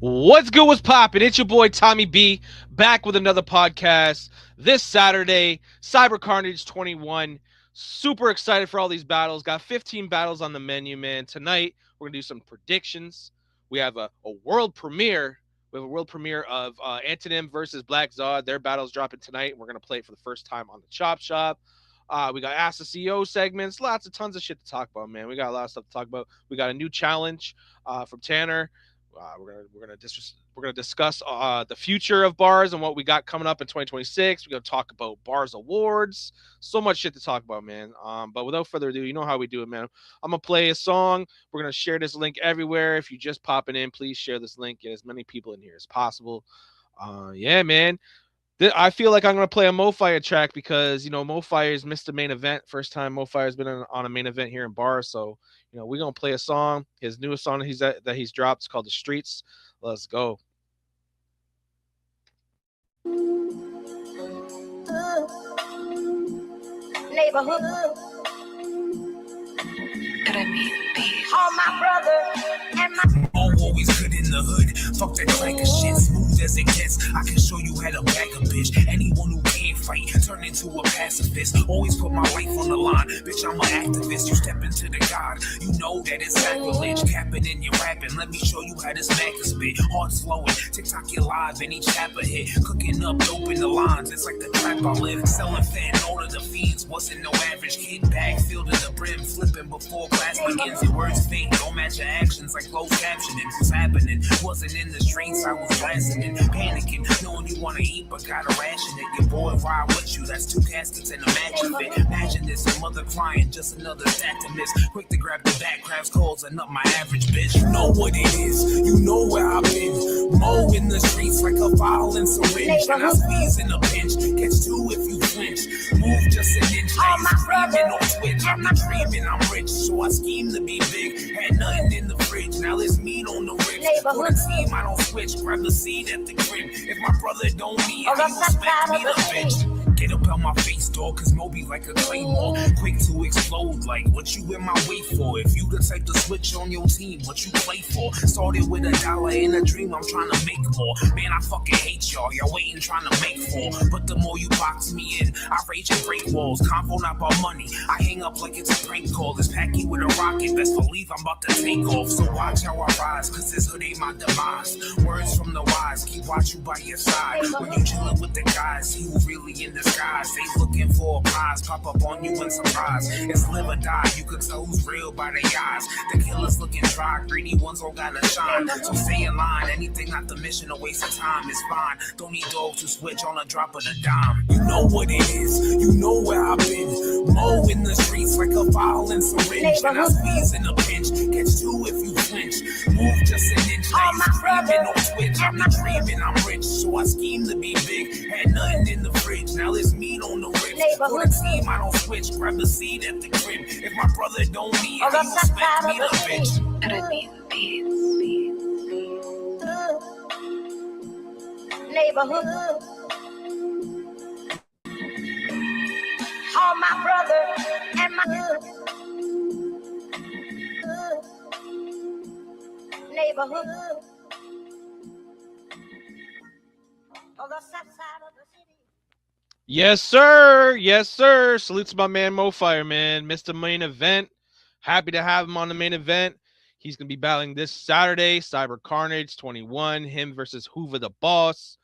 What's good? What's poppin'? It's your boy Tommy B back with another podcast this Saturday, Cyber Carnage 21. Super excited for all these battles. Got 15 battles on the menu, man. Tonight, we're going to do some predictions. We have a world premiere. We have a world premiere of Anthontym versus B.A.R.Z. Their battle's dropping tonight. We're going to play it for the first time on the Chop Shop. We got Ask the CEO segments. Tons of shit to talk about, man. We got a lot of stuff to talk about. We got a new challenge from Tanner. We're gonna discuss the future of bars and what we got coming up in 2026. We're gonna talk about bars awards. So much shit to talk about, man. But without further ado, you know how we do it, man. I'm gonna play a song. We're gonna share this link everywhere. If you just popping in, please share this link. Get as many people in here as possible. Yeah, man. I feel like I'm gonna play a MoFire track because MoFire's missed the main event. First time MoFire's been on a main event here in Bar, so we're gonna play a song. His newest song that he's dropped is called "The Streets." Let's go. Neighborhood. All my brother and my always good in the hood. Fuck that cracker shit, smooth as it gets. I can show you how to back a bitch. Anyone who can't fight, turn into a pacifist. Always put my life on the line. Bitch, I'm an activist. You step into the God, you know that it's sacrilege. Capping in your rapping, let me show you how this Mac is spit. Heart slowing, TikTok you live, any chapter hit. Cooking up dope in the lines, it's like the trap I live. Selling fentanyl to the fiends, wasn't no average kid. Bag filled to the brim, flipping before class begins. Your words fake, don't match your actions like closed captioning. What's happening? Wasn't in the streets, I was blasting and panicking. Knowing you wanna eat, but gotta ration it. Your boy ride with you, that's 2 caskets and a matching fit. Imagine this, a mother crying, just another stack to miss. Quick to grab the back, grabs calls and up my average bitch. You know what it is, you know where I've been. Mow in the streets like a vial and syringe. And I squeeze in a pinch, catch 2 if you flinch. Move just an inch, now you screaming on Twitch. I'm not dreaming, I'm rich, so I scheme to be big. Had nothing in the fridge, now there's meat on the ribs. For the team, I don't switch, grab the seat at the crib. If my brother don't need, he respect me the bitch. Get up out my face, dog, cause Moby like a claymore. Quick to explode, like what you in my way for? If you the type to switch on your team, what you play for? Started with $1 in a dream, I'm trying to make more. Man, I fucking hate y'all, y'all waiting trying to make more. But the more you box me in, I rage and break walls. Combo not about money, I hang up like it's a prank call. This packy with a rocket, best believe I'm about to take off. So watch how I rise, cause this hood ain't my demise. Words from the wise, keep watch you by your side. When you chillin' with the guys, he who really in disguise. They looking for a prize, pop up on you in surprise. It's live or die, you can tell who's real by their eyes. The killers looking dry, greedy ones all gotta shine. So stay in line, anything not the mission, a waste of time is fine. Don't need dogs to switch on a drop of the dime. You know what it is, you know where I've been. Mow in the streets like a vial and syringe. And I squeeze in a pinch, catch 2 if you flinch. Move just an inch, now you screaming on Twitch. I'm not dreaming, I'm rich, so I scheme to be big. Had nothing in the fridge, now there's meat on the ribs. For the team, I don't switch, grab the seat at the crib. If my brother don't need, he respect me the bitch. neighborhood. All my brother and my neighborhood. On the south side of the city. Yes, sir. Yes, sir. Salute to my man MoFire, man. Missed the main event. Happy to have him on the main event. He's going to be battling this Saturday, Cyber Carnage 21, him versus Hoover the Boss.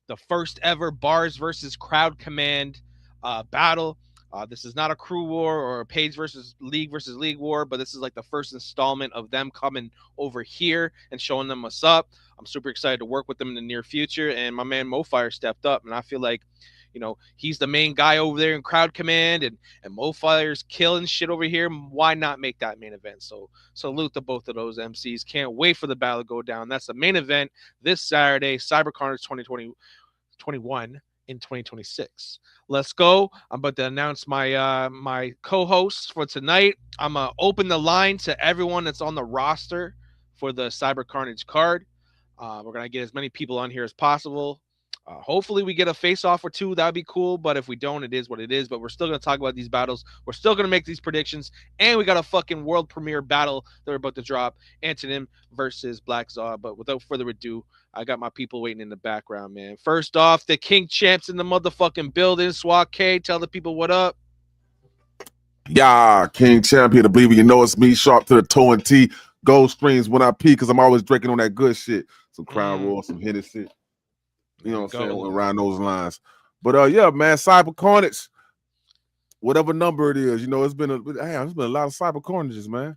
The first ever Bars versus Crowd Command battle. This is not a crew war or a Page versus League war, but this is like the first installment of them coming over here and showing them what's up. I'm super excited to work with them in the near future, and my man MoFire stepped up, and I feel like he's the main guy over there in Crowd Command, and MoFire's killing shit over here. Why not make that main event? So salute to both of those MCs. Can't wait for the battle to go down. That's the main event this Saturday, Cyber Carnage 2021 in 2026. Let's go. I'm about to announce my my co-hosts for tonight. I'm gonna open the line to everyone that's on the roster for the Cyber Carnage card. We're gonna get as many people on here as possible. Hopefully we get a face off or two. That'd be cool. But if we don't, it is what it is. But we're still gonna talk about these battles. We're still gonna make these predictions, and we got a fucking world premiere battle that we're about to drop: Anthontym versus Black Zod. But without further ado, I got my people waiting in the background, man. First off, the King Champs in the motherfucking building. Swat K, tell the people what up. Yeah, King Champion, to believe it, you know it's me, sharp to the toe and T. Gold streams when I pee, because I'm always drinking on that good shit. Some Crown Royal, some Hennessy. You know what I'm saying? Around those lines. But yeah, man, Cyber Carnage, whatever number it is, you know, it's been a lot of Cyber Carnages, man.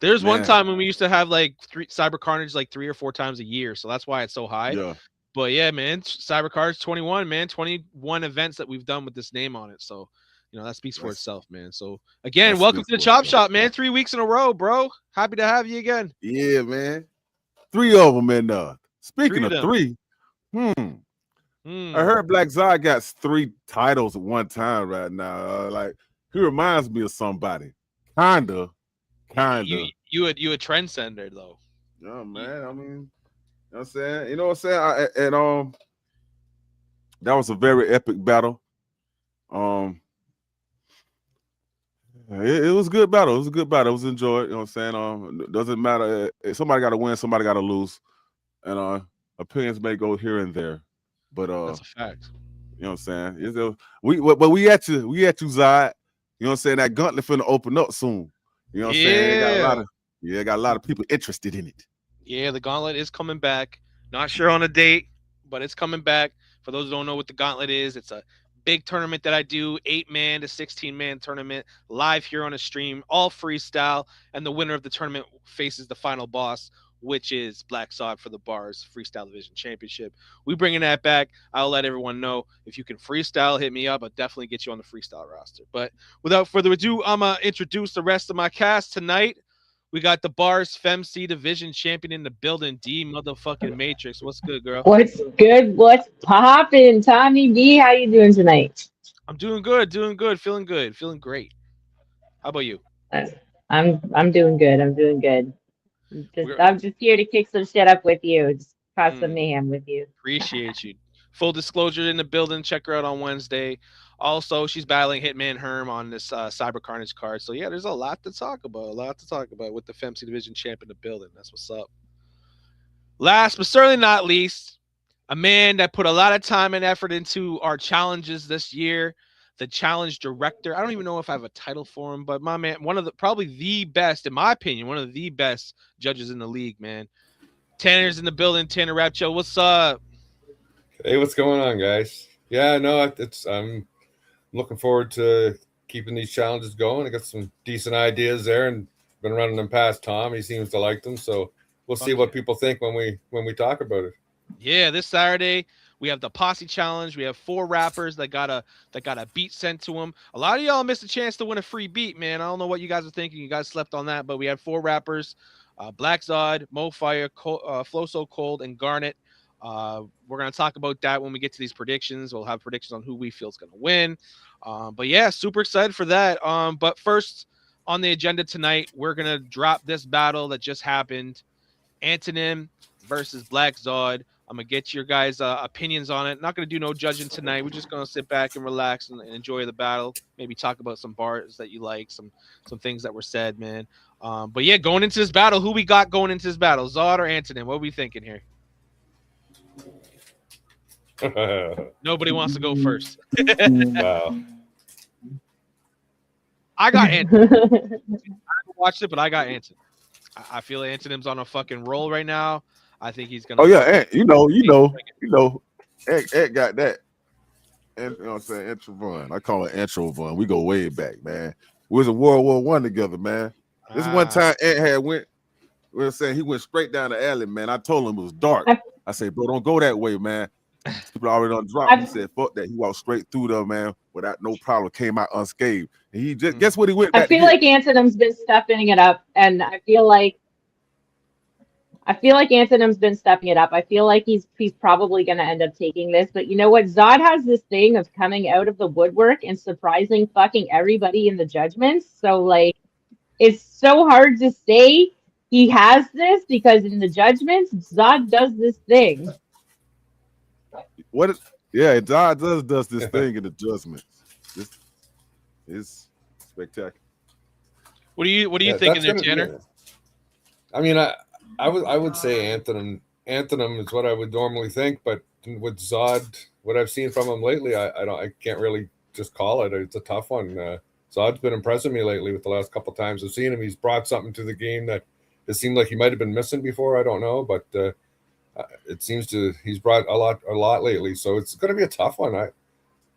There's one time when we used to have like Cyber Carnage like 3 or 4 times a year, so that's why it's so high. Yeah. But yeah, man, Cyber Carnage 21, man, 21 events that we've done with this name on it. So, you know, that speaks for itself, man. So again, welcome to the Chop Shop, man. 3 weeks in a row, bro. Happy to have you again. Yeah, man. 3 of them in there. Speaking of 3, I heard Black Zod got 3 titles at one time right now. Like, he reminds me of somebody. Kinda. You a trendsetter though. Yeah, man. I mean, you know what I'm saying? You know what I'm saying? That was a very epic battle. It was a good battle. It was a good battle. It was enjoyed. You know what I'm saying? Doesn't matter. Somebody got to win. Somebody got to lose. And opinions may go here and there, but that's a fact. You know what I'm saying? We at you, Zod. You know what I'm saying? That gauntlet finna open up soon. You know what I'm saying? Got a lot of people interested in it. Yeah, the gauntlet is coming back. Not sure on a date, but it's coming back. For those who don't know what the gauntlet is, it's a big tournament that I do, 8-man to 16-man tournament, live here on a stream, all freestyle, and the winner of the tournament faces the final boss, which is Black Zod for the B.A.R.Z Freestyle Division Championship. We bringing that back. I'll let everyone know. If you can freestyle, hit me up. I'll definitely get you on the freestyle roster. But without further ado, I'm going to introduce the rest of my cast tonight. We got the B.A.R.Z FemC Division Champion in the building, D motherfucking Matrix. What's good, girl? What's good? What's poppin'? Tommy B, how you doing tonight? I'm doing good, feeling great. How about you? I'm doing good. I'm just here to kick some shit up with you. Just cause some mayhem with you. Appreciate you. Full disclosure, in the building. Check her out on Wednesday. Also, she's battling Hitman Herm on this Cyber Carnage card. So yeah, there's a lot to talk about. With the FemC Division champ in the building. That's what's up. Last but certainly not least, a man that put a lot of time and effort into our challenges this year. The challenge director. I don't even know if I have a title for him, but my man, probably the best, in my opinion, one of the best judges in the league, man. Tanner's in the building. Tanner Rapcho, what's up? Hey, what's going on, guys? Yeah, no, I'm looking forward to keeping these challenges going. I got some decent ideas there, and been running them past Tom. He seems to like them, so we'll see what people think when we talk about it. Yeah, this Saturday we have the Posse Challenge. We have 4 rappers that got a beat sent to them. A lot of y'all missed a chance to win a free beat, man. I don't know what you guys are thinking. You guys slept on that, but we had 4 rappers: Black Zod, Mo Fire, Flow So Cold, and Garnet. We're gonna talk about that when we get to these predictions. We'll have predictions on who we feel is gonna win. But yeah, super excited for that. But first on the agenda tonight, we're gonna drop this battle that just happened: Anthontym versus Black Zod. I'm gonna get your guys' opinions on it. Not gonna do no judging tonight. We're just gonna sit back and relax and enjoy the battle. Maybe talk about some bars that you like, some things that were said, man. But yeah, going into this battle, who we got going into this battle? Zod or Anthontym? What are we thinking here? Nobody wants to go first. Wow. I got Anthontym. I haven't watched it, but I got Anthontym. I feel Anthonym's on a fucking roll right now. I think he's gonna. Oh yeah, you know, Ed got that. And you know what I'm saying, Introvon. I call it Introvon. We go way back, man. We was in World War I together, man. This one time Ed had went. We were saying he went straight down the alley, man. I told him it was dark. I said, bro, don't go that way, man. People already done dropped. He said, fuck that. He walked straight through there, man, without no problem. Came out unscathed. And he just guess what he went back. I feel like Anthonym's been stepping it up, and I feel like Anthonym's been stepping it up. I feel like he's probably going to end up taking this. But you know what? Zod has this thing of coming out of the woodwork and surprising fucking everybody in the judgments. So, like, it's so hard to say he has this because in the judgments, Zod does this thing. What? Yeah, Zod does this thing in adjustments. This is spectacular. What do you thinking there, Tanner? Yeah. I mean, I would say Anthontym is what I would normally think, but with Zod, what I've seen from him lately, I can't really just call it. It's a tough one. Zod's been impressing me lately with the last couple of times I've seen him. He's brought something to the game that it seemed like he might have been missing before. I don't know, but it seems he's brought a lot lately. So it's going to be a tough one.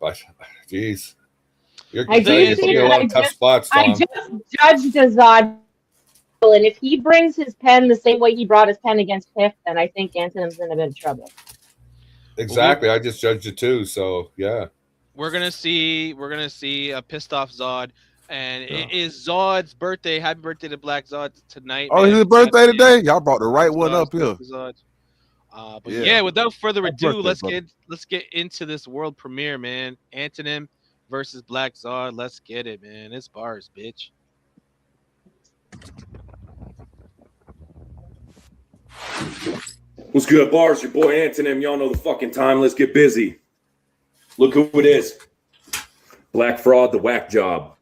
But geez, you're I do putting think me in a lot of tough spots, Tom. I just judged Zod, and if he brings his pen the same way he brought his pen against Piff, then I think Anthonym's in a bit of trouble. Exactly, I just judged it too. So yeah, we're gonna see a pissed off Zod, and it is Zod's birthday. Happy birthday to Black Zod tonight. Oh, man. his birthday today. Y'all brought the right one up here. But yeah, without further ado, let's brother. get into this world premiere, man. Anthontym versus Black Zod. Let's get it, man. It's bars, bitch. What's good, bars? Your boy Anthontym. Y'all know the fucking time. Let's get busy. Look who it is. Black Fraud, the whack job.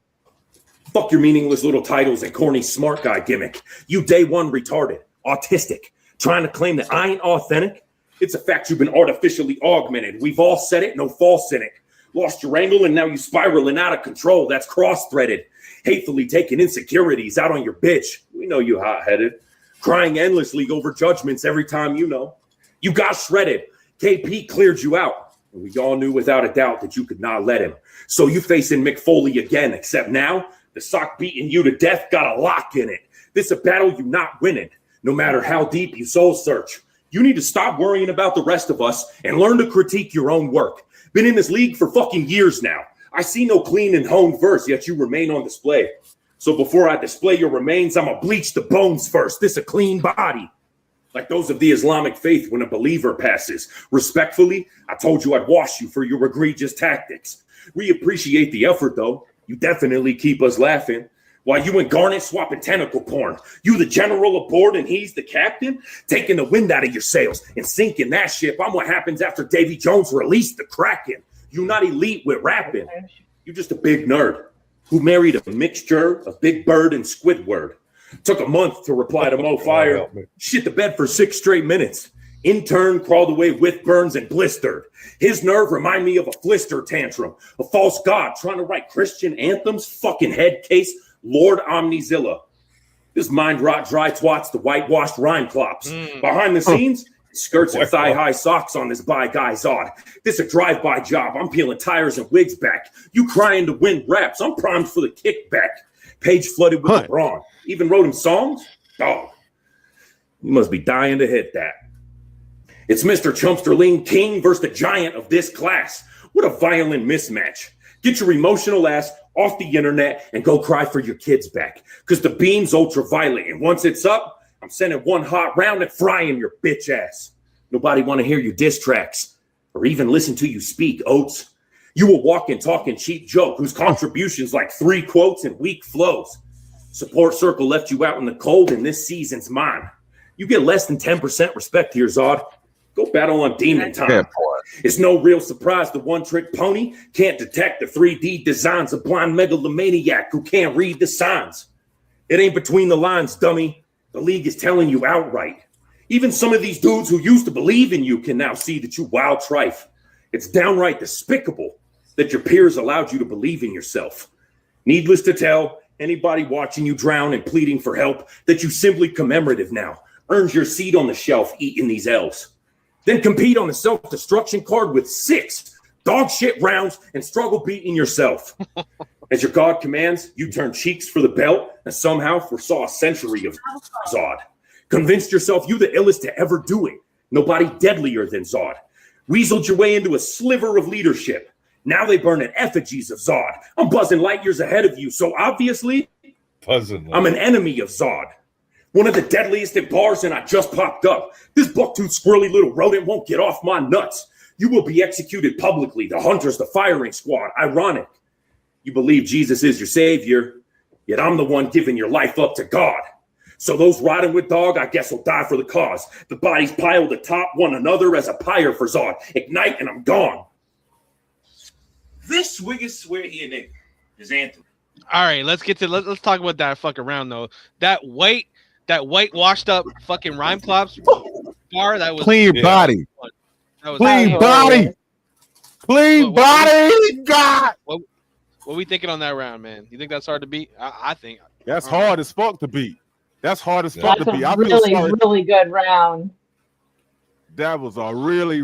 Fuck your meaningless little titles and corny smart guy gimmick. You day one retarded, autistic, trying to claim that I ain't authentic. It's a fact you've been artificially augmented. We've all said it, no false in it. Lost your angle and now you spiraling out of control. That's cross-threaded. Hatefully taking insecurities out on your bitch. We know you hot-headed. Crying endlessly over judgments every time you know. You got shredded. KP cleared you out. And we all knew without a doubt that you could not let him. So you facing Mick Foley again, except now the sock beating you to death got a lock in it. This a battle you not winning, no matter how deep you soul search. You need to stop worrying about the rest of us and learn to critique your own work. Been in this league for fucking years now. I see no clean and honed verse, yet you remain on display. So before I display your remains, I'ma bleach the bones first. This a clean body. Like those of the Islamic faith when a believer passes. Respectfully, I told you I'd wash you for your egregious tactics. We appreciate the effort, though. You definitely keep us laughing. While you and Garnet swapping tentacle porn. You the general aboard and he's the captain? Taking the wind out of your sails and sinking that ship. I'm what happens after Davy Jones released the Kraken. You not elite with rapping. You just a big nerd who married a mixture of Big Bird and Squidward. Took a month to reply to Mo Fire. Shit the bed for 6 straight minutes. Intern crawled away with burns and blistered. His nerve remind me of a flister tantrum. A false god trying to write Christian anthems. Fucking head case. Lord Omnizilla. This mind rot dry twats the whitewashed rhyme clops. Behind the scenes, skirts and thigh-high socks on this by guy Zod. This a drive-by job. I'm peeling tires and wigs back. You crying to win raps. I'm primed for the kickback. Page flooded with LeBron. Even wrote him songs? Dog. You must be dying to hit that. It's Mr. Chumpsterling King versus the giant of this class. What a violent mismatch. Get your emotional ass off the internet and go cry for your kids back. Because the beam's ultraviolet. And once it's up, I'm sending one hot round and frying your bitch ass. Nobody want to hear your diss tracks or even listen to you speak, Oates. You a walking, talking cheap joke whose contributions like 3 quotes and weak flows. Support circle left you out in the cold and this season's mine. You get less than 10% respect here, Zod. Go battle on demon time. It's no real surprise the one-trick pony can't detect the 3D designs of blind megalomaniac who can't read the signs. It ain't between the lines, dummy. The league is telling you outright. Even some of these dudes who used to believe in you can now see that you wild trife. It's downright despicable that your peers allowed you to believe in yourself. Needless to tell, anybody watching you drown and pleading for help that you simply commemorative now earns your seat on the shelf eating these L's. Then compete on the self-destruction card with 6 dog shit rounds and struggle beating yourself. As your God commands, you turn cheeks for the belt and somehow foresaw a century of Zod. Convinced yourself you the illest to ever do it. Nobody deadlier than Zod. Weaseled your way into a sliver of leadership. Now they burn in effigies of Zod. I'm buzzing light years ahead of you, so obviously I'm an enemy of Zod. One of the deadliest at bars, and I just popped up. This buck-toothed squirrely little rodent won't get off my nuts. You will be executed publicly. The hunters, the firing squad. Ironic. You believe Jesus is your savior, yet I'm the one giving your life up to God. So those riding with Dog, I guess, will die for the cause. The bodies piled atop one another as a pyre for Zod. Ignite and I'm gone. This wig is swear he a nigga. His Anthontym. All right, let's talk about that fucking round though. That white washed up fucking rhyme clops bar that was Clean body. That was Clean body. Clean body. God. What we thinking on that round, man? You think that's hard to beat? I think that's hard as fuck to beat. That's hard as fuck to beat. That's a really good round. That was a really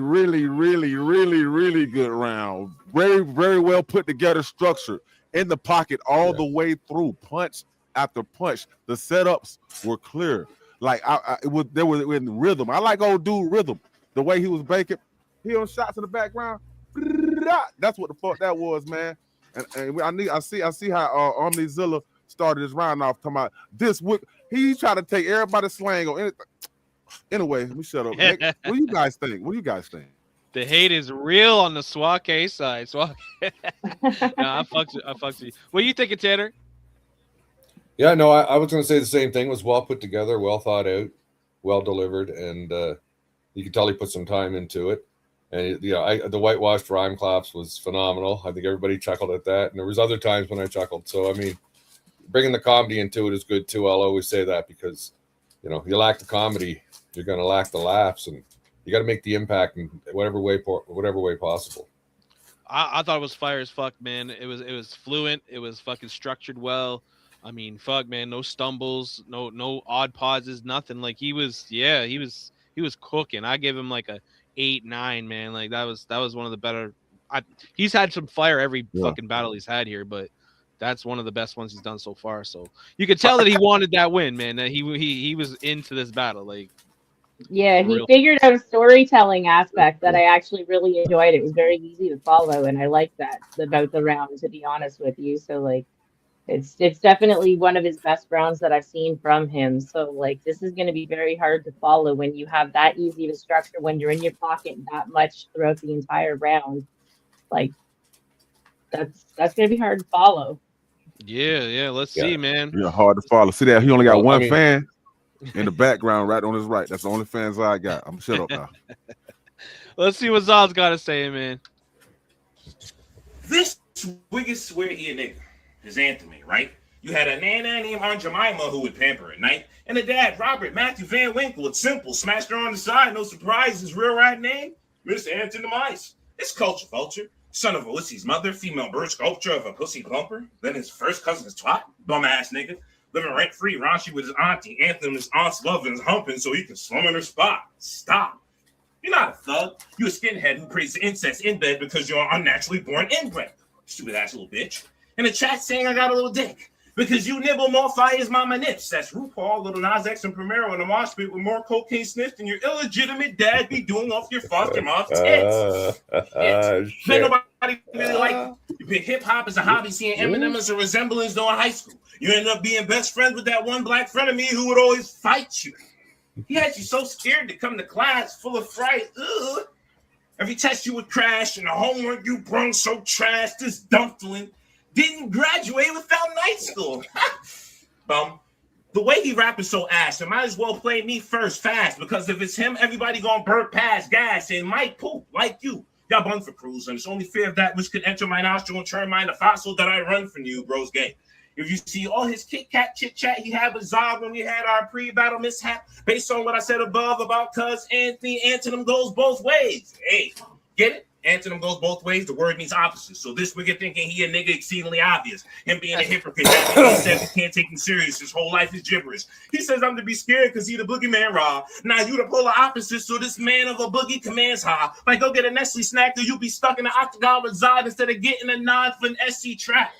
good round. Very, very well put together structure in the pocket all the way through, punch after punch. The setups were clear. Like they were in rhythm. I like old dude rhythm. The way he was baking, he on shots in the background. That's what the fuck that was, man. And I see how Omnizilla started his round off talking about this. He tried to take everybody's slang on anything. Anyway, let me shut up. What do you guys think? The hate is real on the Swake side. No, I fucked you. What are you thinking, Tanner? Yeah, no, I was going to say the same thing. It was well put together, well thought out, well delivered, and you could tell he put some time into it. And the whitewashed rhyme claps was phenomenal. I think everybody chuckled at that, and there was other times when I chuckled. So I mean, bringing the comedy into it is good too. I'll always say that because you lack the comedy, you're going to lack the laughs, and you got to make the impact in whatever way possible. I thought it was fire as fuck, man. It was fluent. It was fucking structured well. I mean, fuck, man. No stumbles, no odd pauses, nothing. Like he was cooking. I give him like a 8-9, man. Like that was one of the better. He's had some fire every fucking battle he's had here, but that's one of the best ones he's done so far. So you could tell that he wanted that win, man. That he was into this battle, like. Yeah, he figured out a storytelling aspect that I actually really enjoyed. It was very easy to follow, and I like that about the round, to be honest with you. So like, it's definitely one of his best rounds that I've seen from him. So like, this is going to be very hard to follow when you have that easy of a structure, when you're in your pocket that much throughout the entire round. Like, that's going to be hard to follow. Yeah. Let's see, man. Yeah, hard to follow. See that he only got one fan in the background, right on his right. That's the only fans I got. I'm shut up now. Let's see what Zod's got to say, man. This wig is swear he a nigga. His Anthontym, right? You had a nana named Aunt Jemima who would pamper at night, and a dad, Robert Matthew Van Winkle. It's simple. Smashed her on the side. No surprise. His real right name, Mr. Anthontym Ice. It's culture vulture. Son of Ulysses' mother, female bird sculpture of a pussy plumper. Then his first cousin's twat, bum ass nigga. Living rent free, raunchy with his auntie. Anthem his aunt's loving his humping so he can swim in her spot. Stop. You're not a thug. You're a skinhead who prays to incest in bed because you're unnaturally born inbred. Stupid ass little bitch. In the chat saying I got a little dick. Because you nibble more fire's mama nips. That's RuPaul, Little Nas X, and Primero in the mosh pit with more cocaine sniffed than your illegitimate dad be doing off your foster mom's tits. Ain't nobody really like you. You pick hip-hop as a hobby, seeing Eminem as a resemblance during high school. You ended up being best friends with that one black friend of me who would always fight you. He had you so scared to come to class full of fright. Ugh. Every test you would crash, and the homework you brung so trash, this dumpling didn't graduate without night school. Bum. The way he rap is so ass, it might as well play me first fast, because if it's him, everybody gonna burp past gas and might poop like you. Y'all bun for cruise, and it's only fear of that which could enter my nostril and turn mine to fossil that I run from you, bro's gay. If you see all his Kit Kat chit-chat he had with Zod when we had our pre-battle mishap, based on what I said above about cuz Anthony, Anthontym goes both ways. Hey, get it? Anthontym goes both ways. The word means opposite. So this wicked thinking he a nigga exceedingly obvious. Him being a hypocrite. That nigga said we can't take him serious. His whole life is gibberish. He says I'm to be scared because he the boogeyman raw. Now you the polar opposite. So this man of a boogie commands high. Like go get a Nestle snack or you be stuck in the octagon with Zod instead of getting a nod for an SC trap.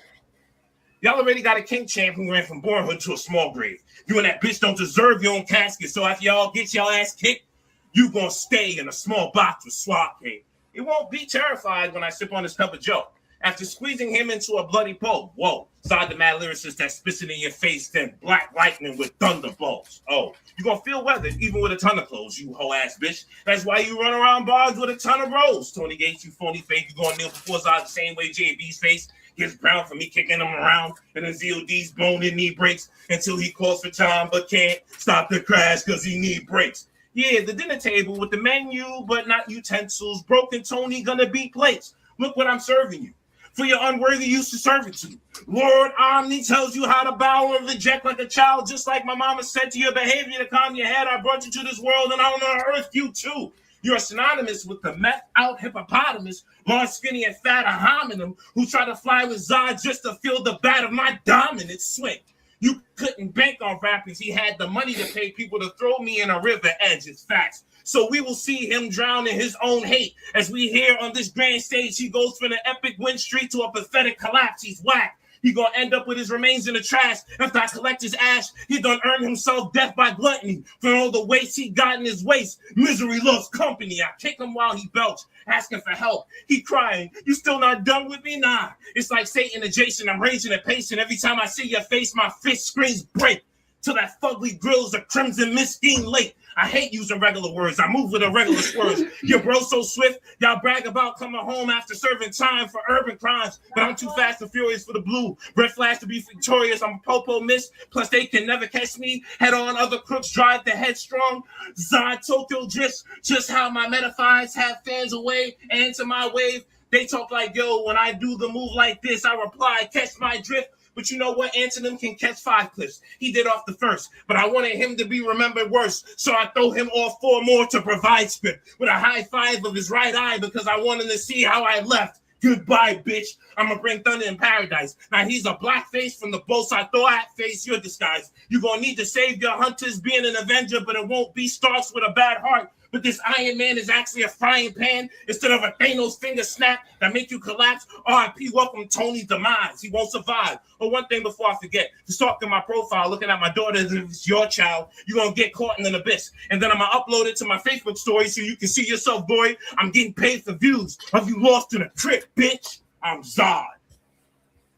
Y'all already got a king champ who ran from bornhood to a small grave. You and that bitch don't deserve your own casket. So after y'all get y'all ass kicked, you gonna stay in a small box with Swat King. He won't be terrified when I sip on this cup of Joe. After squeezing him into a bloody pole. Whoa. Zod the mad lyricist that spits it in your face, then black lightning with thunderbolts. Oh, you gonna feel weathered even with a ton of clothes, you hoe ass bitch. That's why you run around bars with a ton of rolls. Tony Gates, you phony fake. You gonna kneel before Zod the same way JB's face. gets brown for me kicking him around, and the ZOD's bone and knee breaks until he calls for time, but can't stop the crash because he need breaks. Yeah, the dinner table with the menu, but not utensils. Broken Tony gonna beat plates. Look what I'm serving you. For your unworthy use of servitude. Lord Omni tells you how to bow or reject like a child, just like my mama said to your behavior to calm your head. I brought you to this world and I want to earth you too. You're synonymous with the meth out hippopotamus, large, skinny, and fat a hominum who try to fly with Zod just to feel the bat of my dominant swing. You couldn't bank on rappers. He had the money to pay people to throw me in a river edge. It's facts. So we will see him drown in his own hate. As we hear on this grand stage, he goes from an epic win streak to a pathetic collapse. He's whack. He gonna end up with his remains in the trash. After I collect his ash, he done earn himself death by gluttony. For all the waste he got in his waist, misery loves company. I kick him while he belch, asking for help. He crying, you still not done with me? Nah. It's like Satan adjacent. I'm raging and pacing. Every time I see your face, my fist screams break. Till that fugly grill's a crimson misteen lake. I hate using regular words. I move with irregular swerves. Your bro so swift, y'all brag about coming home after serving time for urban crimes. But I'm too fast and furious for the blue. Red flash to be victorious. I'm a popo miss. Plus they can never catch me. Head on, other crooks drive the headstrong. Zod Tokyo just how my metaphors have fans away and to my wave. They talk like, yo, when I do the move like this, I reply, catch my drift. But you know what? Anthontym can catch 5 clips. He did off the first, but I wanted him to be remembered worse. So I throw him off 4 more to provide script with a high five of his right eye because I wanted to see how I left. Goodbye, bitch. I'm going to bring thunder in paradise. Now he's a black face from the boats I throw at face your disguise. You're going to need to save your hunters being an Avenger, but it won't be Starks with a bad heart. But this Iron Man is actually a frying pan instead of a Thanos finger snap that make you collapse. RIP, welcome Tony's demise. He won't survive. Oh, one thing before I forget, to stalking my profile, looking at my daughter as if it's your child, you're going to get caught in an abyss. And then I'm going to upload it to my Facebook story so you can see yourself, boy. I'm getting paid for views. Have you lost in a trip, bitch? I'm Zod.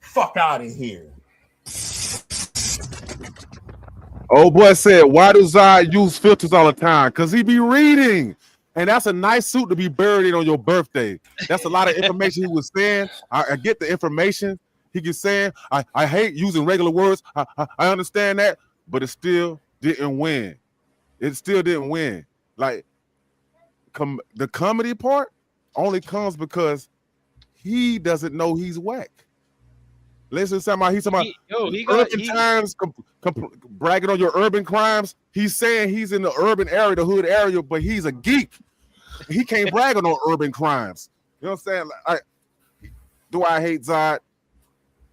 Fuck out of here. Old boy said, why do Zod use filters all the time? Because he be reading. And that's a nice suit to be buried in on your birthday. That's a lot of information he was saying. I get the information. He was saying, I hate using regular words. I understand that. But it still didn't win. It still didn't win. Like, the comedy part only comes because he doesn't know he's whack. Listen to somebody. He's talking about urban times, bragging on your urban crimes. He's saying he's in the urban area, the hood area, but he's a geek. He can't brag on no urban crimes. You know what I'm saying? Do I hate Zod?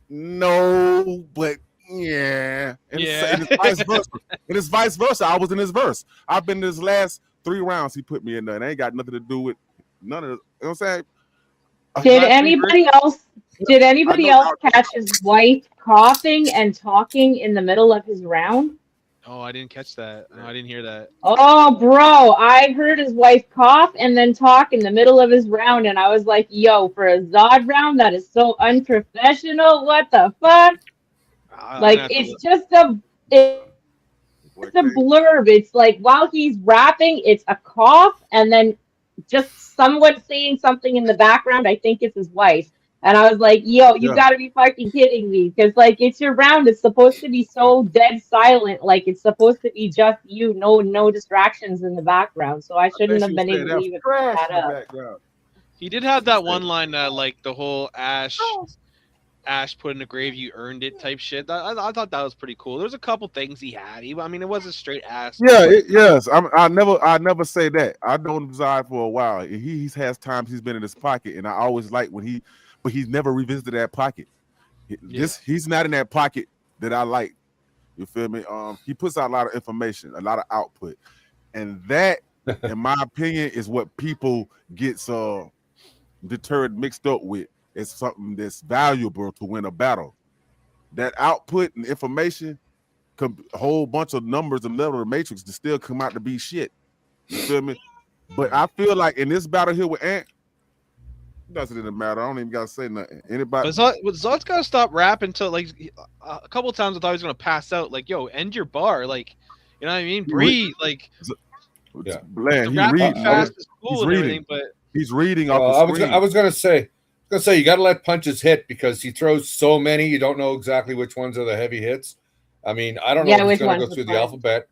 No, but yeah. And it's vice versa. And it's vice versa. I was in his verse. I've been in his last 3 rounds. He put me in there. And it ain't got nothing to do with none of the, you know what I'm saying? Did anybody else catch his wife coughing and talking in the middle of his round? Oh, I didn't catch that. No, I didn't hear that. Oh, bro, I heard his wife cough and then talk in the middle of his round, and I was like, yo, for a Zod round, that is so unprofessional. What the fuck? Like, it's just a blurb. It's like, while he's rapping, it's a cough, and then just someone saying something in the background. I think it's his wife. And I was like, yo, you gotta be fucking kidding me. Because, like, it's your round. It's supposed to be so dead silent. Like, it's supposed to be just you. No distractions in the background. So I shouldn't have been able to leave it that up. He did have that one line that, like, the whole Ash put in the grave, you earned it type shit. I thought that was pretty cool. There's a couple things he had. I mean, it wasn't straight ass. Yeah, yes. I never say that. I've known Zod for a while. He has times he's been in his pocket, and I always like when but he's never revisited that pocket. He's not in that pocket that I like. You feel me? He puts out a lot of information, a lot of output, and that, in my opinion, is what people gets deterred, mixed up with. It's something that's valuable to win a battle. That output and information, a whole bunch of numbers and level of matrix to still come out to be shit. You feel me? But I feel like in this battle here with Ant, it doesn't even matter. I don't even gotta say nothing. Anybody? Zod's gotta stop rapping until, like, a couple of times I thought he was gonna pass out. Like, yo, end your bar. Like, you know what I mean? Breathe. Like, Bland. He's reading. He's reading off the screen. I was gonna say, gonna say you got to let punches hit because he throws so many. You don't know exactly which ones are the heavy hits. I mean, I don't know Yeah, if he's which gonna one's go the through the punch? alphabet.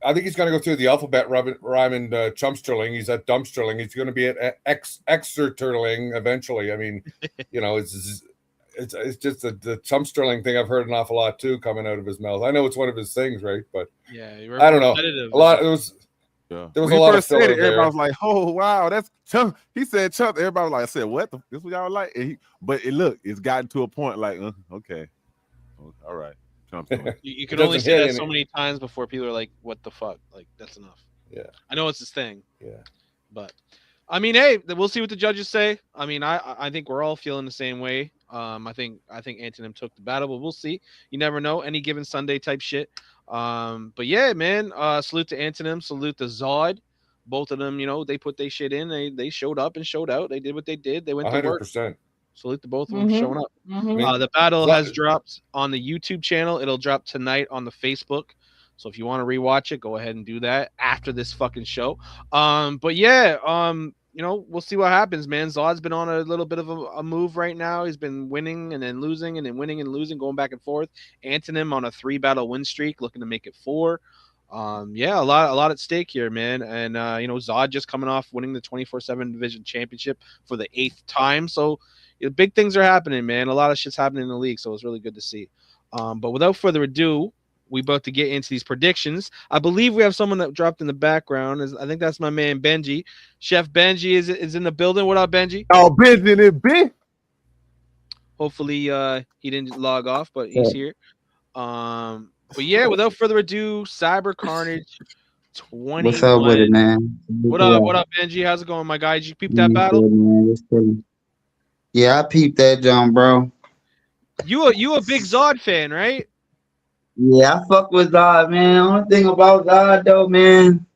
I think he's going to go through the alphabet rhyming Chumpsterling. He's at Dumpsterling. He's going to be at Exerterling eventually. I mean, you know, it's just the Chumpsterling thing I've heard an awful lot too coming out of his mouth. I know it's one of his things, right? But Yeah, I don't know. repetitive. A lot. Yeah. There was When a he lot of first said filler it, everybody there. was like, "Oh wow, that's Chump." He said Chump. Everybody was like, "I said what? This what y'all like?" But it's gotten to a point like, okay, all right, Chump's doing it. You It can only doesn't say hit that any. so many times before people are like, "What the fuck?" Like that's enough. Yeah. I know it's his thing, Yeah. but I mean, hey, we'll see what the judges say. I mean, I think we're all feeling the same way. I think Anthontym took the battle, but we'll see. You never know. Any given Sunday type shit. But yeah, man. Salute to Anthontym. Salute to Zod. Both of them, they put their shit in. They showed up and showed out. They did what they did. They went to work. 100%. Salute to both of them for showing up. I mean, The battle Zod- has dropped on the YouTube channel. It'll drop tonight on the Facebook. So if you want to rewatch it, go ahead and do that after this fucking show. But yeah, we'll see what happens, man. Zod's been on a little bit of a move right now. He's been winning and then losing and then winning and losing, going back and forth. Anthontym on a 3-battle win streak, looking to make it 4. Yeah, a lot at stake here, man. And Zod just coming off winning the 24/7 division championship for the 8th time. So big things are happening, man. A lot of shit's happening in the league, so it's really good to see. But without further ado, we about to get into these predictions. I believe we have someone that dropped in the background. I think that's my man Benji. Chef Benji is in the building. What up, Benji? Oh, Benji in it, Ben. Hopefully he didn't log off, but he's here. But yeah, without further ado, Cyber Carnage 21. What's up with it, man? What up, Benji? How's it going, my guy? Did you peep that battle? Good, man. Just kidding. Yeah, I peeped that, John, bro. You a big Zod fan, right? Yeah, I fuck with Zod, man. Only thing about Zod, though, man,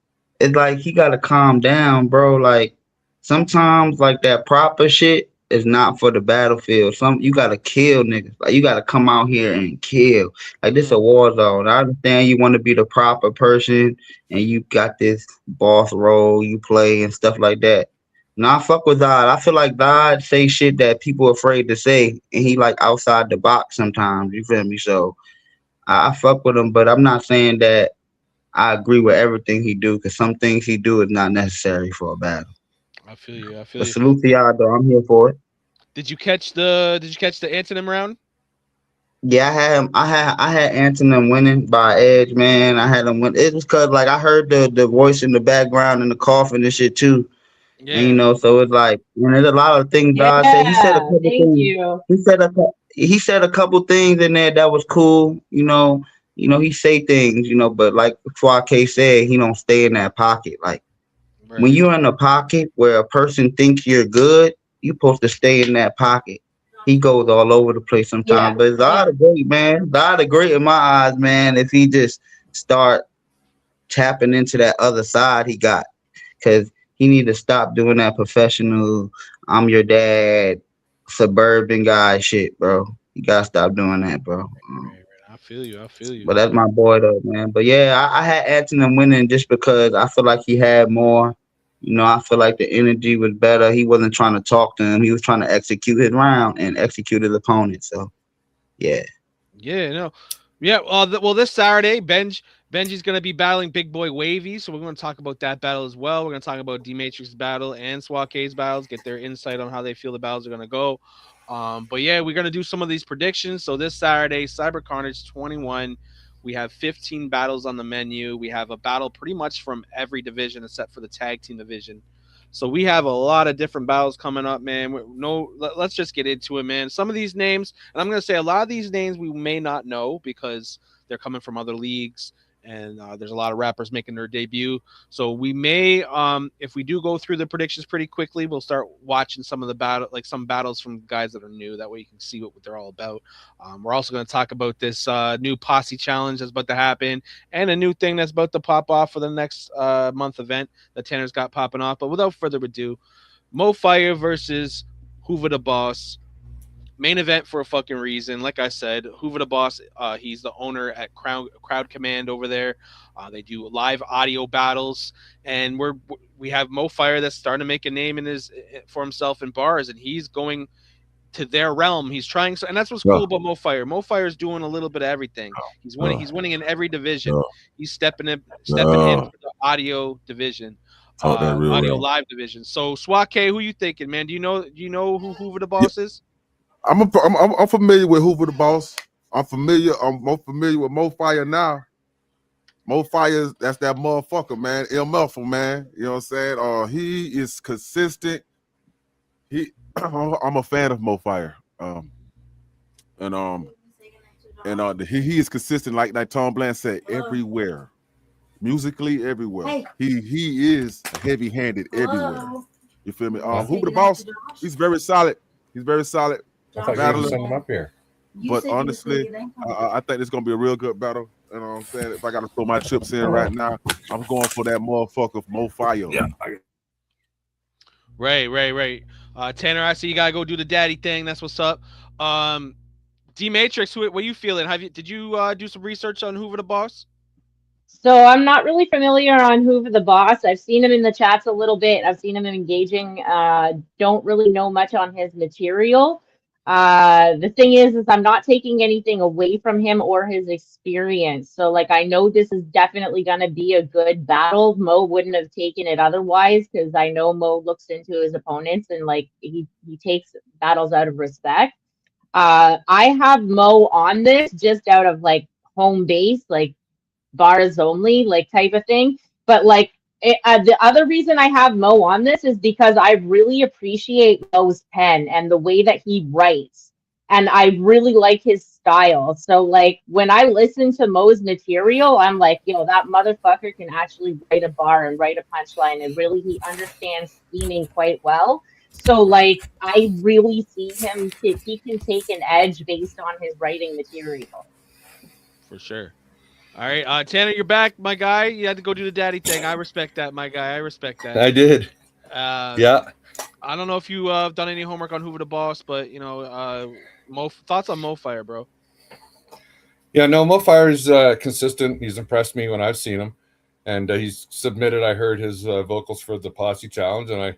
is like he gotta calm down, bro. Like sometimes, like that proper shit is not for the battlefield. You gotta kill niggas. Like you gotta come out here and kill. Like this a war zone. I understand you want to be the proper person and you got this boss role you play and stuff like that. Nah, I fuck with Zod. I feel like Zod say shit that people afraid to say, and he like outside the box sometimes. You feel me? So I fuck with him, but I'm not saying that I agree with everything he do because some things he do is not necessary for a battle. I feel you. But salute to y'all, though. I'm here for it. Did you catch the Anthontym round? Yeah, I had him. I had Anthontym winning by edge, man. I had him win. It was cause like I heard the voice in the background and the coughing and shit too. Yeah. And so it's like there's a lot of things God said. He said a couple things. You. He said a couple things in there that was cool. He say things. But like K said, he don't stay in that pocket. Like when you're in a pocket where a person thinks you're good, you're supposed to stay in that pocket. He goes all over the place sometimes, but Zod a great, man. Zod a great in my eyes, man. If he just start tapping into that other side he got, because he need to stop doing that professional, I'm your dad, suburban guy shit, bro. You gotta stop doing that, bro. I feel you. But that's my boy, though, man. But yeah, I had Anthontym winning just because I feel like he had more. I feel like the energy was better. He wasn't trying to talk to him. He was trying to execute his round and execute his opponent. So, yeah. Yeah, no. Yeah, well, this Saturday, Benji's going to be battling Big Boy Wavy, so we're going to talk about that battle as well. We're going to talk about D-Matrix's battle and Swak's battles, get their insight on how they feel the battles are going to go. But yeah, we're going to do some of these predictions. So this Saturday, Cyber Carnage 21, we have 15 battles on the menu. We have a battle pretty much from every division except for the tag team division. So we have a lot of different battles coming up, man. Let's just get into it, man. Some of these names, and I'm going to say a lot of these names we may not know because they're coming from other leagues, and there's a lot of rappers making their debut. So we may, if we do go through the predictions pretty quickly, we'll start watching some of the some battles from guys that are new. That way you can see what they're all about. We're also going to talk about this new posse challenge that's about to happen and a new thing that's about to pop off for the next month event that Tanner's got popping off. But without further ado, Mo Fire versus Hoover the Boss. Main event for a fucking reason. Like I said, Hoover the Boss, he's the owner at Crowd Command over there. They do live audio battles, and we have Mo Fire that's starting to make a name in his for himself in bars, and he's going to their realm. He's trying so, and that's what's Yeah, cool about Mo Fire. Mo Fire is doing a little bit of everything. He's winning. yeah, He's winning in every division. yeah, He's stepping in yeah. for the audio division, Talk that real audio real. live division. So Swat K, who you thinking, man? Do you know who Hoover the Boss is? I'm familiar with Hoover the Boss. I'm more familiar with Mo Fire now. Mo Fire, that's that motherfucker, man. Il Muffle, man. You know what I'm saying? He is consistent. He I'm a fan of Mo Fire. And he is consistent, like Tom Bland said, everywhere. Musically, everywhere. He is heavy handed everywhere. You feel me? Hoover the Boss, he's very solid. He's very solid. I thought you were Battler. gonna send him up here. But honestly, I think it's gonna be a real good battle. You know what I'm saying? If I gotta throw my chips in right now, I'm going for that motherfucker Mo Fire. Yeah. Right. Tanner, I see you gotta go do the daddy thing. That's what's up. D Matrix, what are you feeling? Did you do some research on Hoover the Boss? So I'm not really familiar on Hoover the Boss. I've seen him in the chats a little bit. I've seen him engaging. Don't really know much on his material. The thing is I'm not taking anything away from him or his experience. So like I know this is definitely gonna be a good battle. Mo wouldn't have taken it otherwise because I know Mo looks into his opponents and like he takes battles out of respect. I have Mo on this just out of like home base, like bars only, like type of thing. But like the other reason I have Mo on this is because I really appreciate Mo's pen and the way that he writes, and I really like his style. So like when I listen to Mo's material, I'm like, yo, that motherfucker can actually write a bar and write a punchline, and really he understands scheming quite well. So like I really see him. He can take an edge based on his writing material. For sure. All right, Tanner, you're back, my guy. You had to go do the daddy thing. I respect that, my guy. I respect that. I did. Uh, Yeah. I don't know if you have done any homework on Hoover the Boss, but thoughts on Mo Fire, bro? Yeah, no, Mo Fire is consistent. He's impressed me when I've seen him. And he's submitted, I heard his vocals for the Posse Challenge, and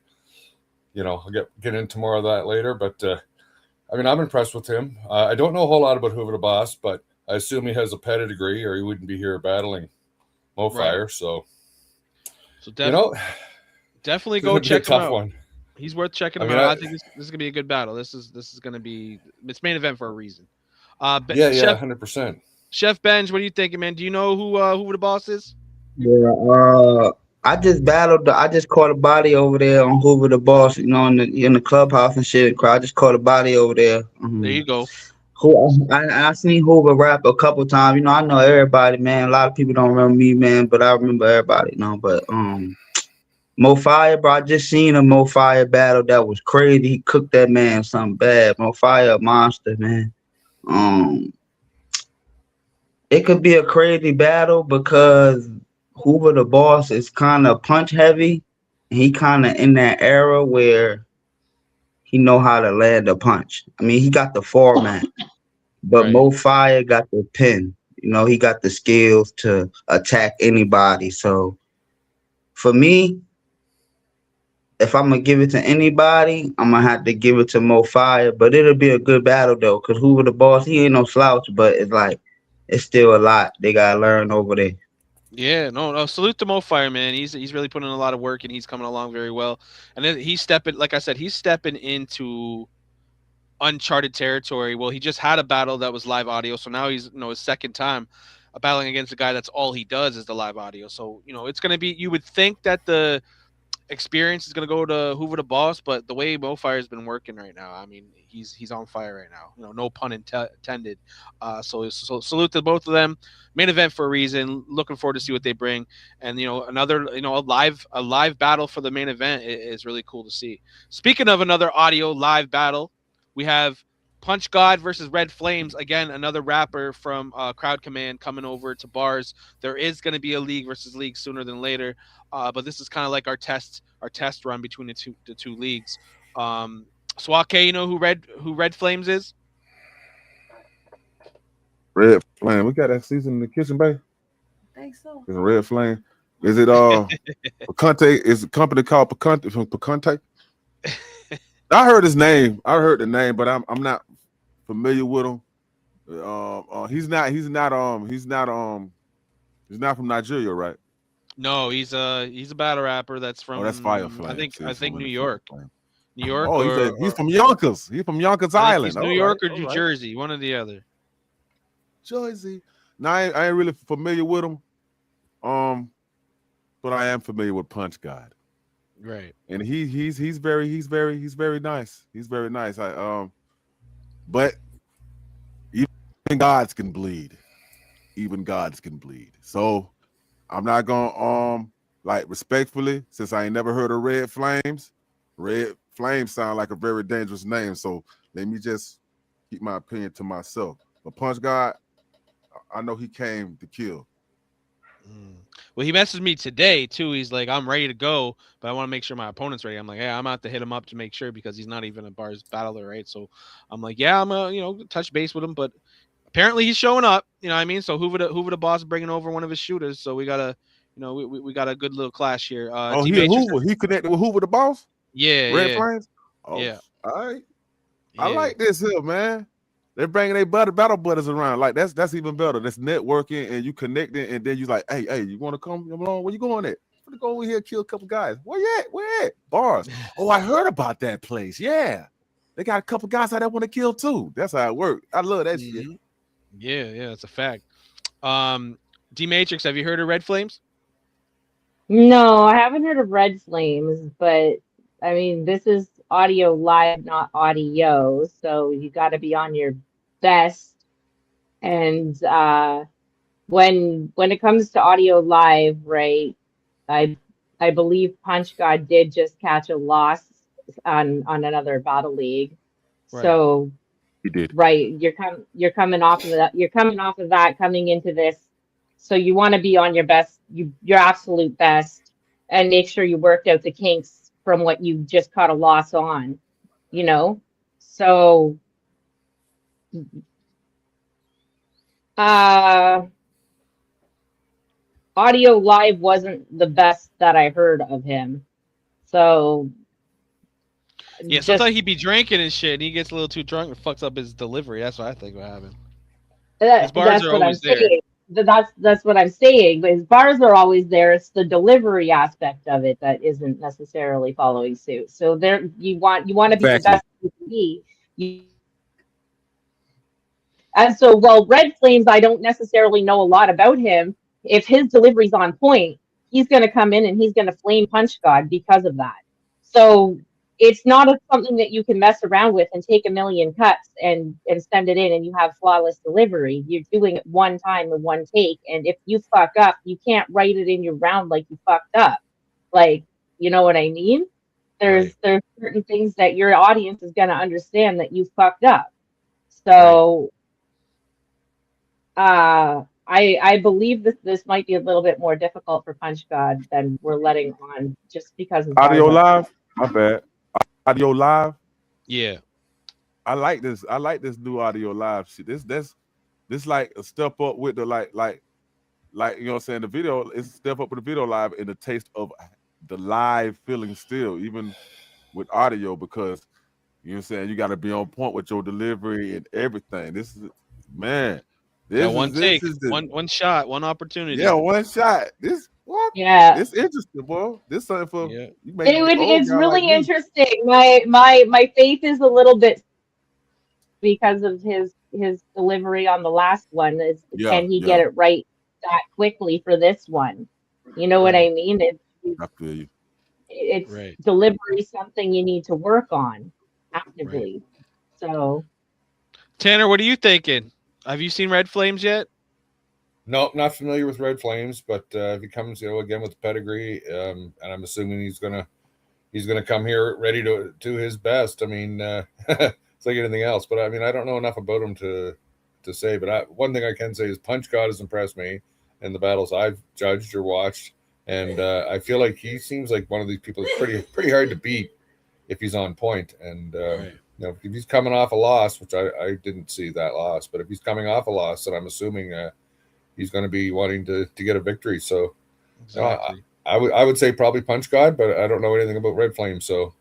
I'll get into more of that later. But I mean, I'm impressed with him. I don't know a whole lot about Hoover the Boss, but I assume he has a pedigree, or he wouldn't be here battling Mo Fire. Right. So definitely it's go gonna be a check him tough out. one. He's worth checking I him mean, out. I think this is gonna be a good battle. This is gonna be it's main event for a reason. Yeah, Chef 100%. Chef Benj, what are you thinking, man? Do you know who Hoover the Boss is? Yeah, I just caught a body over there on Hoover the Boss, in the clubhouse and shit. I just caught a body over there. There you go. Who I seen Hoover rap a couple times. I know everybody, man. A lot of people don't remember me, man, but I remember everybody, But Mo Fire, bro, I just seen a Mo Fire battle that was crazy. He cooked that man something bad. Mo Fire, a monster, man. It could be a crazy battle because Hoover the Boss is kind of punch heavy. He kind of in that era where he know how to land a punch. I mean, he got the format, but Right. Mo Fire got the pen. He got the skills to attack anybody. So for me, if I'm gonna give it to anybody, I'm gonna have to give it to Mo Fire. But it'll be a good battle though, cause Hoover the Boss, he ain't no slouch, but it's still a lot they gotta learn over there. Yeah, no. Salute to Mo Fire, man. He's really putting in a lot of work and he's coming along very well. And then he's stepping, like I said, he's stepping into uncharted territory. Well, he just had a battle that was live audio, so now he's his second time battling against a guy that's all he does is the live audio. So it's gonna be. You would think that the experience is gonna go to Hoover the Boss, but the way Mo Fire has been working right now, I mean, he's on fire right now. No pun intended. So salute to both of them. Main event for a reason. Looking forward to see what they bring, and another a live battle for the main event is really cool to see. Speaking of another audio live battle, we have Punch God versus Red Flames. Again, another rapper from Crowd Command coming over to bars. There is going to be a league versus league sooner than later, but this is kind of like our test run between the two leagues. Swake, you know who Red Flames is? Red Flame. We got that season in the kitchen, babe. I think so. It's a Red Flame. Is it Picante? Is a company called Picante from Picante? I heard his name. I heard the name, but I'm not familiar with him. He's not from Nigeria, right? No, he's a battle rapper that's Oh, that's Fire from Flame. See, I so think when New the Fire York. Flame. New York Oh, he's from Yonkers. He's from Yonkers I think Island. he's New All York right, or all New right. Jersey, one or the other. Jersey. No, I ain't really familiar with him. But I am familiar with Punch God. Right. And he's very nice. He's very nice. But even gods can bleed. Even gods can bleed. So I'm not gonna like respectfully, since I ain't never heard of Red Flames. Red Flames sound like a very dangerous name. So let me just keep my opinion to myself. But Punch God, I know he came to kill. Well, he messaged me today too. He's like, I'm ready to go, but I want to make sure my opponent's ready. I'm like, yeah, I'm out to hit him up to make sure because he's not even a B.A.R.Z battler, right? So I'm like, yeah, I'm touch base with him, but apparently he's showing up. You know what I mean? So Hoover the boss bringing over one of his shooters. So we gotta, we got a good little clash here. Oh, D he Matrix. Hoover. He connected with Hoover the boss? Yeah, Red yeah, Flames? Oh, yeah, all right. I yeah. like this here, man. They're bringing their battle buddies around. Like that's even better. That's networking and you connecting, and then you like, hey, you want to come along? Where you going at? I'm gonna go over here, kill a couple guys. Where you at? Where at? B.A.R.Z. Oh, I heard about that place. Yeah, they got a couple guys out there want to kill too. That's how it works. I love that shit. Yeah, it's a fact. D Matrix, have you heard of Red Flames? No, I haven't heard of Red Flames, but I mean, this is audio live, not audio, so you got to be on your best. And when it comes to audio live, right? I I believe Punch God did just catch a loss on another battle league. Right. So He did. right, you're coming off of that. You're coming off of that coming into this. So you want to be on your best, your absolute best, and make sure you worked out the kinks from what you just caught a loss on, you know? So audio live wasn't the best that I heard of him. So Yeah, just sometimes he be drinking and shit, and he gets a little too drunk and fucks up his delivery. That's what I think will happen. His bars that's are what I'm always there. saying. That's what I'm saying. But his bars are always there. It's the delivery aspect of it that isn't necessarily following suit. So there, you want to be the Exactly. best you can be. And so, well, Red Flames, I don't necessarily know a lot about him. If his delivery's on point, he's going to come in and he's going to flame Punch God because of that. So it's not something that you can mess around with and take a million cuts and send it in and you have flawless delivery. You're doing it one time in one take. And if you fuck up, you can't write it in your round like you fucked up. Like, you know what I mean? There's certain things that your audience is going to understand that you fucked up. So I believe that this might be a little bit more difficult for Punch God than we're letting on, just because of Audio bars. live? My bad. Audio live? Yeah. I like this. I like this new audio live shit. This like a step up with the like you know what I'm saying, the video is a step up with the video live and the taste of the live feeling still, even with audio, because you know what I'm saying, you got to be on point with your delivery and everything. This is, man, Got one this take, is the one shot, one opportunity. yeah, one shot. This what? Yeah. It's interesting, boy. This something for Yeah. you make old It's guy like really me. interesting. My faith is a little bit because of his delivery on the last one. Is Yeah, can he get yeah, it right that quickly for this one? You know what Right. I mean? I feel you. It's Right. delivery something you need to work on Right. actively. So Tanner, what are you thinking? Have you seen Red Flames yet? Nope, not familiar with Red Flames, but if he comes, again with the pedigree, and I'm assuming he's gonna come here ready to do his best. I mean, it's like anything else, but I mean, I don't know enough about him to say. But one thing I can say is Punch God has impressed me in the battles I've judged or watched, and I feel like he seems like one of these people that's pretty hard to beat if he's on point. And if he's coming off a loss, which I didn't see that loss, but if he's coming off a loss, then I'm assuming he's going to be wanting to get a victory. So Exactly. I would say probably Punch God, but I don't know anything about Red Flame, so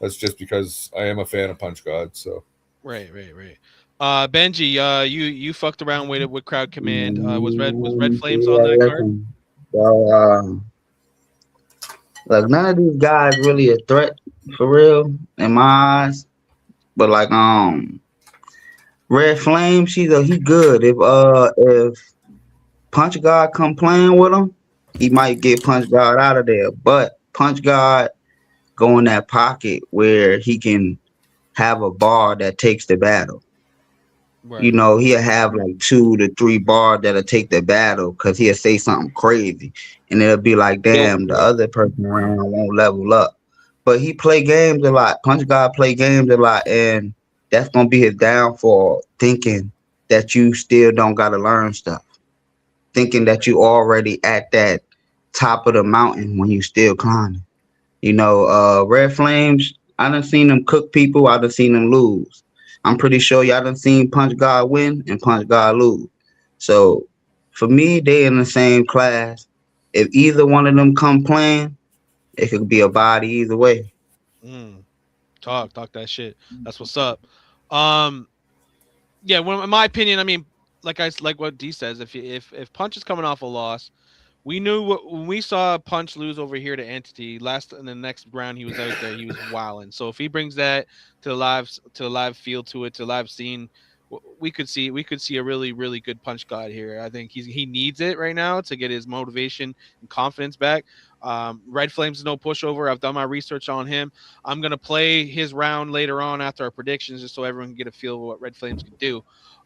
that's just because I am a fan of Punch God. So Right. Benji, you fucked around with Crowd Command. Was Red Flames on Yeah, that card? listen. So, like none of these guys really a threat for real in my eyes. But like Red Flame, he good. If Punch God come playing with him, he might get Punch God out of there. But Punch God go in that pocket where he can have a bar that takes the battle. You Right. know, he'll have like 2 to 3 bars that'll take the battle because he'll say something crazy. And it'll be like, damn, the other person around won't level up. But he play games a lot. Punch God play games a lot. And that's going to be his downfall, thinking that you still don't got to learn stuff. Thinking that you already at that top of the mountain when you still climbing. You know, Red Flames, I done seen them cook people, I done seen them lose. I'm pretty sure y'all done seen Punch God win and Punch God lose. So for me, they in the same class. If either one of them come playing, it could be a body either way. Mm. Talk that shit. That's what's up. Um, yeah. Well, in my opinion, I mean, like what D says, if Punch is coming off a loss, we knew when we saw Punch lose over here to Entity last in the next round he was out there, he was wilding. So if he brings that to the live feel to it, to live scene, we could see a really good Punch God here. I think he needs it right now to get his motivation and confidence back. Red Flames is no pushover. I've done my research on him. I'm gonna play his round later on after our predictions, just so everyone can get a feel of what Red Flames can do.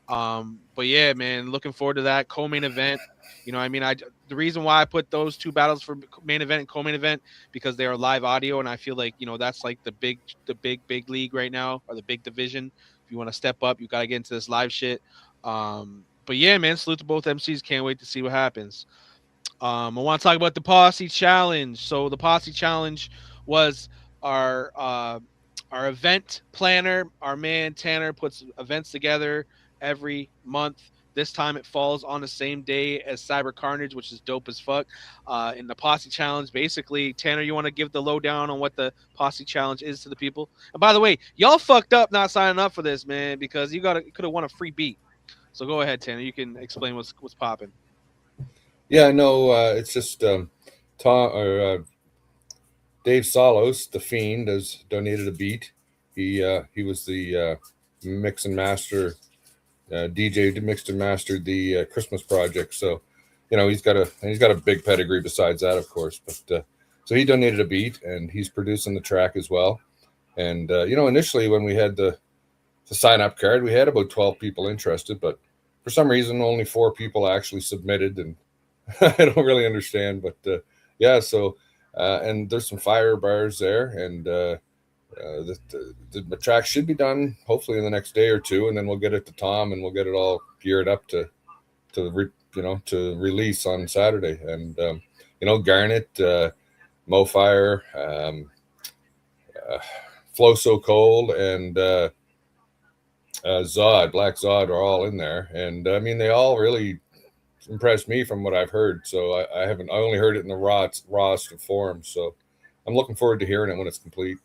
But yeah, man, looking forward to that co-main event. You know, I mean, the reason why I put those two battles for main event and co-main event because they are live audio, and I feel like that's like the big league right now, or the big division. If you want to step up, you got to get into this live shit. But yeah, man, salute to both MCs. Can't wait to see what happens. I want to talk about the Posse Challenge. So the Posse Challenge was our uh, our event planner. Our man Tanner puts events together every month. This time it falls on the same day as Cyber Carnage, which is dope as fuck. In the Posse Challenge, basically, Tanner, you want to give the lowdown on what the Posse Challenge is to the people? And by the way, y'all fucked up not signing up for this, man, because you could have won a free beat. So go ahead, Tanner. You can explain what's popping. yeah, no, it's just Tom or Dave Salos, the Fiend, has donated a beat. He was the mix and master DJ, mixed and mastered the Christmas project. So, he's got a big pedigree besides that, of course. But so he donated a beat, and he's producing the track as well. And initially when we had the sign up card, we had about 12 people interested, but for some reason only 4 people actually submitted, and I don't really understand. But yeah, so and there's some fire bars there, and the track should be done hopefully in the next day or two, and then we'll get it to Tom, and we'll get it all geared up to release on Saturday. And Garnet, Mofire, Flow So Cold, and Zod, Black Zod are all in there, and I mean they all really impressed me from what I've heard. So I only heard it in the rawest form. So I'm looking forward to hearing it when it's complete.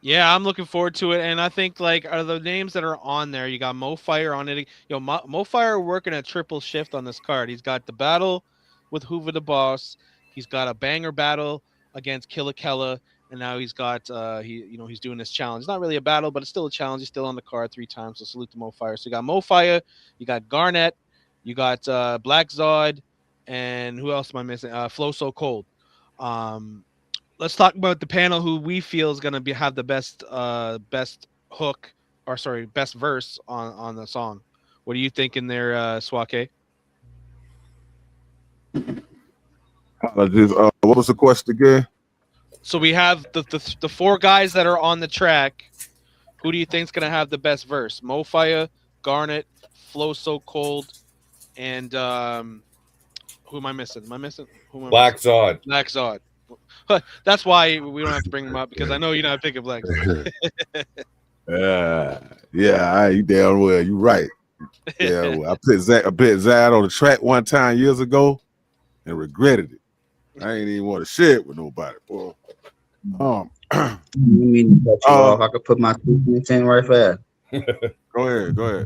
Yeah, I'm looking forward to it, and I think like are the names that are on there. You got MoFire on it. MoFire working a triple shift on this card. He's got the battle with Hoover the Boss. He's got a banger battle against Killa Kella, and now he's got he's doing this challenge. It's not really a battle, but it's still a challenge. He's still on the card 3 times. So salute to MoFire. So you got MoFire, you got Garnet, you got Black Zod, and who else am I missing? Flow So Cold. Um, let's talk about the panel who we feel is gonna have the best hook, or sorry, best verse on the song. What do you think in there, Swake? What was the question again? So we have the 4 guys that are on the track. Who do you think's gonna have the best verse? Mofire, Garnet, Flow So Cold, and who am I missing? Am I missing? Who am I Black missing? Zod. Black Zod. That's why we don't have to bring him up, because I know you're not picking Black Zod. Yeah, you damn well. You right. Yeah, well, I put Zad on the track one time years ago and regretted it. I ain't even want to share it with nobody, boy. Um, I didn't mean to cut you off. I could put my 2 cents in right fast. go ahead.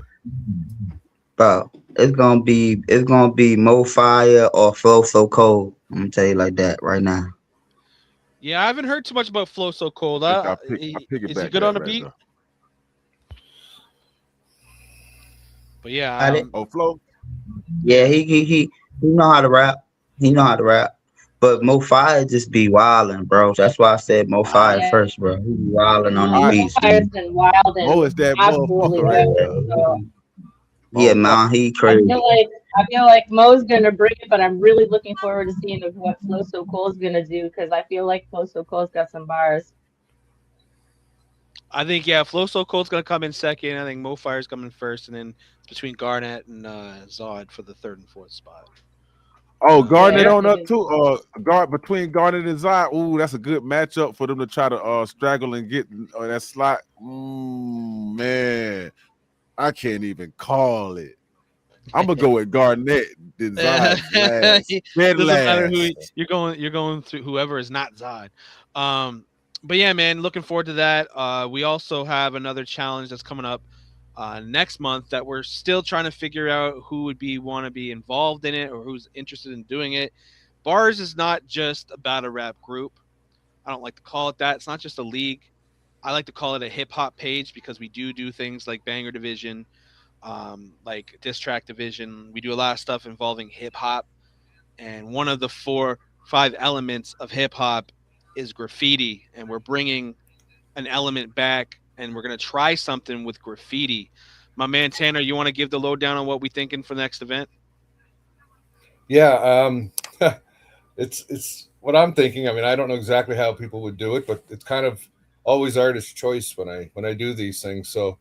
Bro, it's gonna be Mo Fire or Flow So Cold. I'm gonna tell you like that right now. Yeah, I haven't heard too much about Flow So Cold. I think I Is he piggyback good on that the right beat? there. But yeah, Got it? Oh, Flo. Yeah, he know how to rap. He know how to rap. But Mo Fire just be wildin', bro. That's why I said Mo Fire Yeah, first, bro. He be wildin' on them I beats, Mofire's man. been wild Mo and is that absolutely motherfucker right wicked. there. So Yeah, Oh God. man, he I crazy. feel like I feel like Mo's gonna bring it, but I'm really looking forward to seeing what Flow So Cole's gonna do because I feel like Flow So Cole's got some bars. I think yeah, Flow So Cold's gonna come in second. I think Mo Fire's coming first, and then it's between Garnett and Zod for the third and fourth spot. Oh, But Yeah, Garnet yeah, on him up and too. Guard between Garnet and Zion. Ooh, that's a good matchup for them to try to straggle and get that slot. Man, I can't even call it. I'm gonna go with Garnett. Then Zod's last, dead doesn't matter last. you're going. You're going through whoever is not Zod. Um, but yeah, man, looking forward to that. We also have another challenge that's coming up next month that we're still trying to figure out who would be want to be involved in it or who's interested in doing it. Bars is not just a battle rap group. I don't like to call it that. It's not just a league. I like to call it a hip hop page because we do things like Banger Division, like Diss Track Division. We do a lot of stuff involving hip hop, and one of the four, five elements of hip hop is graffiti, and we're bringing an element back, and we're gonna try something with graffiti. My man Tanner, you want to give the lowdown on what we thinking for the next event? Yeah, it's what I'm thinking. I mean, I don't know exactly how people would do it, but it's kind of always artist choice when I do these things. So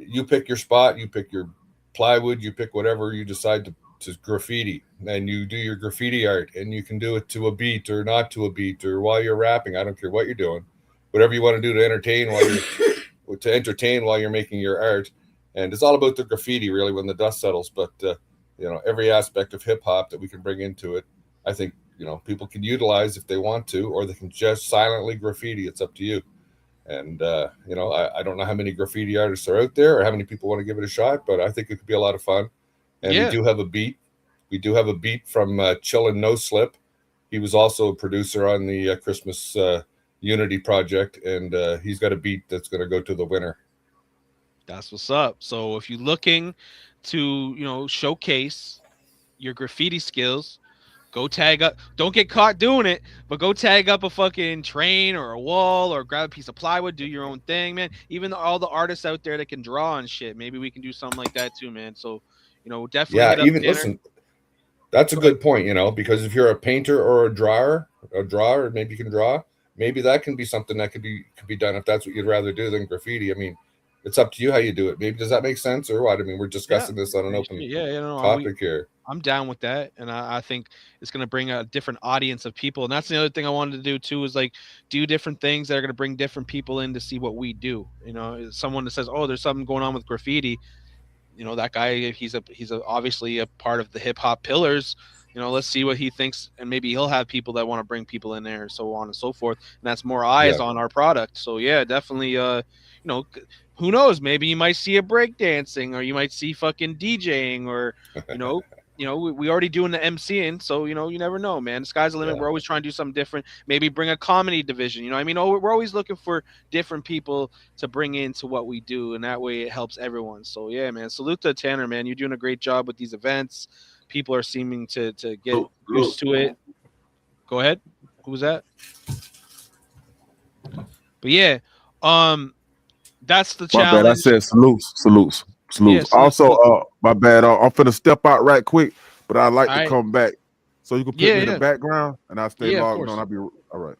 you pick your spot, you pick your plywood, you pick whatever you decide to graffiti, and you do your graffiti art, and you can do it to a beat or not to a beat or while you're rapping. I don't care what you're doing, whatever you want to do to entertain while you're to entertain while you're making your art. And it's all about the graffiti, really, when the dust settles. But every aspect of hip hop that we can bring into it, I think people can utilize if they want to, or they can just silently graffiti. It's up to you. And I don't know how many graffiti artists are out there or how many people want to give it a shot, but I think it could be a lot of fun. And we Yeah, do have a beat. We do have a beat from Chillin' No Slip. He was also a producer on the Christmas Unity project, and he's got a beat that's going to go to the winner. that's what's up. So if you're looking to, showcase your graffiti skills, go tag up. Don't get caught doing it, but go tag up a fucking train or a wall or grab a piece of plywood. Do your own thing, man. Even all the artists out there that can draw and shit, maybe we can do something like that too, man. So, definitely Yeah, hit up even Tanner. listen, that's a Go ahead. good point, because if you're a painter or a drawer, maybe you can draw. Maybe that can be something that could be done if that's what you'd rather do than graffiti. I mean, it's up to you how you do it. Maybe does that make sense or what? I mean, we're Yeah, discussing this on an pretty open sure. Yeah, topic here. I'm down with that, and I think it's gonna bring a different audience of people, and that's the other thing I wanted to do too is like do different things that are gonna bring different people in to see what we do. Someone that says, "Oh, there's something going on with graffiti." That guy, he's obviously a part of the hip hop pillars. Let's see what he thinks, and maybe he'll have people that want to bring people in there, so on and so forth, and that's more eyes Yeah, on our product. So yeah, definitely. Who knows? Maybe you might see a break dancing, or you might see fucking DJing, or you know. We already doing the MCing, so you never know, man. The sky's the limit. yeah, We're always trying to do something different. Maybe bring a comedy division. I mean, we're always looking for different people to bring into what we do, and that way it helps everyone. So yeah, man, salute to Tanner, man. You're doing a great job with these events. People are seeming to get Look, used to it. Go ahead. Who was that? But yeah, um, that's the my bad. I challenge. said Yeah, salutes. salute, Also, salute. my bad. I'm finna step out right quick, but I'd like All to right. come back. So you can put Yeah, me in the yeah, background and I'll stay yeah. Of logged on. course. I'll be all right.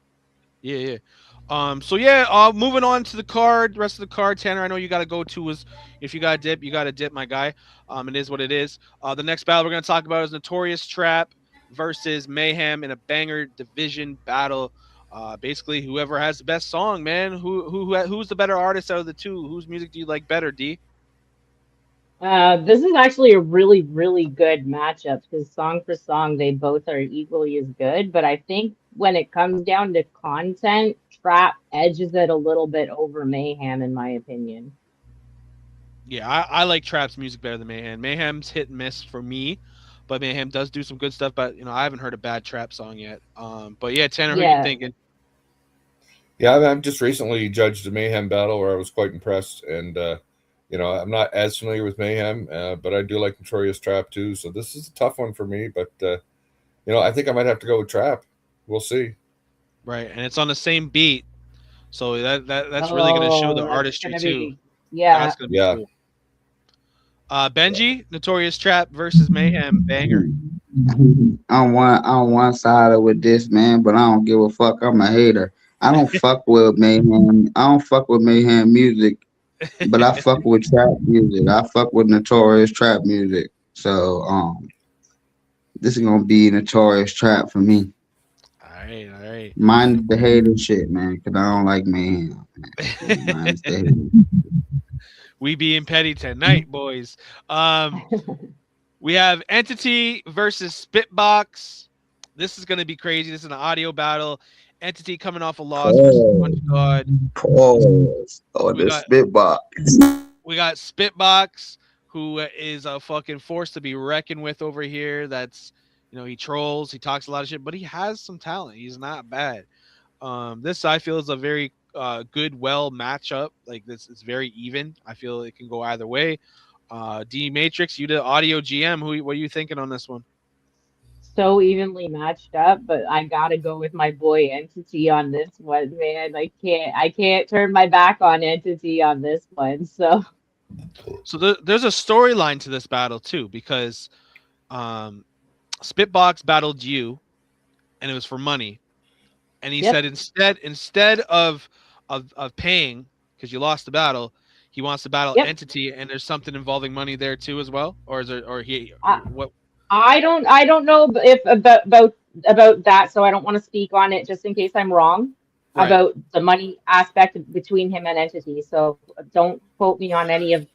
Yeah, yeah. So yeah, moving on to the card, rest of the card, Tanner. I know you got to go to is if you got to dip, you got to dip, my guy. It is what it is. The next battle we're gonna talk about is Notorious Trap versus Mayhem in a banger division battle. Basically, whoever has the best song, man. Who's the better artist out of the two? Whose music do you like better, D? This is actually a really, really good matchup because song for song, they both are equally as good. But I think when it comes down to content, Trap edges it a little bit over Mayhem, in my opinion. Yeah, I like Trap's music better than Mayhem. Mayhem's hit and miss for me, but Mayhem does do some good stuff. But I haven't heard a bad Trap song yet. But yeah, Tanner, who you Yeah. thinking? Yeah, I've just recently judged a Mayhem battle where I was quite impressed, and I'm not as familiar with Mayhem, but I do like Notorious Trap too. So this is a tough one for me, but I think I might have to go with Trap. We'll see. Right, and it's on the same beat, so that's really gonna show the Oh, that's artistry gonna too. be, yeah. That's gonna be Yeah, cool. Benji, Notorious Trap versus Mayhem, banger. I'm one sided with this man, but I don't give a fuck. I'm a hater. I don't fuck with mayhem. I don't fuck with mayhem music, but I fuck with trap music. I fuck with notorious trap music. So this is gonna be notorious trap for me. All right. Minus the hater shit, man, because I don't like mayhem. Minus the hater. We being petty tonight, boys. Um, we have Entity versus Spitbox. This is gonna be crazy. This is an audio battle. Entity coming off a loss versus Much Pause. God. Pause. Oh, We the got spitbox. we got Spitbox, who is a fucking force to be reckoned with over here. That's he trolls, he talks a lot of shit, but he has some talent. He's not bad. This I feel is a very good, well matchup. Like this, it's very even. I feel it can go either way. D Matrix, you the audio GM. What are you thinking on this one? So evenly matched up, but I gotta go with my boy Entity on this one, man. I can't turn my back on Entity on this one. So So there's a storyline to this battle too, because um, Spitbox battled you, and it was for money, and he said yep. instead of paying because you lost the battle, he wants to battle Yep. Entity, and there's something involving money there too as well, or is there or he I, what? I don't know if about that, so I don't want to speak on it just in case I'm wrong Right, about the money aspect between him and Entity. So don't quote me on any of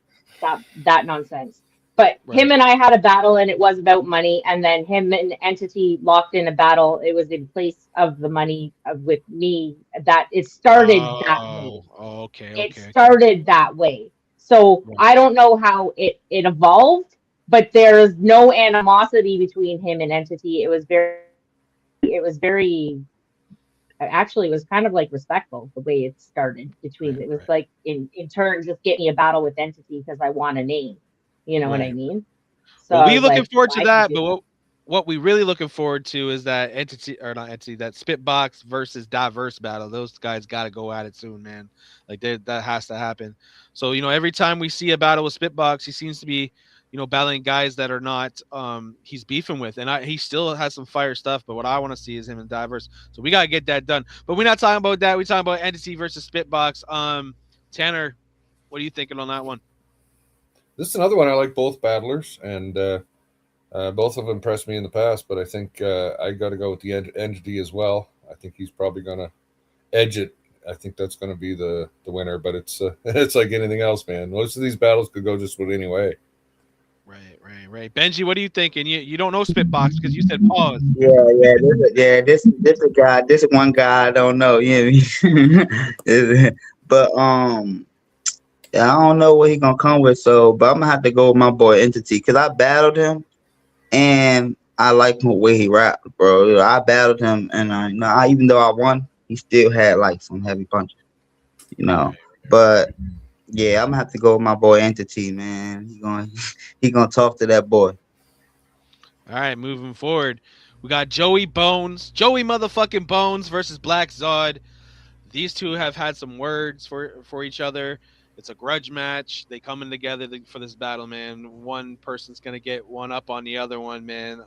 that nonsense. But right. him and I had a battle and it was about money, and then him and Entity locked in a battle. It was in place of the money with me. That it started that way. Oh, okay, It okay, okay. started that way. So Right. I don't know how it evolved, but there's no animosity between him and Entity. It was very actually it was kind of like respectful the way it started between. Right, It was right, like in turn just get me a battle with Entity because I want a name. You know what I right. mean? So Well, I we was looking like, forward well, to I can that, do but that. what we really looking forward to is that entity or not entity that Spitbox versus Diverse battle. Those guys got to go at it soon, man. Like that has to happen. So every time we see a battle with Spitbox, he seems to be battling guys that are not he's beefing with, and he still has some fire stuff. But what I want to see is him and Diverse. So we gotta get that done. But we're not talking about that. We're talking about entity versus Spitbox. Tanner, what are you thinking on that one? this is another one I like both battlers, and both have impressed me in the past. But I think I got to go with the entity as well. I think he's probably gonna edge it. I think that's going to be the winner. But it's it's like anything else, man. Most of these battles could go just with any way. Right, right, right. Benji, what are you thinking? You don't know Spitbox because you said pause. This a guy. This is one guy I don't know. You know what I mean? But yeah, I don't know what he gonna come with. So, but I'm gonna have to go with my boy Entity because I battled him and I like the way he rapped, bro. I battled him and even though I won, he still had like some heavy punches, you know. Right, right, But yeah, I'm gonna have to go with my boy Entity, man. He gonna talk to that boy. All right, moving forward, we got Joey motherfucking Bones versus Black Zod. These two have had some words for each other. It's a grudge match. They coming together for this battle, man. One person's gonna get one up on the other one, man.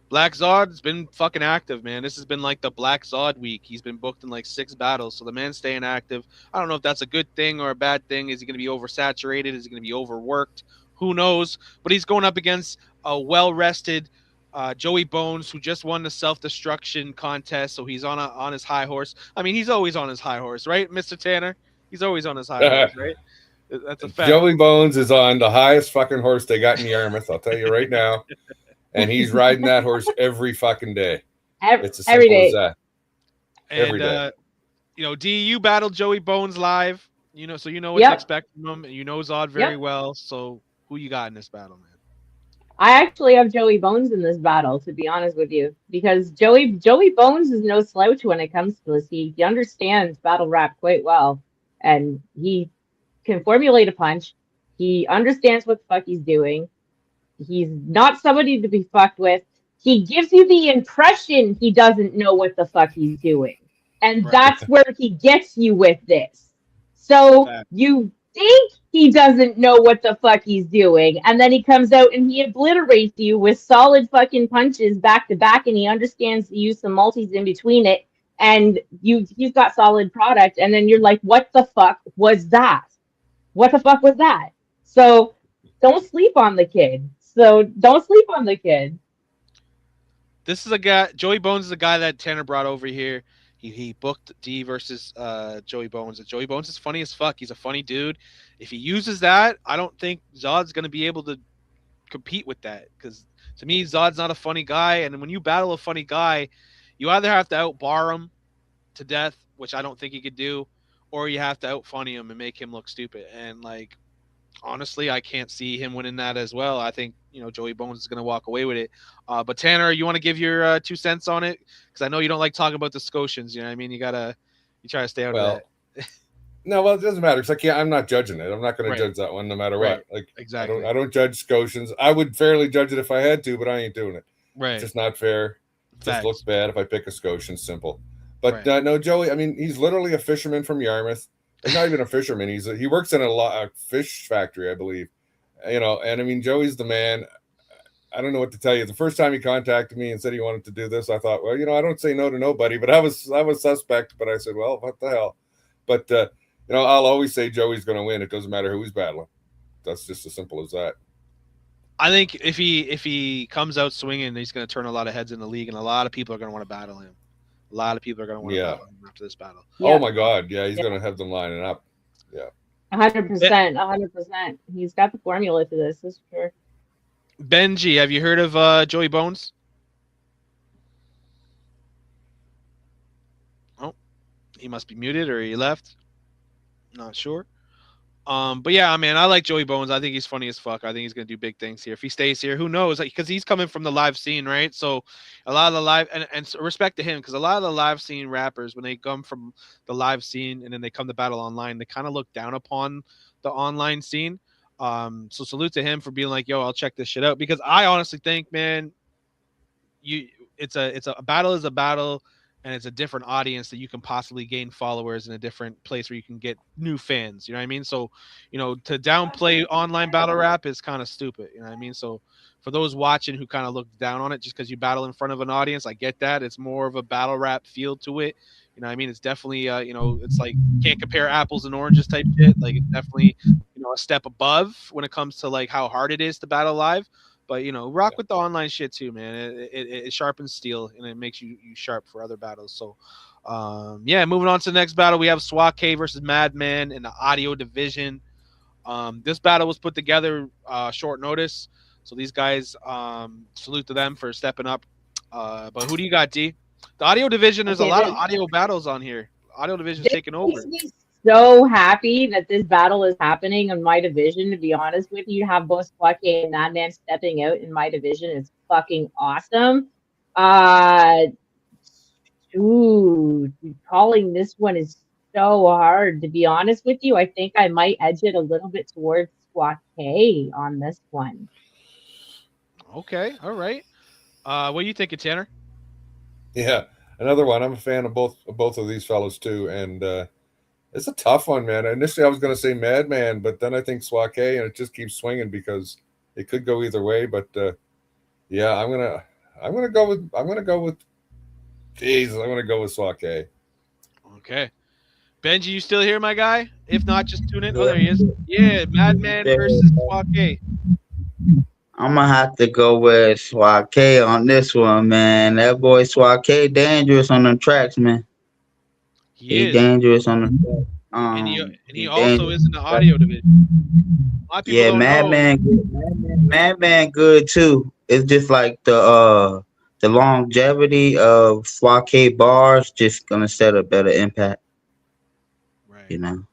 Black Zod's been fucking active, man. This has been like the Black Zod week. He's been booked in like 6 battles, so the man's staying active. I don't know if that's a good thing or a bad thing. Is he going to be oversaturated? Is he going to be overworked? Who knows? But he's going up against a well-rested Joey Bones, who just won the self-destruction contest, so he's on his high horse. I mean, he's always on his high horse, right, Mr. Tanner? He's always on his high horse, right? That's a fact. Joey Bones is on the highest fucking horse they got in Yarmouth. I'll tell you right now, and he's riding that horse every fucking day. It's as Every simple as day. that. Every day. And you know, D, you battled Joey Bones live. You know, so you know what to Yep. expect from him, and you know Zod very Yep. well. So who you got in this battle, man? I actually have Joey Bones in this battle, to be honest with you, because Joey Bones is no slouch when it comes to this. He understands battle rap quite well, and he can formulate a punch. He understands what the fuck he's doing. He's not somebody to be fucked with. He gives you the impression he doesn't know what the fuck he's doing. And Right. that's where he gets you with this. So Fact. you think he doesn't know what the fuck he's doing, and then he comes out and he obliterates you with solid fucking punches back to back, and he understands to use some multis in between it, and he's got solid product, and then you're like, what the fuck was that? What the fuck was that? So don't sleep on the kid. This is a guy. Joey Bones is a guy that Tanner brought over here. He booked D versus Joey Bones. And Joey Bones is funny as fuck. He's a funny dude. If he uses that, I don't think Zod's gonna be able to compete with that. Because to me, Zod's not a funny guy. And when you battle a funny guy, you either have to outbar him to death, which I don't think he could do, or you have to outfunny him and make him look stupid. And like honestly, I can't see him winning that as well. I think Joey Bones is going to walk away with it. But Tanner, you want to give your 2 cents on it? Because I know you don't like talking about the Scotians. You know what I mean? You try to stay out of that. No, well, it doesn't matter because I'm not judging it. I'm not going Right. to judge that one no matter Right. what. Like Exactly. I don't judge Scotians. I would fairly judge it if I had to, but I ain't doing it. Right. It's just not fair. It just Facts. looks bad if I pick a Scotian. Simple. But Right. no, Joey. I mean, he's literally a fisherman from Yarmouth. He's not even a fisherman. He works in a fish factory, I believe. And I mean, Joey's the man. I don't know what to tell you. The first time he contacted me and said he wanted to do this, I thought, well, I don't say no to nobody, but I was suspect. But I said, well, what the hell? But I'll always say Joey's going to win. It doesn't matter who he's battling. That's just as simple as that. I think if he comes out swinging, he's going to turn a lot of heads in the league, and a lot of people are going to want to battle him. A lot of people are going to want to battle him after this battle. Yeah. Oh my God, yeah, he's going to have them lining up. Yeah, 100%. He's got the formula to this. That's for sure. Benji, have you heard of Joey Bones? Oh, he must be muted or he left. Not sure. But yeah, man, I like Joey Bones. I think he's funny as fuck. I think he's gonna do big things here. If he stays here, who knows? Because he's coming from the live scene, right? So a lot of the live and respect to him, because a lot of the live scene rappers, when they come from the live scene and then they come to battle online, they kind of look down upon the online scene. So salute to him for being like, yo, I'll check this shit out. Because I honestly think, man, it's a battle is a battle, and it's a different audience that you can possibly gain followers in a different place where you can get new fans. You know what I mean? So, to downplay online battle rap is kind of stupid. You know what I mean? So for those watching who kind of look down on it just because you battle in front of an audience, I get that. It's more of a battle rap feel to it. You know what I mean? It's definitely, it's like can't compare apples and oranges type shit. Like it's definitely, a step above when it comes to like how hard it is to battle live. But rock with the online shit too, man. It sharpens steel and it makes you sharp for other battles. So, moving on to the next battle, we have SWAT K versus Madman in the audio division. This battle was put together short notice, so these guys, salute to them for stepping up. But who do you got, D? The audio division. There's a lot of audio battles on here. Audio division's taking over. So happy that this battle is happening in my division. To be honest with you, to have both SWAT K and Madman stepping out in my division is fucking awesome. Calling this one is so hard. To be honest with you, I think I might edge it a little bit towards SWAT K on this one. Okay, all right. What are you thinking, Tanner? Yeah, another one. I'm a fan of both of these fellows too, and it's a tough one, man. Initially, I was going to say Madman, but then I think SWAT K, and it just keeps swinging because it could go either way. But yeah, I'm gonna go with SWAT K. Okay, Benji, you still here, my guy? If not, just tune in. Oh, there he is. Yeah, Madman versus SWAT K. I'm gonna have to go with SWAT K on this one, man. That boy SWAT K dangerous on them tracks, man. He is dangerous on the track. And he He's also dangerous. is in the audio division. A lot of people Yeah, don't know. Madman, Madman, good too. It's just like the longevity of Suake bars just gonna set a better impact, Right. you know.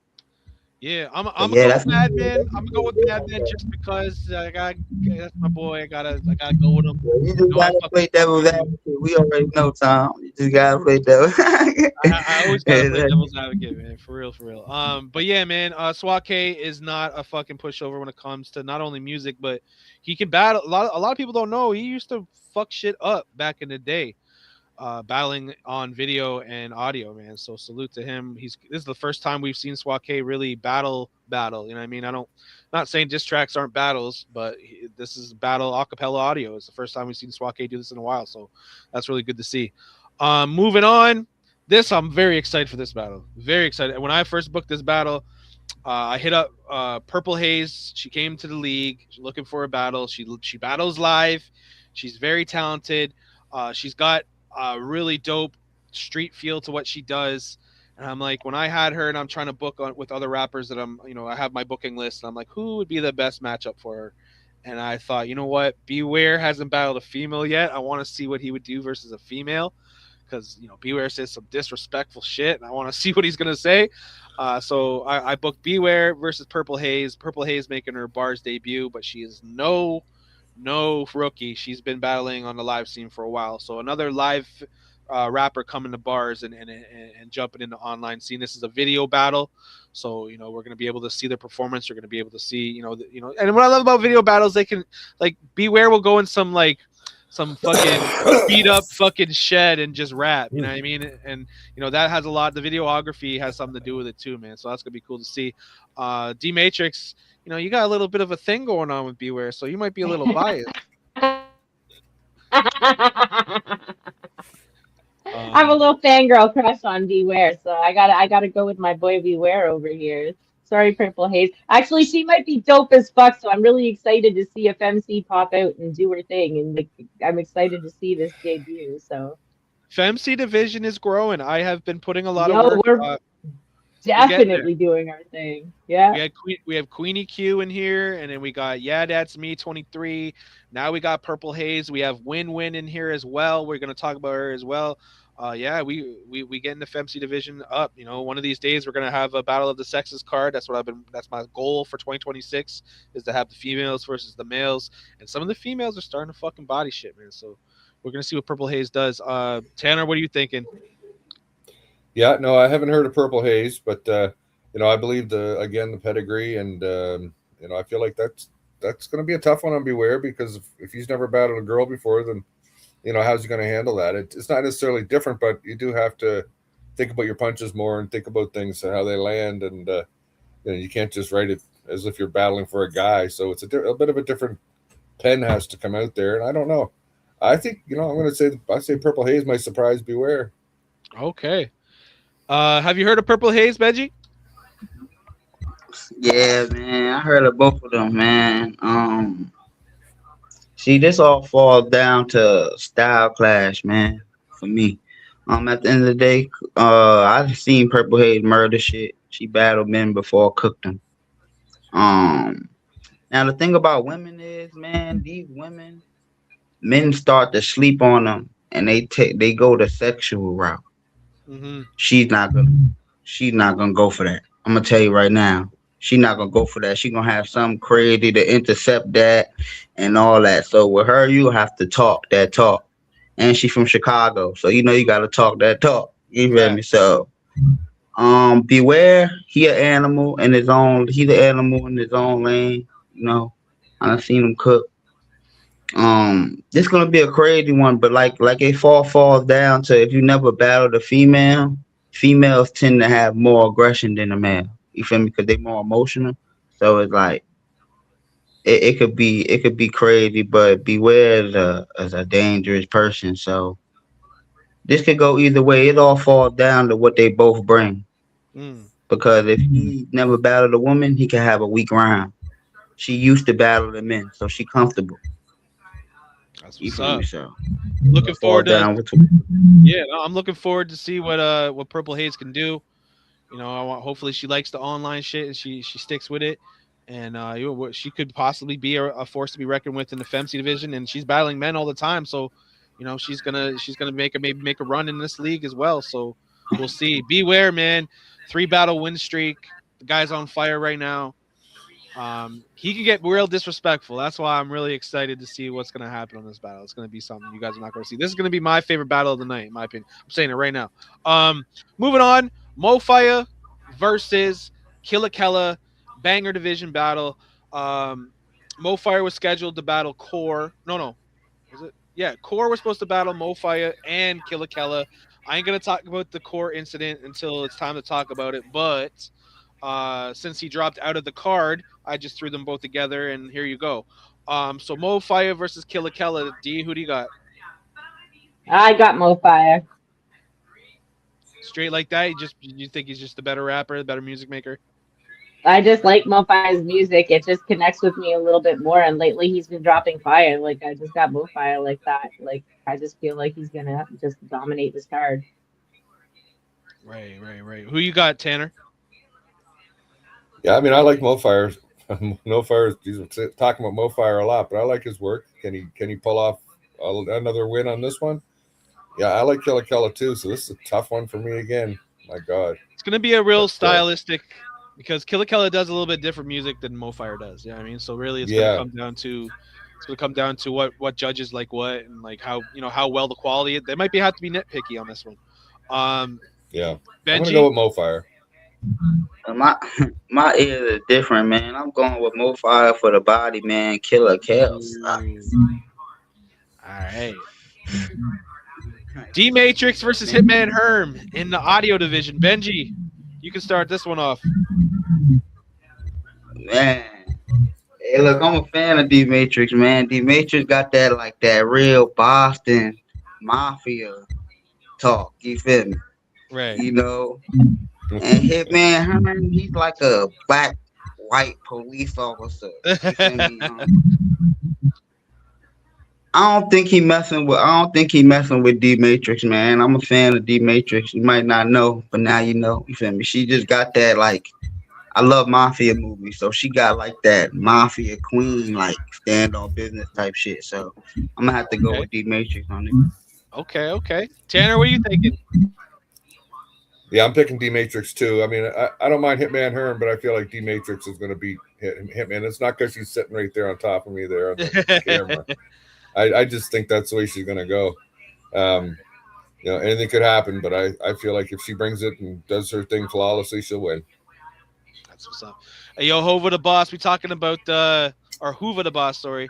Yeah, I'm But gonna yeah, go that's with Madman. I'm gonna go with Madman just because that's my boy. I gotta go with him. you just I gotta fucking play fuck devil's with you. advocate. We already know, Tom. You just gotta play devil. I always gotta play devil's advocate, man. For real, for real. But yeah, man, Swat is not a fucking pushover when it comes to not only music, but he can battle. A lot of people don't know he used to fuck shit up back in the day, battling on video and audio, man. So salute to him. This is the first time we've seen Swat really battle. You know what I mean? Not saying diss tracks aren't battles, but this is battle acapella audio. It's the first time we've seen Swat do this in a while, so that's really good to see. Moving on. This I'm very excited for this battle. Very excited. When I first booked this battle, I hit up Purple Haze. She came to the league looking for a battle. She battles live. She's very talented. She's got a really dope street feel to what she does. And I'm like, when I had her and I'm trying to book with other rappers that I have my booking list. And I'm like, who would be the best matchup for her? And I thought, you know what? Beware hasn't battled a female yet. I want to see what he would do versus a female because Beware says some disrespectful shit, and I want to see what he's gonna say. So I booked Beware versus Purple Haze. Purple Haze making her B.A.R.Z debut, but she is no rookie. She's been battling on the live scene for a while. So another live rapper coming to bars and jumping in the online scene. This is a video battle, so we're gonna be able to see the performance. You're gonna be able to see And what I love about video battles, they can Beware will go in some fucking beat up fucking shed and just rap. You know what I mean? And that has a lot. The videography has something to do with it too, man. So that's gonna be cool to see. D Matrix, you got a little bit of a thing going on with Beware, so you might be a little biased. I'm a little fangirl crush on Beware, so I gotta go with my boy Beware over here. Sorry, Purple Haze. Actually, she might be dope as fuck, so I'm really excited to see if MC pop out and do her thing, and I'm excited to see this debut. So, FemC division is growing. I have been putting a lot of yo, work. we're We're getting there. definitely doing our thing. Yeah. We have Queenie Q in here, and then we got That's Me 23. Now we got Purple Haze. We have Win Win in here as well. We're gonna talk about her as well. Yeah, we getting the FemC division up. One of these days we're gonna have a battle of the sexes card. That's my goal for 2026 is to have the females versus the males. And some of the females are starting to fucking body shit, man. So we're gonna see what Purple Haze does. Tanner, what are you thinking? Yeah, no, I haven't heard of Purple Haze, but I believe the pedigree, and I feel like that's going to be a tough one on Beware because if he's never battled a girl before, then how's he going to handle that? It's not necessarily different, but you do have to think about your punches more and think about things how they land, and you can't just write it as if you're battling for a guy. So it's a bit of a different pen has to come out there, and I don't know. I think I'm going to say Purple Haze might surprise Beware. Okay. Have you heard of Purple Haze, Benji? Yeah, man, I heard of both of them, man. See, this all falls down to style clash, man. For me, at the end of the day, I've seen Purple Haze murder shit. She battled men before, cooked them. Now the thing about women is, man, these women, men start to sleep on them, and they go the sexual route. Mm-hmm. She's not gonna go for that. I'm gonna tell you right now. She's not gonna go for that. She's gonna have something crazy to intercept that and all that. So with her, you have to talk that talk. And she's from Chicago, so you gotta talk that talk. You feel me? So Beware, he an animal in his own he's an animal in his own lane, I done seen him cook. This gonna be a crazy one, but like it falls down to if you never battled a female, females tend to have more aggression than a male. You feel me? Because they're more emotional. So it's like it could be crazy, but Beware is a dangerous person. So this could go either way. It all falls down to what they both bring. Mm. Because if he never battled a woman, he can have a weak round. She used to battle the men, so she comfortable. That's You what's feel up. me? So Looking fall forward to down with I'm looking forward to see what Purple Haze can do. You know, hopefully she likes the online shit and she sticks with it. And she could possibly be a force to be reckoned with in the FEMC division. And she's battling men all the time, so you know she's gonna maybe make a run in this league as well. So we'll see. Beware, man. 3-battle win streak. The guy's on fire right now. He can get real disrespectful. That's why I'm really excited to see what's going to happen on this battle. It's going to be something you guys are not going to see. This is going to be my favorite battle of the night, in my opinion. I'm saying it right now. Moving on, Mofire versus Killa Kella, banger division battle. Mofire was scheduled to battle Core. No, was it? Yeah, Core was supposed to battle Mofire and Killa Kella. I ain't gonna talk about the Core incident until it's time to talk about it, but since he dropped out of the card, I just threw them both together, and here you go. So Mofire versus Killa Kella. D, who do you got? I got Mofire. Straight like that? You think he's just the better rapper, the better music maker? I just like Mofire's music. It just connects with me a little bit more. And lately he's been dropping fire. Like I just got Mofire like that. Like I just feel like he's gonna just dominate this card. Right. Who you got, Tanner? Yeah, I mean, I like Mofire. Mofire, he's talking about Mofire a lot, but I like his work. Can he pull off another win on this one? Yeah, I like Killa Kella too. So this is a tough one for me again. My God, it's gonna be a real stylistic because Killa Kella does a little bit different music than Mofire does. Yeah, I mean, so really, it's gonna come down to what judges like what and like how how well the quality is. They might have to be nitpicky on this one. Yeah, Benji? I'm gonna go with Mofire. My ears are different, man. I'm going with Mofire for the body, man. Killa Kella sucks. All right. D Matrix versus Hitman Herm in the audio division. Benji, you can start this one off. Man. Hey, look, I'm a fan of D Matrix, man. D Matrix got that real Boston mafia talk. You feel me? Right. You know? And Hitman Herm, he's like a black white police officer. You feel me? I don't think he messing with D Matrix, man. I'm a fan of D Matrix. You might not know, but now you know. You feel me? She just got that I love mafia movies, so she got like that mafia queen, like stand on business type shit. So I'm gonna have to go with D Matrix on it. Okay. Tanner, what are you thinking? Yeah, I'm picking D Matrix too. I mean, I don't mind Hitman Herm, but I feel like D Matrix is going to beat Hitman. It's not because she's sitting right there on top of me there on the camera. I just think that's the way she's going to go. Anything could happen, but I feel like if she brings it and does her thing flawlessly, she'll win. That's what's up. Hey, yo, Hova the Boss, we talking about Hoover the Boss, sorry.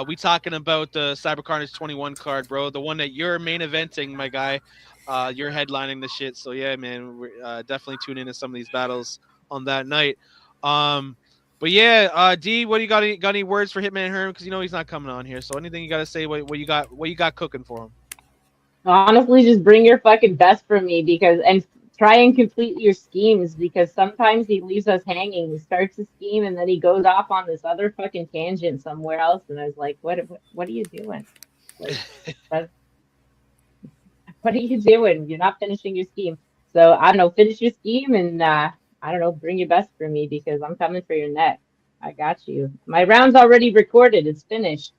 We talking about the Cyber Carnage 21 card, bro. The one that you're main eventing, my guy. You're headlining the shit. So yeah, man, we're definitely tune into some of these battles on that night. But yeah, D, what do you got? Any words for Hitman Herm? Because he's not coming on here. So anything you got to say? What you got cooking for him? Honestly, just bring your fucking best for me and try and complete your schemes because sometimes he leaves us hanging. He starts a scheme and then he goes off on this other fucking tangent somewhere else. And I was like, what are you doing? Like, what are you doing? You're not finishing your scheme. So I don't know, finish your scheme and I don't know, bring your best for me because I'm coming for your neck. I got you. My round's already recorded. It's finished.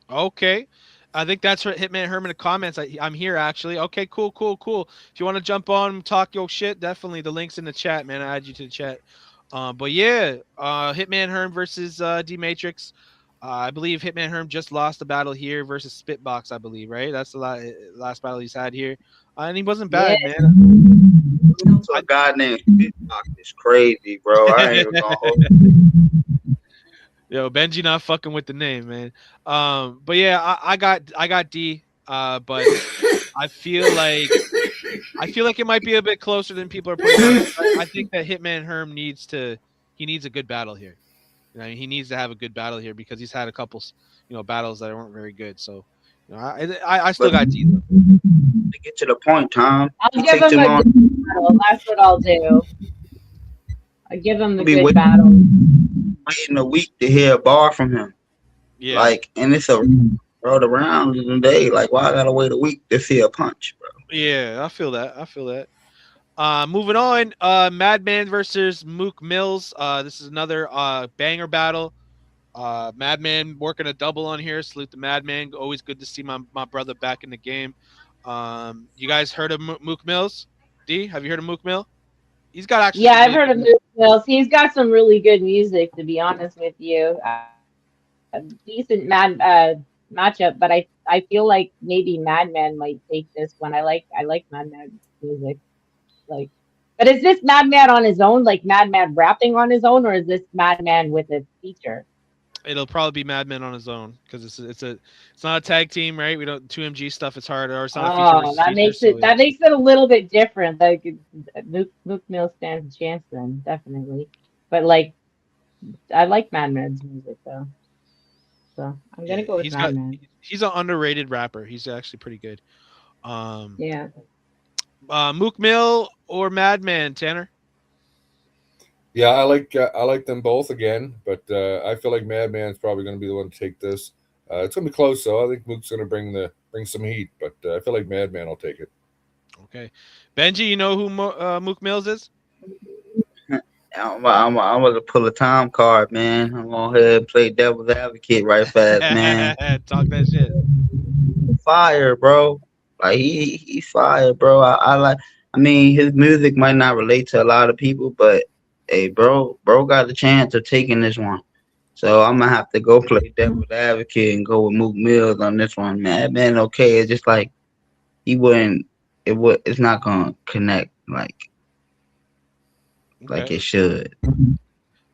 Okay. I think that's what Hitman Herm in the comments. I'm here actually. Okay, cool. If you want to jump on, talk your shit, definitely. The link's in the chat, man. I add you to the chat. But yeah, Hitman Herm versus D Matrix. I believe Hitman Herm just lost the battle here versus Spitbox, I believe, right? That's the last battle he's had here. And he wasn't bad, man. So a guy named Spitbox is crazy, bro. I ain't even gonna hold it. Yo, Benji not fucking with the name, man. But yeah, I got D. But I feel like it might be a bit closer than people are putting on. I think that Hitman Herm needs a good battle here. He needs to have a good battle here because he's had a couple, battles that weren't very good. So, I still got D though. To get to the point, Tom. I'll give him a good battle. That's what I'll do. I'll give him the good battle. Waiting a week to hear a bar from him. Yeah. And it's a road around in the day. Why I gotta wait a week to see a punch, bro? Yeah, I feel that. Moving on, Madman versus Mook Mills. This is another banger battle. Madman working a double on here. Salute the Madman. Always good to see my brother back in the game. You guys heard of Mook Mills? D, have you heard of Mook Mill? He's got actually Yeah, some I've really heard good of music. Moose Mills. He's got some really good music, to be honest with you. Decent matchup, but I feel like maybe Madman might take this one. I like Madman's music. Like, but is this Madman on his own, like Madman rapping on his own, or is this Madman with a feature? It'll probably be Madman on his own because it's not a tag team, right? We don't 2MG stuff. It's hard, or it's not a feature Oh, versus feature. So yeah, that makes it a little bit different. Like Luke Mill stands a chance then, definitely. But like I like Madman's music though, so I'm yeah, gonna go with Madman. he's an underrated rapper. He's actually pretty good. Um, Yeah. Mook Mill or Madman, Tanner? Yeah, I like them both again, but I feel like Madman's probably going to be the one to take this. It's going to be close, though. I think Mook's going to bring some heat, but I feel like Madman will take it. Okay, Benji, you know who Mook Mills is? I'm gonna pull a time card, man. I'm gonna go ahead and play devil's advocate right fast, man. Talk that shit. Fire, bro. Like he fire, bro. I like. I mean, his music might not relate to a lot of people, but hey, bro got the chance of taking this one. So I'm gonna have to go play devil's advocate and go with Mook Mills on this one, man. Man, okay, it's just like he wouldn't. It's not gonna connect like Okay. it should.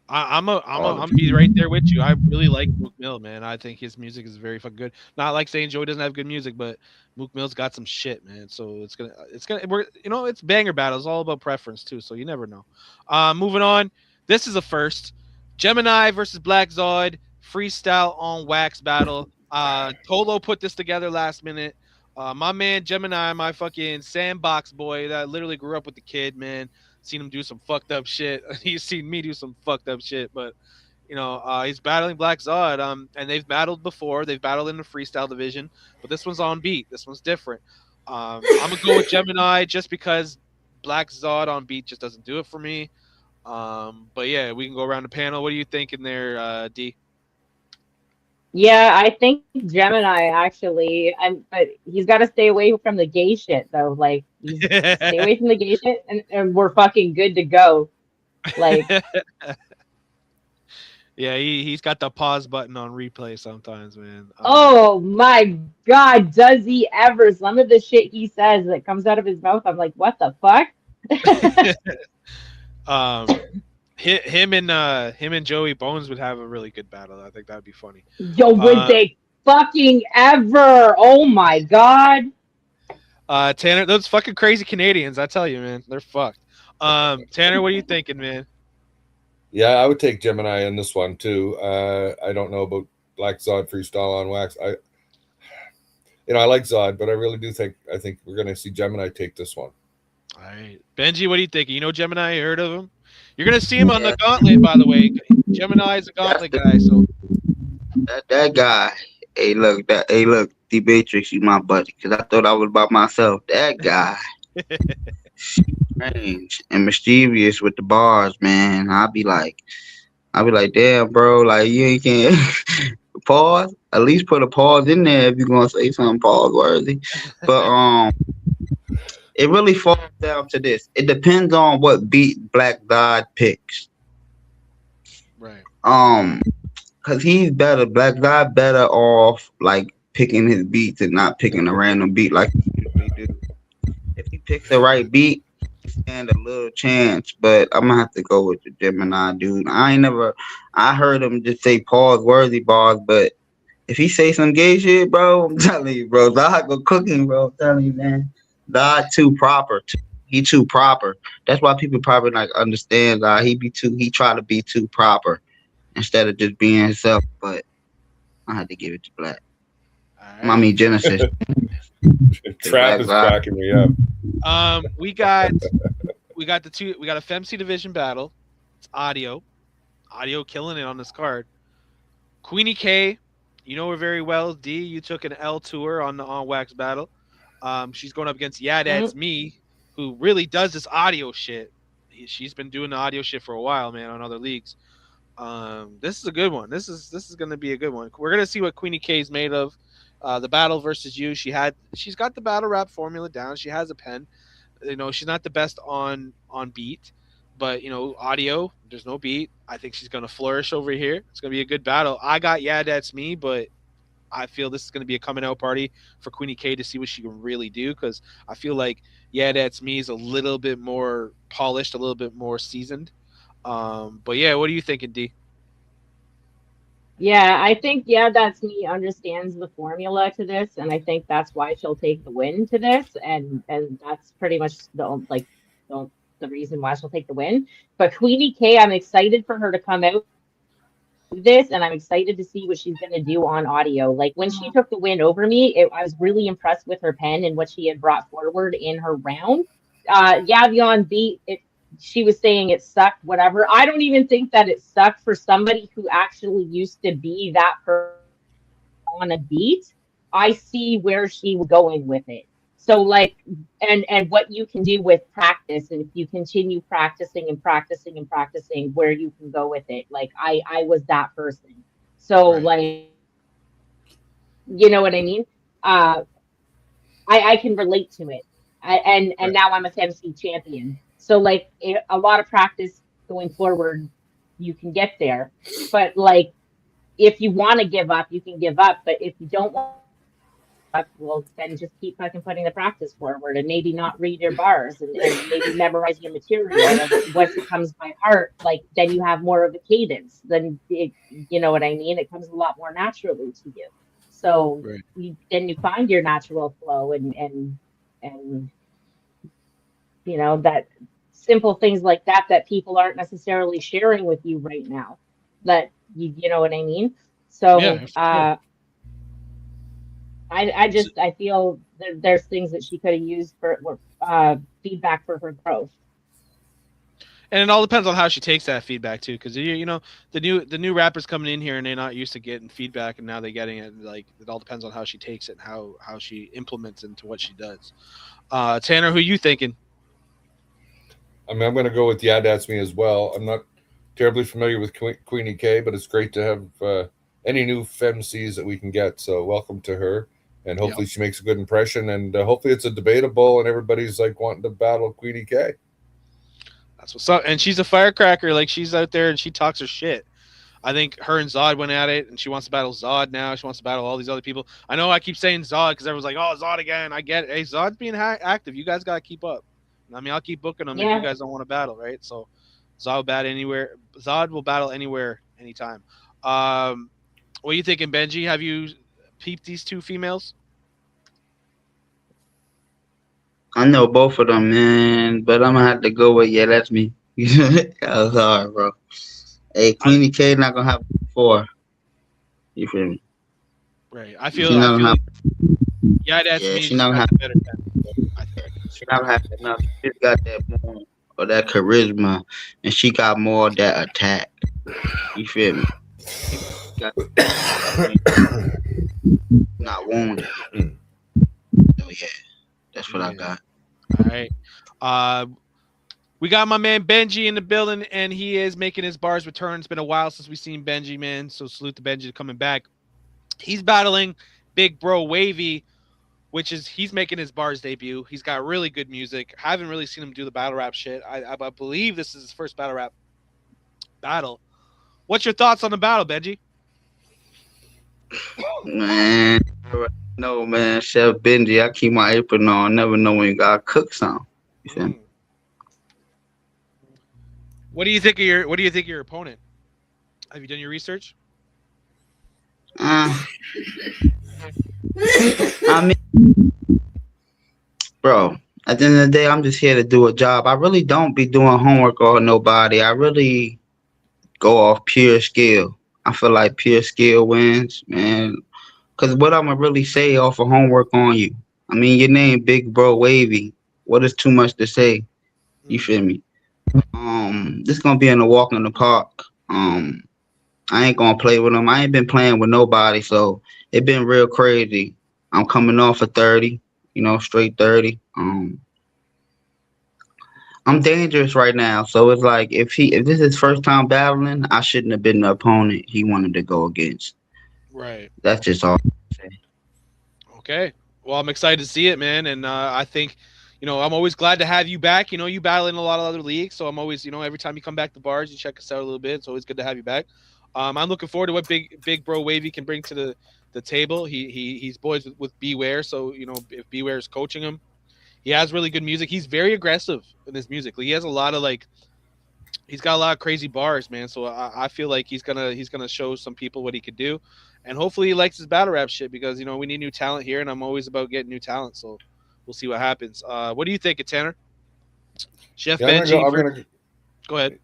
All I'm be right there with you. I really like Mook Mill, man. I think his music is very fucking good. Not like saying Joey doesn't have good music, but Mook Mill's got some shit, man. So it's banger battles, all about preference too. So you never know. Moving on. This is a first. Gemini versus Black Zod freestyle on wax battle. Tolo put this together last minute. My man Gemini, my fucking sandbox boy that literally grew up with the kid, man. Seen him do some fucked up shit. He's seen me do some fucked up shit, but he's battling Black Zod. And they've battled before. They've battled in the freestyle division, but this one's on beat. This one's different. I'm gonna go with Gemini just because Black Zod on beat just doesn't do it for me. But yeah, we can go around the panel. What are you thinking there, D? Yeah, I think Gemini actually, but he's got to stay away from the gay shit though. Like, he's stay away from the gay shit, and we're fucking good to go. Like, Yeah, he's got the pause button on replay sometimes, man. oh my God, does he ever? Some of the shit he says that comes out of his mouth, I'm like, what the fuck? Um, him and Joey Bones would have a really good battle. I think that would be funny. Yo, would Uh, they fucking ever? Oh my God. Tanner, those fucking crazy Canadians, I tell you, man, they're fucked. Tanner, what are you thinking, man? Yeah, I would take Gemini in this one too. I don't know about Black Zod freestyle on wax. I like Zod, but I really do think we're going to see Gemini take this one. All right, Benji, what are you thinking? You know Gemini? You heard of him? You're gonna see him on Yeah, the Gauntlet, by the way. Gemini is a that's Gauntlet guy, so that guy. Hey, look, D Matrix, you my buddy, because I thought I was by myself. That guy, strange and mischievous with the bars, man. I'll be like, damn, bro, like you ain't can't pause. At least put a pause in there if you're gonna say something pause worthy. But it really falls down to this. It depends on what beat Black God picks. right. Um, cause he's better. Black God better off like picking his beats and not picking a random beat like he usually do. If he picks the right beat, he stand a little chance. But I'm gonna have to go with the Gemini dude. I heard him just say pause worthy bars, but if he say some gay shit, bro, I'm telling you, bro, Zod go cooking, bro. I'm telling you, man. Zod too proper. He too proper. That's why people probably like understand Zod. He try to be too proper instead of just being himself. But I had to give it to Black. All I right. mean Genesis. Trap is Zod. cracking me up. We got we got a FEMC division battle. It's audio killing it on this card. Queenie K, you know her very well. D, you took an L to her on the on wax battle. She's going up against Yeah That's Me. who really does this audio shit. She's been doing the audio shit for a while, man, on other leagues. This is a good one. This is gonna be a good one. We're gonna see what Queenie K is made of. The battle versus you. She's got the battle rap formula down. She has a pen. She's not the best on beat, but audio. There's no beat. I think she's gonna flourish over here. It's gonna be a good battle. I got yeah, that's me, but I feel this is going to be a coming out party for Queenie K to see what she can really do, because I feel like yeah, that's me is a little bit more polished, a little bit more seasoned. But yeah, what are you thinking, D? Yeah, I think yeah, that's me understands the formula to this, and I think that's why she'll take the win to this, and that's pretty much the the reason why she'll take the win. But Queenie K, I'm excited for her to come out this, and I'm excited to see what she's going to do on audio. Like when she took the win over me, I was really impressed with her pen and what she had brought forward in her round. Yavion beat it. She was saying it sucked, whatever. I don't even think that it sucked for somebody who actually used to be that person on a beat. I see where she was going with it. So like, and what you can do with practice, and if you continue practicing and practicing and practicing, where you can go with it. Like I was that person. So Right. like, you know what I mean? I can relate to it. And Right. now I'm a FMC champion. So like a lot of practice going forward, you can get there. But like, if you want to give up, you can give up. But if you don't want well, then just keep fucking putting the practice forward and maybe not read your bars and maybe memorize your material. And once it comes by heart, like then you have more of a cadence. Then you know what I mean? It comes a lot more naturally to you. So Right. then you find your natural flow and that simple things like that people aren't necessarily sharing with you right now. That you know what I mean? Yeah, So for sure. I feel there's things that she could have used for feedback for her growth. And it all depends on how she takes that feedback too, because the new rappers coming in here and they're not used to getting feedback, and now they're getting it. Like it all depends on how she takes it and how she implements into what she does. Tanner, who you thinking? I mean, I'm going to go with yeah, that's me as well. I'm not terribly familiar with Queenie K, but it's great to have any new femcs that we can get. So welcome to her, and Yeah, hopefully she makes a good impression, and hopefully it's a debatable, and everybody's like wanting to battle Queenie K. that's what's up. And she's a firecracker. Like she's out there and she talks her shit. I think her and Zod went at it, and she wants to battle Zod now. She wants to battle all these other people. I know I keep saying Zod because everyone's like, "Oh, Zod again." I get it. Hey, Zod's being active. You guys gotta keep up. I mean, I'll keep booking them if you Yeah, guys don't want to battle, right? So, Zod will battle anywhere. Zod will battle anywhere, anytime. Um, what are you thinking, Benji? Have you peeped these two females? I know both of them, man, but I'm gonna have to go with yeah, that's me. That was hard, bro. Hey, I, Queenie K not gonna have four. You feel me? right. I She feel. I not gonna feel. have. Yeah, that's Yeah, me. she Just not gonna got have. the better pen. I think. She not gonna have enough. She just got that more or that charisma, and she got more of that attack. You feel me? She got not wounded. So yeah, that's what I Yeah. got. All right. Uh, we got my man Benji in the building, and he is making his bars return. It's been a while since we've seen Benji, man. So salute to Benji coming back. He's battling Big Bro Wavy, which is he's making his bars debut. He's got really good music. Haven't really seen him do the battle rap shit. I believe this is his first battle rap battle. What's your thoughts on the battle, Benji? Man, no man, Chef Benji. I keep my apron on. Never know when you gotta cook something. You feel me? Mm. What do you think of your opponent? Have you done your research? Uh, I mean, bro. At the end of the day, I'm just here to do a job. I really don't be doing homework on nobody. I really go off pure skill. I feel like pure skill wins, man. Cause what I'ma really say off of homework on you? I mean, your name Big Bro Wavy. What is too much to say? You Mm. feel me? This gonna be in a walk in the park. I ain't gonna play with them. I ain't been playing with nobody, so it been real crazy. I'm coming off of 30, straight 30. I'm dangerous right now. So it's like if this is his first time battling, I shouldn't have been the opponent he wanted to go against. Right. That's just all. Okay. Well, I'm excited to see it, man, and I think, I'm always glad to have you back. You battle in a lot of other leagues, so I'm always, every time you come back to bars, you check us out a little bit. It's always good to have you back. I'm looking forward to what big bro Wavy can bring to the table. He's boys with B.A.R.Z, so if B.A.R.Z is coaching him, he has really good music. He's very aggressive in his music. Like, he has a lot of he's got a lot of crazy bars, man. So I feel like he's gonna show some people what he could do, and hopefully he likes his battle rap shit because we need new talent here, and I'm always about getting new talent. So we'll see what happens. What do you think, Tanner? Chef Yeah, I'm gonna go. Benji, I'm gonna. go ahead.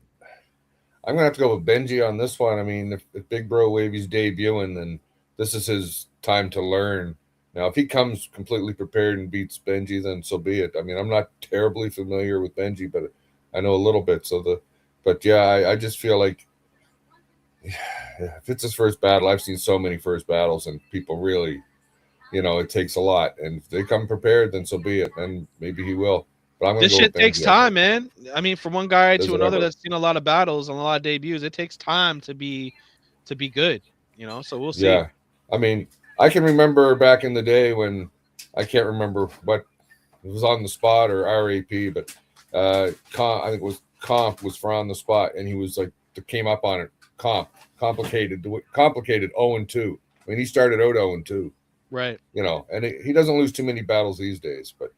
I'm gonna have to go with Benji on this one. I mean, if Big Bro Wavy's debuting, then this is his time to learn. Now, if he comes completely prepared and beats Benji, then so be it. I mean, I'm not terribly familiar with Benji, but I know a little bit. But yeah, I just feel like if it's his first battle, I've seen so many first battles, and people really, it takes a lot. And if they come prepared, then so be it. And maybe he will. But I'm gonna This go with shit takes Benji, time, man. I mean, from one guy Does to it another ever? that's seen a lot of battles and a lot of debuts, it takes time to be good. So we'll see. Yeah. I mean, I can remember back in the day when I can't remember what it was on the spot or RAP, but I think it was Comp was for on the spot, and he was like, came up on it. Complicated 0-2. I mean, he started out 0-2, Right. And he doesn't lose too many battles these days, but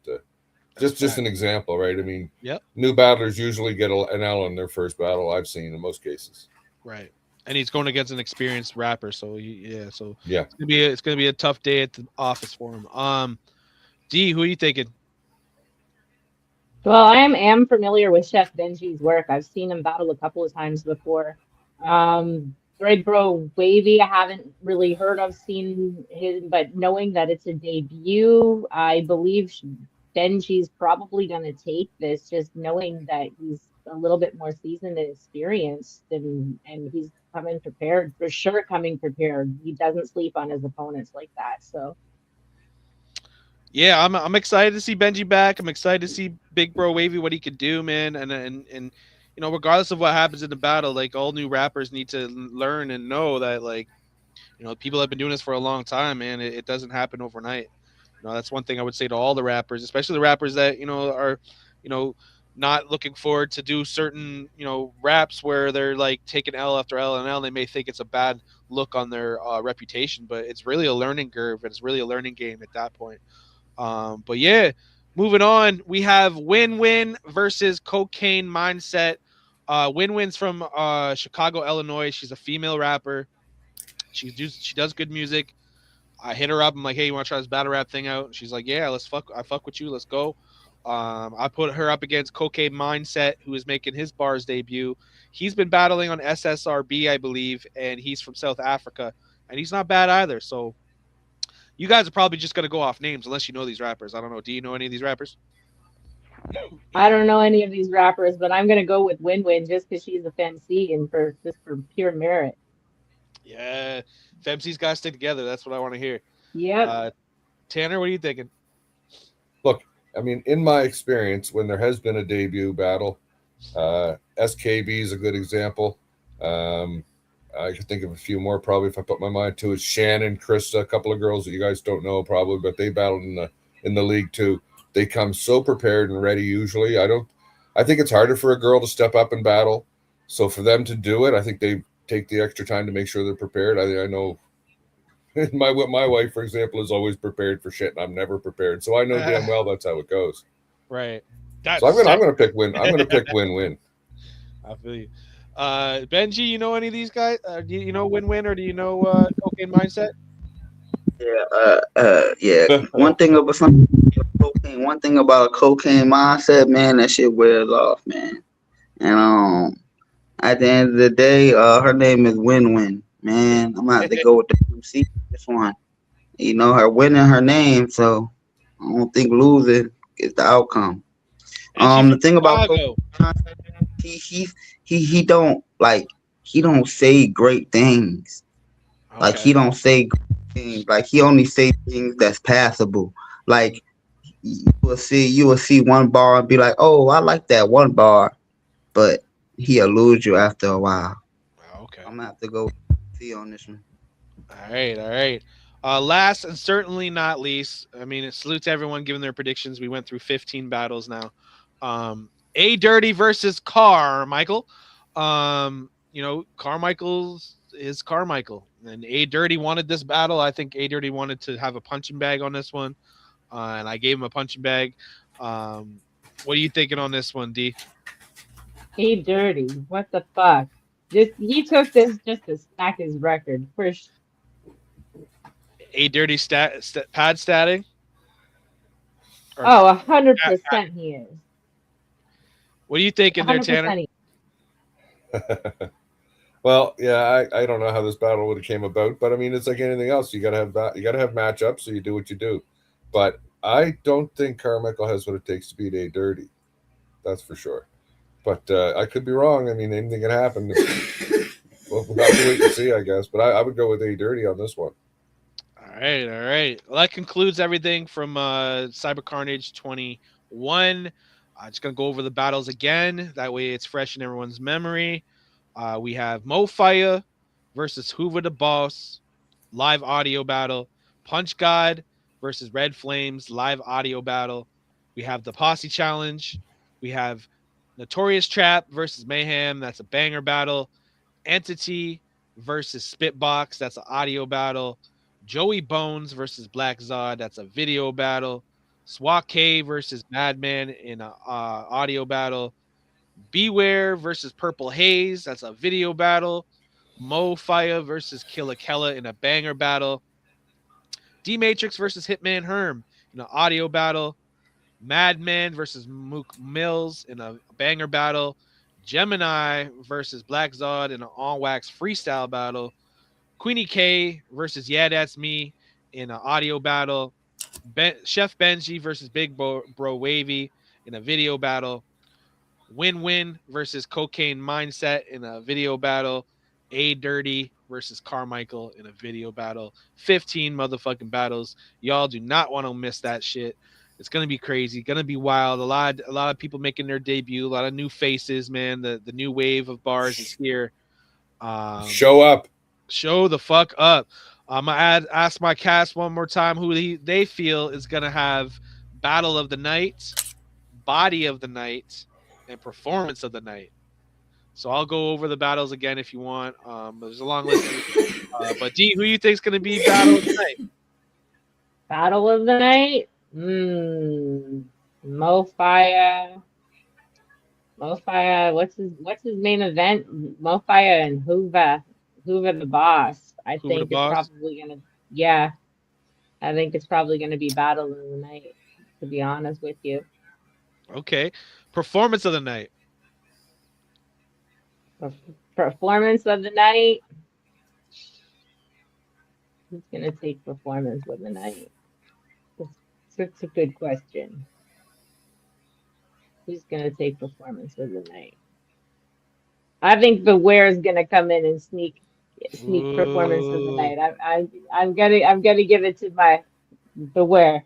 just fact. an example, right? I mean, Yep. new battlers usually get an L in their first battle. I've seen in most cases. Right. And he's going against an experienced rapper, so yeah, so Yeah. it's gonna be a tough day at the office for him. D, who are you thinking? Well, I am familiar with Chef Benji's work. I've seen him battle a couple of times before. Great Bro Wavy, I haven't really heard of, seen him, but knowing that it's a debut, I believe Benji's probably going to take this, just knowing that he's a little bit more seasoned and experienced, and he's coming prepared, for sure coming prepared. He doesn't sleep on his opponents like that, so. Yeah, I'm excited to see Benji back. I'm excited to see Big Bro Wavy what he could do, man. And regardless of what happens in the battle, like, all new rappers need to learn and know that, like, people have been doing this for a long time, man. It doesn't happen overnight. That's one thing I would say to all the rappers, especially the rappers that are not looking forward to do certain raps where they're like taking L after L and L. And they may think it's a bad look on their reputation, but it's really a learning curve, and it's really a learning game at that point. But yeah, moving on, we have Win versus Cocaine Mindset. Win's from Chicago, Illinois. She's a female rapper. She does good music. I hit her up. I'm like, hey, you want to try this battle rap thing out? And she's like, yeah, I fuck with you. Let's go. I put her up against Cocaine Mindset, who is making his B.A.R.Z debut. He's been battling on SSRB, I believe, and he's from South Africa, and he's not bad either. So you guys are probably just gonna go off names unless you know these rappers. I don't know. Do you know any of these rappers? I don't know any of these rappers, but I'm gonna go with Win just because she's a FMC and for pure merit. Yeah, FMC's got to stick together. That's what I want to hear. Yep. Tanner, what are you thinking? Look, I mean, in my experience, when there has been a debut battle, SKB is a good example. I could think of a few more probably if I put my mind to it. Shannon, Krista, a couple of girls that you guys don't know probably, but they battled in the league too. They come so prepared and ready usually. I think it's harder for a girl to step up and battle. So for them to do it, I think they take the extra time to make sure they're prepared. I know my wife, for example, is always prepared for shit, and I'm never prepared. So I know damn well that's how it goes. Right. So I'm gonna pick Win. I'm gonna pick Win. I feel you. Benji, you know any of these guys? Do you know Win or do you know Cocaine Mindset? Yeah. One thing about a cocaine mindset, man, that shit wears off, man. And at the end of the day, her name is Win, man. I'm gonna have to go with the MC this one. Her winning her name, so I don't think losing is the outcome. The thing about he don't say great things. Okay. Like he don't say great things. Like he only say things that's passable. Like you will see one bar and be like, oh, I like that one bar, but he'll lose you after a while. Okay. I'm gonna have to go see on this one. All right, all right. Last and certainly not least, I mean, it salutes everyone giving their predictions. We went through 15 battles now. A Dirty versus Carmichael. Carmichael's is Carmichael, and A Dirty wanted this battle. I think A Dirty wanted to have a punching bag on this one, and I gave him a punching bag. What are you thinking on this one, D? He dirty. What the fuck? Just he took this just to stack his record. First, A Dirty pad statting? Or oh, 100% he is. what are you thinking there, Tanner? 100% he Well, yeah, I don't know how this battle would have came about, but I mean, it's like anything else. You gotta have you gotta have matchups, so you do what you do. But I don't think Carmichael has what it takes to beat A Dirty. That's for sure. But I could be wrong. I mean, anything can happen. We'll have to wait and see, I guess. But I would go with A Dirty on this one. All right, all right. Well, that concludes everything from Cyber Carnage 21. I'm just gonna go over the battles again. That way, it's fresh in everyone's memory. We have Mo Fire versus Hoover the Boss, live audio battle. Punch God versus Red Flames, live audio battle. We have the Posse Challenge. We have Notorious Trap versus Mayhem. That's a banger battle. Entity versus Spitbox. That's an audio battle. Joey Bones versus Black Zod. That's a video battle. Swat K versus Madman in an audio battle. Beware versus Purple Haze. That's a video battle. Mo Fire versus Killa Kella in a banger battle. D Matrix versus Hitman Herm in an audio battle. Madman versus Mook Mills in a banger battle. Gemini versus Black Zod in an all wax freestyle battle. Queenie K versus Yeah That's Me in an audio battle. Chef Benji versus Big Bro Wavy in a video battle. Win Win versus Cocaine Mindset in a video battle. A Dirty versus Carmichael in a video battle. 15 motherfucking battles. Y'all do not want to miss that shit. It's gonna be crazy, gonna be wild. A lot of people making their debut, a lot of new faces, man. The new wave of bars is here. Show up. Show the fuck up. I'm gonna ask my cast one more time who they feel is gonna have battle of the night, body of the night, and performance of the night. So I'll go over the battles again if you want. There's a long list. But D, who you think is going to be battle of the night? Battle of the night? Mo Fire. Mo Fire. What's his main event? Mo Fire and Hoover the Boss. I Hoover the think it's Boss? probably gonna. Yeah, I think it's probably gonna be Battle of the Night. To be honest with you. Okay. Performance of the night. Performance of the night. Who's gonna take performance of the night? That's a good question. Who's gonna take performance of the night? I think B.A.R.Z is gonna come in and sneak performance of the night. I'm gonna give it to my B.A.R.Z.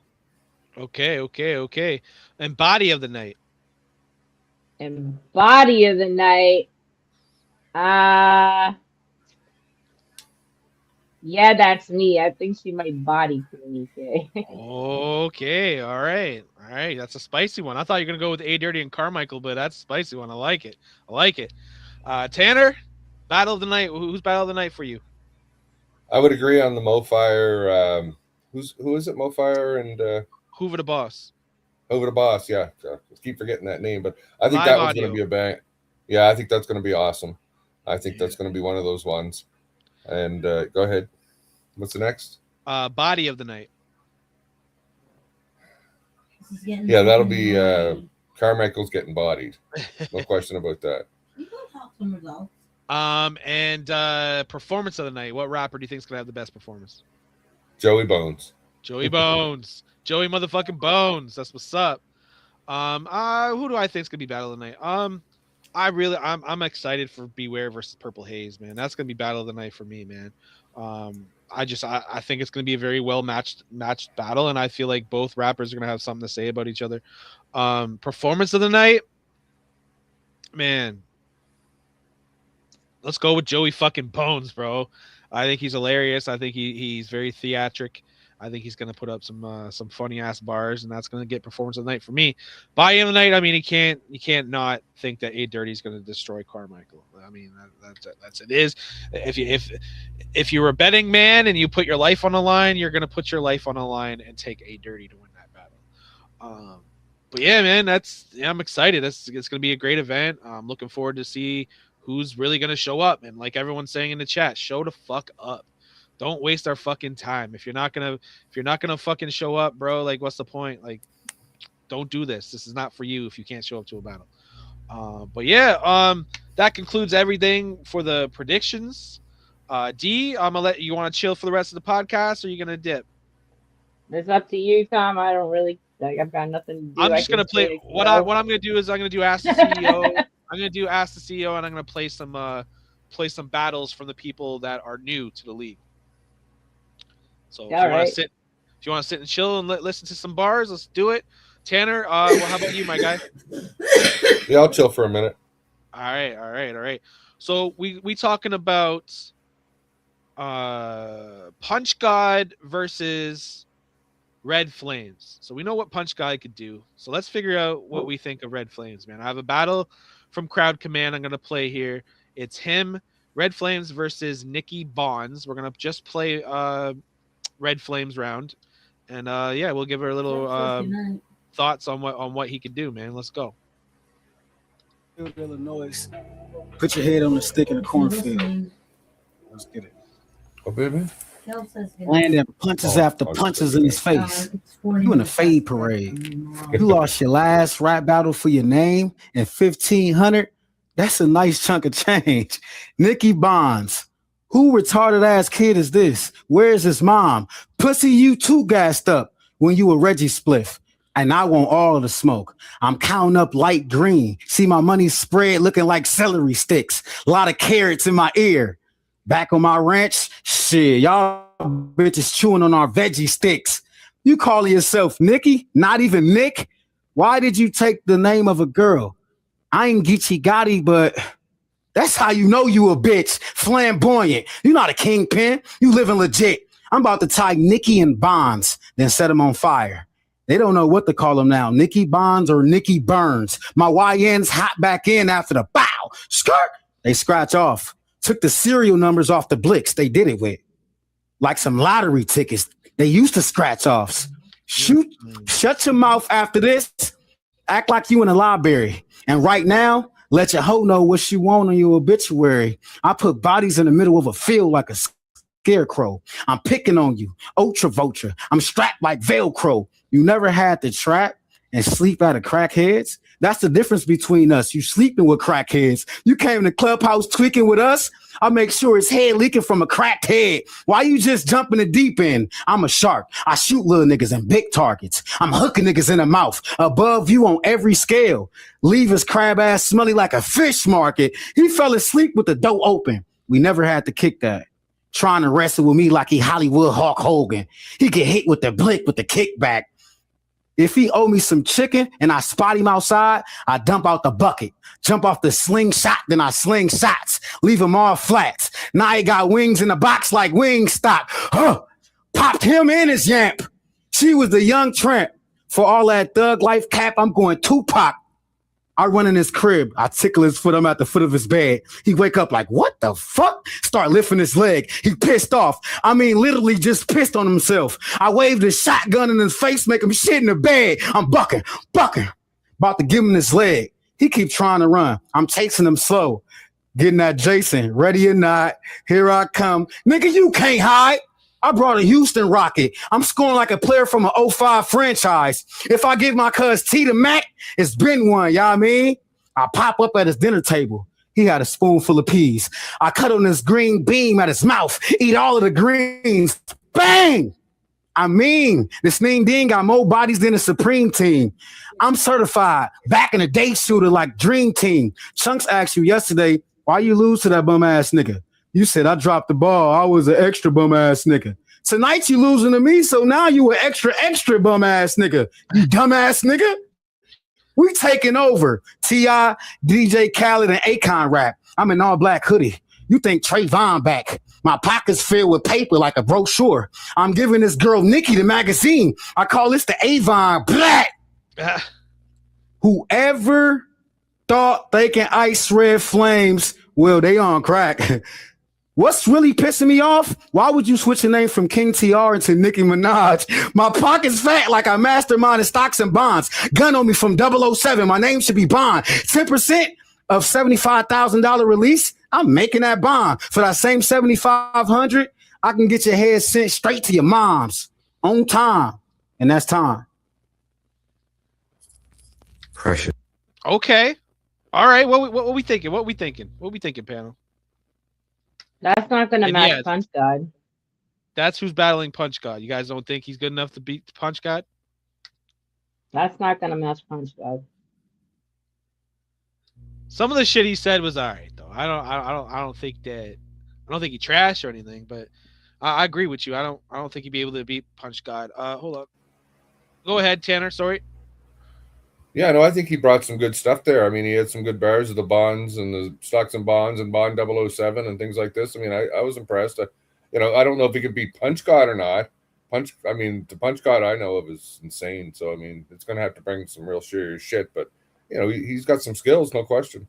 Okay. And body of the night. And body of the night. Yeah, that's me. I think she might body Queenie K. Okay, all right. That's a spicy one. I thought you were gonna go with A Dirty and Carmichael, but that's a spicy one. I like it. Tanner, battle of the night. Who's battle of the night for you? I would agree on the Mo Fire. Who is it? Mo Fire and Hoover the Boss. Over the Boss. Yeah, I keep forgetting that name, but I think Live that one's audio. going to be a bang. Yeah, I think that's going to be awesome. I think that's going to be one of those ones. And go ahead. What's the next? Body of the night. Yeah, that'll be Carmichael's getting bodied. No question about that. And performance of the night. What rapper do you think is gonna have the best performance? Joey Bones. Joey Bones. Joey motherfucking Bones. That's what's up. Who do I think is gonna be battle of the night? I'm excited for Beware versus Purple Haze, man. That's gonna be battle of the night for me, man. I think it's going to be a very well matched battle, and I feel like both rappers are going to have something to say about each other. Performance of the night, man. Let's go with Joey fucking Bones, bro. I think he's hilarious. I think he's very theatric. I think he's going to put up some funny ass bars, and that's going to get performance of the night for me. By the end of the night, I mean you can't not think that A Dirty is going to destroy Carmichael. I mean that's it is. If you're a betting man and you put your life on the line, you're going to put your life on the line and take A Dirty to win that battle. But yeah, man, I'm excited. It's going to be a great event. I'm looking forward to see who's really going to show up. And like everyone's saying in the chat, show the fuck up. Don't waste our fucking time. If you're not gonna fucking show up, bro, like what's the point? Like, don't do this. This is not for you if you can't show up to a battle. But yeah, that concludes everything for the predictions. D, I'm gonna let you want to chill for the rest of the podcast, or are you gonna dip? It's up to you, Tom. I don't really like. I've got nothing to do. I'm just gonna play. What I'm gonna do is I'm gonna do Ask the CEO. I'm gonna do Ask the CEO, and I'm gonna play some battles from the people that are new to the league. So if you want to sit and chill and listen to some bars, let's do it. Tanner, well, how about you, my guy? Yeah, I'll chill for a minute. All right. So we talking about Punch God versus Red Flames. So we know what Punch God could do. So let's figure out what we think of Red Flames, man. I have a battle from Crowd Command I'm gonna play here. It's him, Red Flames versus Nicky Bonds. We're gonna just play Red Flames round, and yeah, we'll give her a little thoughts on what he can do, man. Let's go. Illinois, put your head on the stick in the cornfield. Let's get it. Oh, baby. Landing punches after punches in his face. You in a fade parade. You lost your last rap battle for your name and 1,500. That's a nice chunk of change. Nicky Bonds. Who retarded ass kid is this? Where's his mom? Pussy, you too gassed up when you a Reggie Spliff. And I want all the smoke. I'm counting up light green. See my money spread looking like celery sticks. A lot of carrots in my ear. Back on my ranch, shit, y'all bitches chewing on our veggie sticks. You calling yourself Nicky? Not even Nick? Why did you take the name of a girl? I ain't Geechee Gotti, but that's how you know you a bitch. Flamboyant. You not a kingpin. You living legit. I'm about to tie Nicky in bonds, then set him on fire. They don't know what to call him now. Nicky Bonds or Nicky Burns. My YNs hot back in after the bow. Skirt. They scratch off. Took the serial numbers off the blicks they did it with. Like some lottery tickets. They used to scratch offs. Shoot. Shut your mouth after this. Act like you in a library. And right now, let your hoe know what she want on your obituary. I put bodies in the middle of a field like a scarecrow. I'm picking on you. Ultra vulture. I'm strapped like Velcro. You never had to trap and sleep out of crackheads? That's the difference between us. You sleeping with crackheads. You came to Clubhouse tweaking with us. I make sure his head leaking from a cracked head. Why you just jumping the deep end? I'm a shark. I shoot little niggas and big targets. I'm hooking niggas in the mouth. Above you on every scale. Leave his crab ass smelly like a fish market. He fell asleep with the door open. We never had to kick that. Trying to wrestle with me like he Hollywood Hulk Hogan. He get hit with the blick with the kickback. If he owe me some chicken and I spot him outside, I dump out the bucket. Jump off the slingshot, then I sling shots. Leave him all flats. Now he got wings in the box like Wingstop. Huh. Popped him in his yamp. She was the young tramp. For all that thug life cap, I'm going Tupac. I run in his crib. I tickle his foot. I'm at the foot of his bed. He wake up like, what the fuck? Start lifting his leg. He pissed off. I mean, literally just pissed on himself. I waved a shotgun in his face, make him shit in the bed. I'm bucking. About to give him his leg. He keep trying to run. I'm chasing him slow. Getting that Jason. Ready or not, here I come. Nigga, you can't hide. I brought a Houston Rocket. I'm scoring like a player from an 05 franchise. If I give my cuz T to Mac, it's been one, y'all mean? I pop up at his dinner table. He had a spoonful of peas. I cut on this green beam at his mouth, eat all of the greens. Bang! I mean, this Ning Ding got more bodies than the Supreme Team. I'm certified, back in the day shooter like Dream Team. Chunks asked you yesterday, why you lose to that bum ass nigga? You said I dropped the ball. I was an extra bum ass nigga. Tonight you losing to me, so now you an extra bum ass nigga. You dumb ass nigga. We taking over. T.I., DJ Khaled, and Akon rap. I'm in all black hoodie. You think Trayvon back. My pockets filled with paper like a brochure. I'm giving this girl Nikki the magazine. I call this the Avon Black. Whoever thought they can ice red flames, well, they on crack. What's really pissing me off? Why would you switch the name from King TR into Nicki Minaj? My pocket's fat like I mastermind in stocks and bonds. Gun on me from 007. My name should be Bond. 10% of $75,000 release. I'm making that bond. For that same $7,500, I can get your head sent straight to your mom's on time. And that's time. Pressure. Okay. All right. What we thinking? What we thinking, panel? That's not going to match yeah, Punch God. That's who's battling Punch God. You guys don't think he's good enough to beat Punch God? That's not going to match Punch God. Some of the shit he said was all right, though. I don't think he trashed or anything, but I agree with you. I don't think he'd be able to beat Punch God. Hold on. Go ahead, Tanner. Sorry. Yeah, no, I think he brought some good stuff there. I mean, he had some good bars of the bonds and the stocks and bonds and Bond 007 and things like this. I mean, I was impressed. I don't know if he could beat Punch God or not. The Punch God I know of is insane. So, I mean, it's going to have to bring some real serious shit. But, he's got some skills, no question.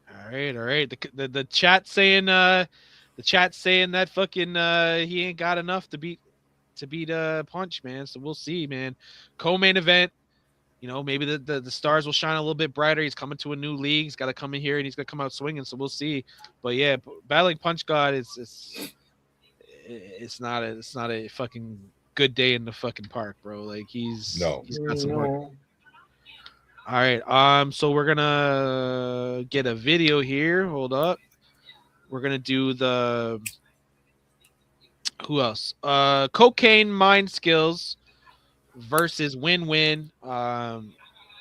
All right. The chat saying that fucking he ain't got enough to beat Punch, man. So we'll see, man. Co-main event. Maybe the stars will shine a little bit brighter. He's coming to a new league. He's got to come in here and he's gonna come out swinging. So we'll see. But yeah, battling Punch God it's not a fucking good day in the fucking park, bro. Like he's got some work. All right. So we're gonna get a video here. Hold up. We're gonna do the who else? Cocaine Mind Skills versus Win-Win.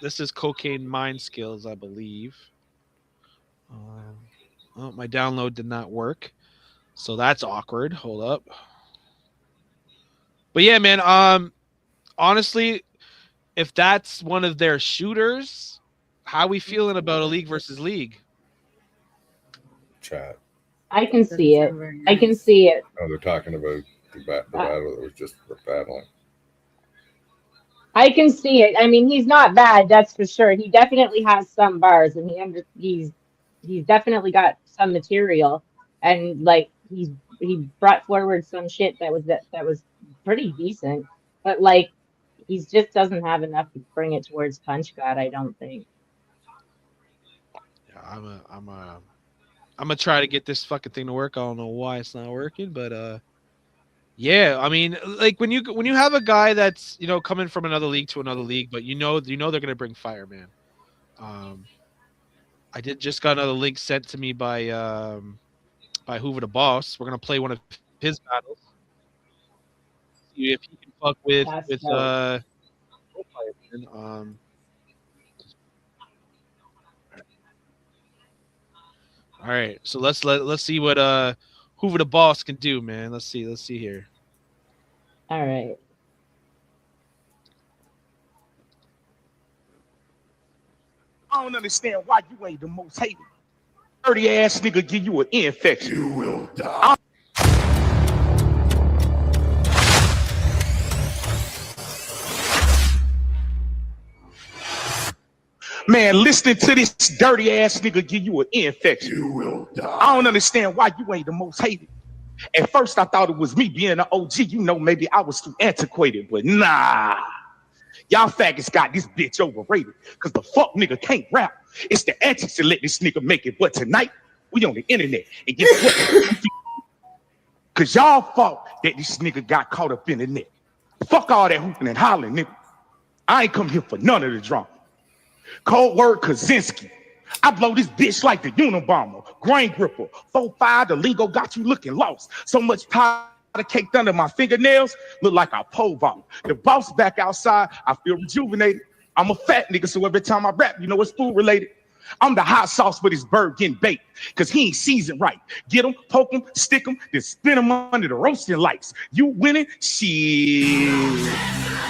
This is Cocaine Mind Skills, I believe. My download did not work, so that's awkward. Hold up. But yeah, man. Honestly, if that's one of their shooters, how we feeling about a league versus league? Chat. I can see it. I can see it. Oh, they're talking about the battle that was just battling. I can see it. I mean, he's not bad, that's for sure. He definitely has some bars, and he's definitely got some material, and like he brought forward some shit that was pretty decent, but like he just doesn't have enough to bring it towards Punch God, I don't think. Yeah, I'm gonna try to get this fucking thing to work. I don't know why it's not working, but yeah, I mean, like when you have a guy that's coming from another league to another league, but they're gonna bring fire, man. I just got another link sent to me by Hoover the Boss. We're gonna play one of his battles. See if he can fuck with all right, so let's see what Hoover the Boss can do, man. Let's see here. All right. I don't understand why you ain't the most hated. Dirty ass nigga give you an infection. You will die. Man, listening to this dirty ass nigga give you an infection. You will die. I don't understand why you ain't the most hated. At first, I thought it was me being an OG. Maybe I was too antiquated, but nah. Y'all faggots got this bitch overrated because the fuck nigga can't rap. It's the antics that let this nigga make it. But tonight, we on the internet. And guess what? Because y'all thought that this nigga got caught up in the net. Fuck all that hooping and hollering, nigga. I ain't come here for none of the drama. Cold word Kaczynski. I blow this bitch like the Unabomber, grain gripper, 4-5, the Lego got you looking lost. So much powder caked under my fingernails, look like a pole vault. The boss back outside, I feel rejuvenated. I'm a fat nigga, so every time I rap, it's food related. I'm the hot sauce for this bird getting baked, because he ain't seasoned right. Get him, poke him, stick him, then spin him under the roasting lights. You winning? Shit.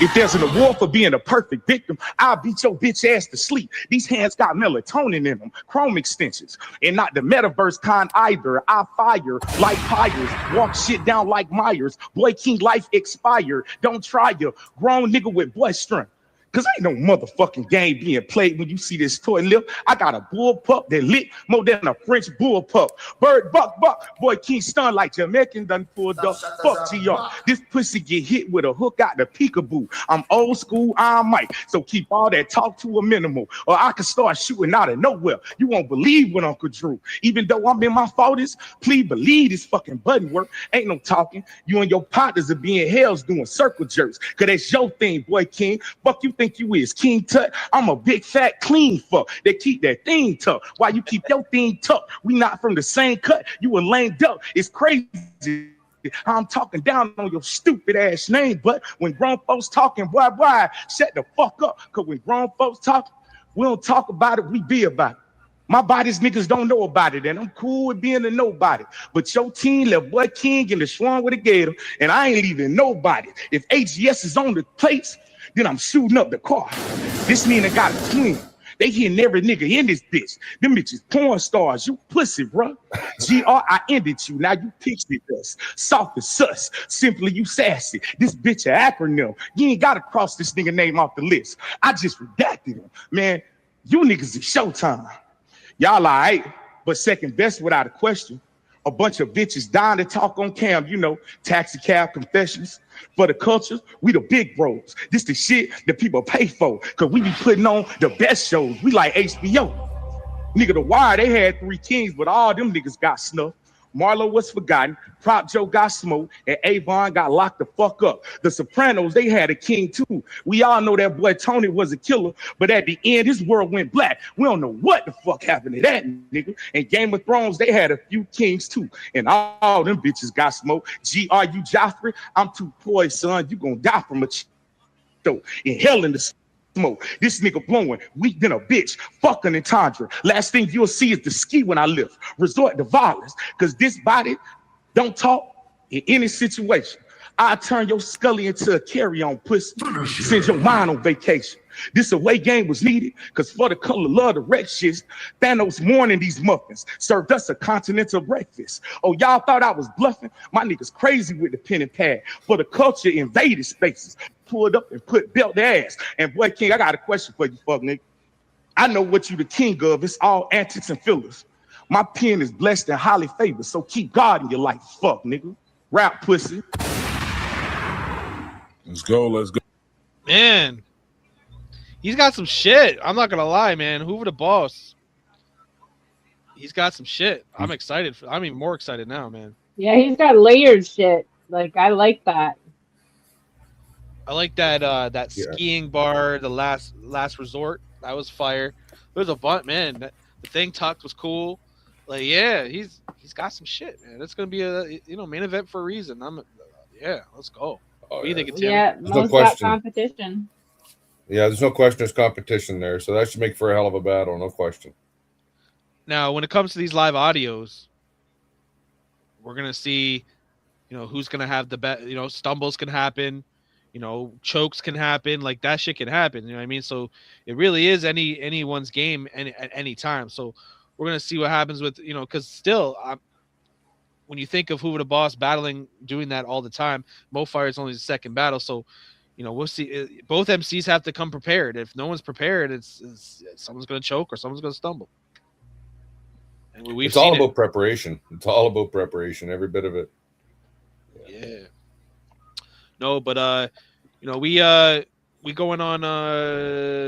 If there's an award for being a perfect victim, I'll beat your bitch ass to sleep. These hands got melatonin in them, chrome extensions, and not the metaverse kind either. I fire like fires, walk shit down like Myers. Boy King life expired. Don't try your grown nigga with blood strength. Cause ain't no motherfucking game being played when you see this toy lip. I got a bull pup that lit more than a French bull pup. Bird buck. Boy King stun like Jamaican done pulled up. Fuck GR. This pussy get hit with a hook out the peekaboo. I'm old school, I'm Mike. So keep all that talk to a minimal, or I can start shooting out of nowhere. You won't believe what Uncle Drew. Even though I'm in my 40s, please believe this fucking button work. Ain't no talking. You and your partners are being hells doing circle jerks. Cause that's your thing, Boy King. Fuck you think you is King Tut? I'm a big fat clean fuck that keep that thing tucked. Why you keep your thing tucked? We not from the same cut. You a lame duck. It's crazy. I'm talking down on your stupid ass name, but when grown folks talking, boy, shut the fuck up. Cause when grown folks talk, we don't talk about it, we be about it. My body's niggas don't know about it, and I'm cool with being a nobody. But your team left Boy King in the Schwan with a gator, and I ain't leaving nobody. If HGS is on the plates, then I'm shooting up the car. This mean I got a twin. They hitting every nigga in this bitch. Them bitches porn stars. You pussy, bro. GR, I ended you. Now you pixie dust. Soft as sus. Simply you sassy. This bitch an acronym. You ain't got to cross this nigga name off the list. I just redacted him. Man, you niggas is Showtime. Y'all all right, but second best without a question. A bunch of bitches dying to talk on cam, you know, taxi cab confessions. For the culture, we the big bros. This the shit that people pay for, because we be putting on the best shows. We like HBO. Nigga, The Wire, they had 3 kings, but all them niggas got snuffed. Marlo was forgotten, Prop Joe got smoked, and Avon got locked the fuck up. The Sopranos, they had a king too. We all know that boy Tony was a killer, but at the end, his world went black. We don't know what the fuck happened to that nigga. And Game of Thrones, they had a few kings too, and all them bitches got smoked. G.R.U. Joffrey, I'm too poised, son. You gonna die from a in hell in the smoke. This nigga blowing, weak than a bitch, fucking entendre. Last thing you'll see is the ski when I lift. Resort to violence, because this body don't talk in any situation. I turn your scully into a carry-on pussy. Send your mind on vacation. This away game was needed, because for the color love the wreck shit, Thanos mourning these muffins, served us a continental breakfast. Oh, y'all thought I was bluffing? My niggas crazy with the pen and pad. For the culture invaded spaces, pulled up and put belt their ass. And Boy King, I got a question for you, fuck nigga. I know what you the king of. It's all antics and fillers. My pen is blessed and highly favored, so keep God in your life, fuck nigga. Rap pussy. Let's go. Man, he's got some shit. I'm not gonna lie, man. Hoover the boss. He's got some shit. I'm excited. I'm even more excited now, man. Yeah, he's got layered shit. Like, I like that. I like that skiing bar, the last resort. That was fire. There's a bunch, man. The thing tucked was cool. Like, yeah, he's got some shit, man. It's gonna be a main event for a reason. Let's go. What do you think, Tim? Yeah, no most question. Competition. Yeah, there's no question there's competition there, so that should make for a hell of a battle, no question. Now, when it comes to these live audios, we're gonna see, who's gonna have the best. Stumbles can happen, chokes can happen, like that shit can happen. You know what I mean? So it really is anyone's game at any time. So we're gonna see what happens with because still, when you think of Hoover the Boss battling, doing that all the time, MoFire is only the second battle. So we'll see. Both MCs have to come prepared. If no one's prepared, it's someone's gonna choke or someone's gonna stumble. And it's all about preparation. It's all about preparation, every bit of it. Yeah. No, but we going on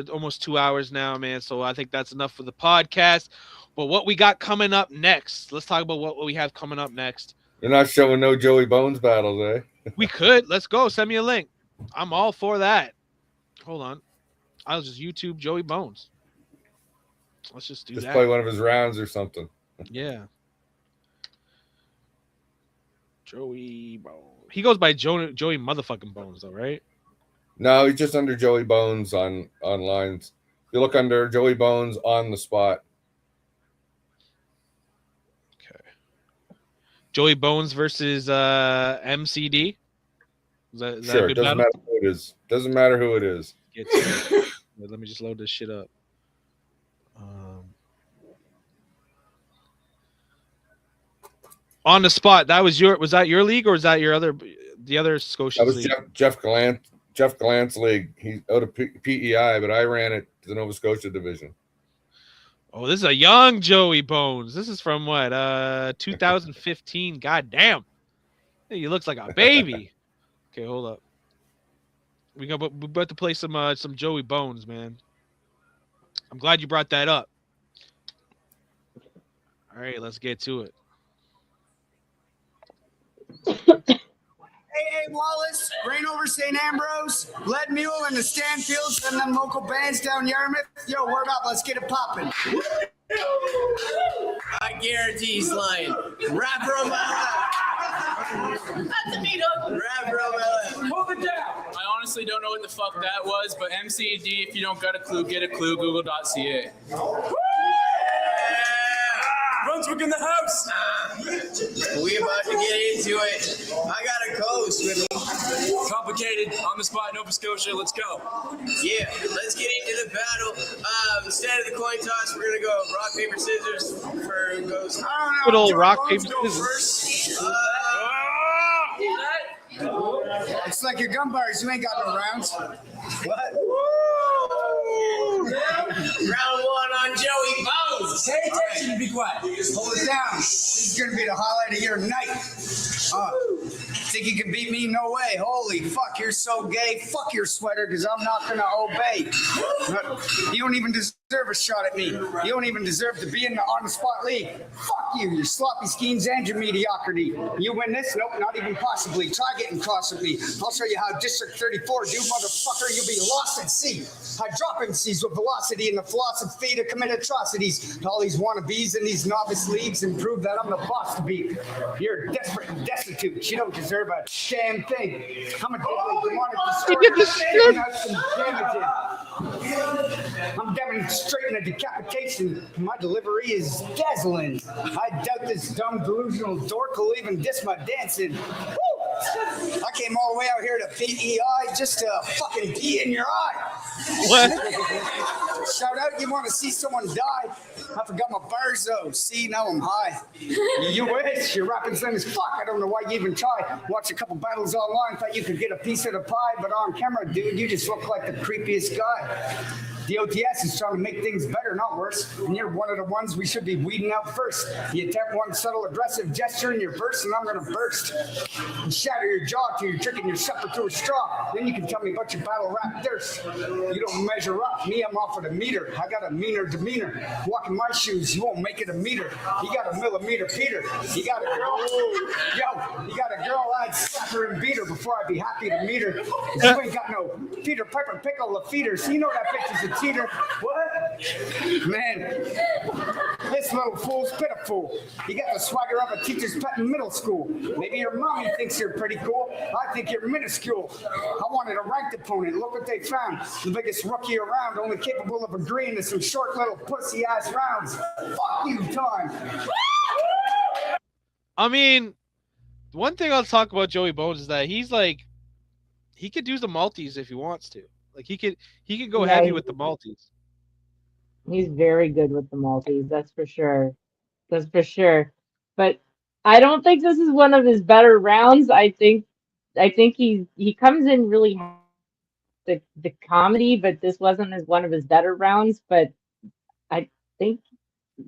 almost 2 hours now, man. So I think that's enough for the podcast. But what we got coming up next? Let's talk about what we have coming up next. You're not showing no Joey Bones battles, eh? We could. Let's go. Send me a link. I'm all for that. Hold on. I'll just YouTube Joey Bones. Let's just do that. Just play one of his rounds or something. Yeah. Joey Bones. He goes by Joey motherfucking Bones, though, right? No, he's just under Joey Bones on lines. You look under Joey Bones on the spot. Joey Bones versus MCD. Is that a Sure, good doesn't battle? matter who it is. Doesn't matter who it is. Get to it. Let me just load this shit up. On the spot. Was that your league or was that the other That Scotia's was league? Jeff Gallant's league. He's out of PEI, but I ran it to the Nova Scotia division. Oh, this is a young Joey Bones. This is from what? 2015. God damn. He looks like a baby. Okay, hold up. We're about to play some Joey Bones, man. I'm glad you brought that up. All right, let's get to it. A.A. Wallace, Reign over St. Ambrose, Lead Mule and the Stanfields and them local bands down Yarmouth. Yo, word up, let's get it popping. I guarantee he's lying. Rap Romella. That's a meat hook. Rap Romella. Move it down. I honestly don't know what the fuck that was, but MCD, if you don't got a clue, get a clue, google.ca. Brunswick in the house. We about to get into it. I got a coast with me. Complicated, on the spot, Nova Scotia. Let's go. Yeah, let's get into the battle. Instead of the coin toss, we're gonna go rock paper scissors for who goes. Good old rock paper scissors. First. It's like your gun bars. You ain't got no rounds. What? Round one on Joey Bones. Pay attention and be quiet. Hold it down. This is going to be the highlight of your night. Think you can beat me? No way. Holy fuck, you're so gay. Fuck your sweater, because I'm not going to obey. You don't even deserve a shot at me. You don't even deserve to be in the on-the-spot league. Fuck you, your sloppy schemes and your mediocrity. You win this? Nope, not even possibly. Try getting cross with me. I'll show you how District 34 do, motherfucker. You'll be lost at sea. I drop MCs with velocity and the philosophy to commit atrocities. To all these wannabes in these novice leagues and prove that I'm the boss to beat. You're desperate and destitute. You don't deserve a damn thing. I'm a deadly demonic destroyer. I'm demonstrating a decapitation. My delivery is dazzling. I doubt this dumb delusional dork will even diss my dancing. Woo! I came all the way out here to PEI just to fucking pee in your eye. What? Shout out, you want to see someone die? I forgot my B.A.R.Z though. See, now I'm high. You wish. Your rapping son is fuck. I don't know why you even try. Watch a couple battles online, thought you could get a piece of the pie, but on camera, dude, you just look like the creepiest guy. The OTS is trying to make things better, not worse. And you're one of the ones we should be weeding out first. You attempt one subtle aggressive gesture in your verse, and I'm going to burst. And shatter your jaw till you're drinking your supper through a straw. Then you can tell me about your battle rap thirst. You don't measure up. Me, I'm off of the meter. I got a meaner demeanor. Walk in my shoes, you won't make it a meter. You got a millimeter Peter. You got a girl. Yo, you got a girl, I'd slap her and beat her before I'd be happy to meet her. You ain't got no Peter Piper pickle of feeder. So you know that bitch is a cheater. What? Man, this little fool's pitiful. You got the swagger of a teacher's pet in middle school. Maybe your mommy thinks you're pretty cool. I think you're minuscule. I wanted a ranked opponent. Look what they found. The biggest rookie around, only capable of agreeing to some short little pussy ass rounds. Fuck you, time. I mean, one thing I'll talk about Joey Bones is that he's like, he could do the multis if he wants to. Like he could go Yeah, heavy with the multis. He's very good with the multis, that's for sure. That's for sure. But I don't think this is one of his better rounds. I think he comes in really the comedy, but this wasn't one of his better rounds. But I think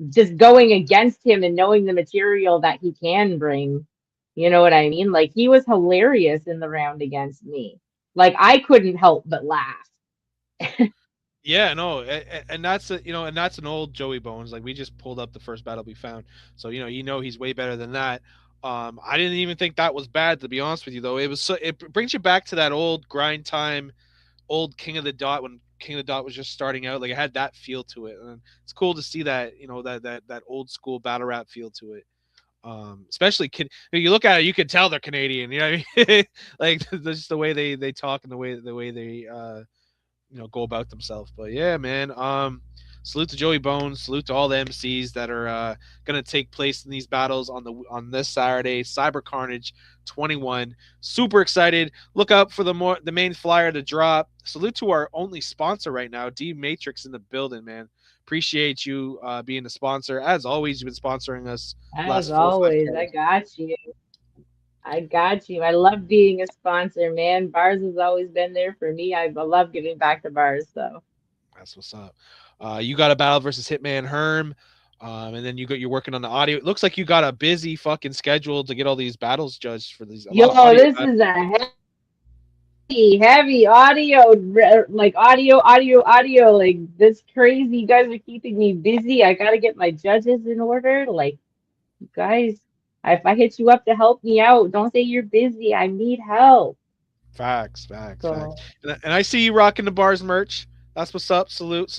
just going against him and knowing the material that he can bring, you know what I mean? Like he was hilarious in the round against me. Like I couldn't help but laugh. Yeah, no, and that's and that's an old Joey Bones. Like we just pulled up the first battle we found, so he's way better than that. I didn't even think that was bad, to be honest with you. Though it brings you back to that old grind time, old King of the Dot when King of the Dot was just starting out. Like it had that feel to it, and it's cool to see that that old school battle rap feel to it. Especially you look at it, you can tell they're Canadian. You know what I mean? Like just the way they talk and the way they go about themselves. But yeah, man. salute to Joey Bones. Salute to all the MCs that are going to take place in these battles on this Saturday, Cyber Carnage 21. Super excited. Look out for the main flyer to drop. Salute to our only sponsor right now, D Matrix in the building, man. Appreciate you being a sponsor. As always, you've been sponsoring us As last 4 or 5 always, I shows. got you. I got you. I love being a sponsor, man. Bars has always been there for me. I love giving back to Bars, so. That's what's up. You got a battle versus Hitman Herm, and then you're working on the audio. It looks like you got a busy fucking schedule to get all these battles judged for these a Yo, lot of audio. this is a heavy audio, like audio. Like this crazy. You guys are keeping me busy. I gotta get my judges in order. Like, you guys, if I hit you up to help me out, don't say you're busy. I need help. Facts. So, And I see you rocking the bars merch. That's what's up. Salute.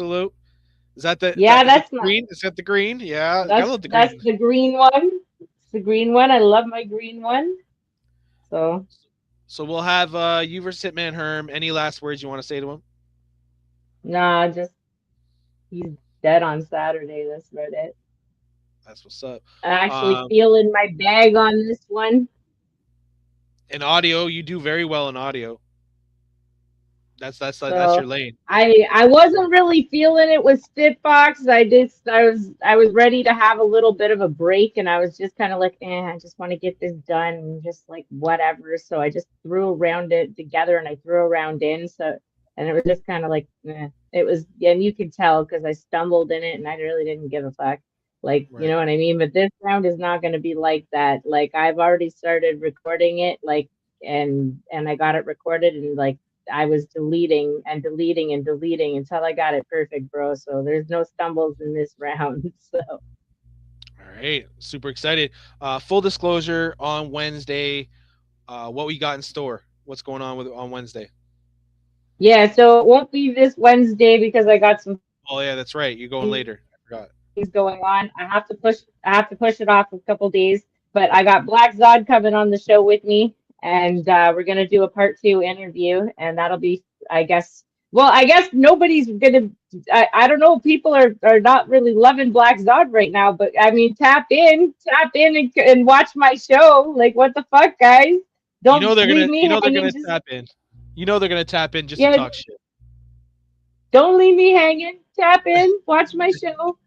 Is that yeah, is that that's the not. green? Is that the green? Yeah, gotta love the That's green. the green one. It's the green one. I love my green one. So, So we'll have you versus Hitman Herm. Any last words you want to say to him? nah, just he's dead on Saturday. That's about it. That's what's up. I'm actually Um, feeling my bag on this one. in audio, you do very well in audio. That's your So lane. I wasn't really feeling it with Spitbox. I was ready to have a little bit of a break, and I was just kind of like, I just want to get this done, and just like whatever. So I just threw around it together, and I threw around in. So and it was just kind of like, it was, and you could tell because I stumbled in it, and I really didn't give a fuck. Like, you Right. know what I mean? But this round is not going to be like that. Like I've already started recording it, like, and I got it recorded, and like. I was deleting and deleting and deleting until I got it perfect, bro. So there's no stumbles in this round. So All right, super excited. Full disclosure on Wednesday, what we got in store? What's going on with on Wednesday? yeah, so it won't be this Wednesday because I got some Oh yeah, that's right. You're going later. I forgot. things going on. I have to push it off a couple days, but I got Black Zod coming on the show with me, and we're gonna do a part 2 interview, and that'll be, I guess. Well, I guess nobody's gonna. I don't know. People are not really loving Black Zod right now, but I mean, tap in, and watch my show. Like, what the fuck, guys? Don't leave You me know they're hanging. gonna Just tap in. You know they're gonna tap in just to yeah, talk shit. don't leave me hanging. Tap in, watch my show.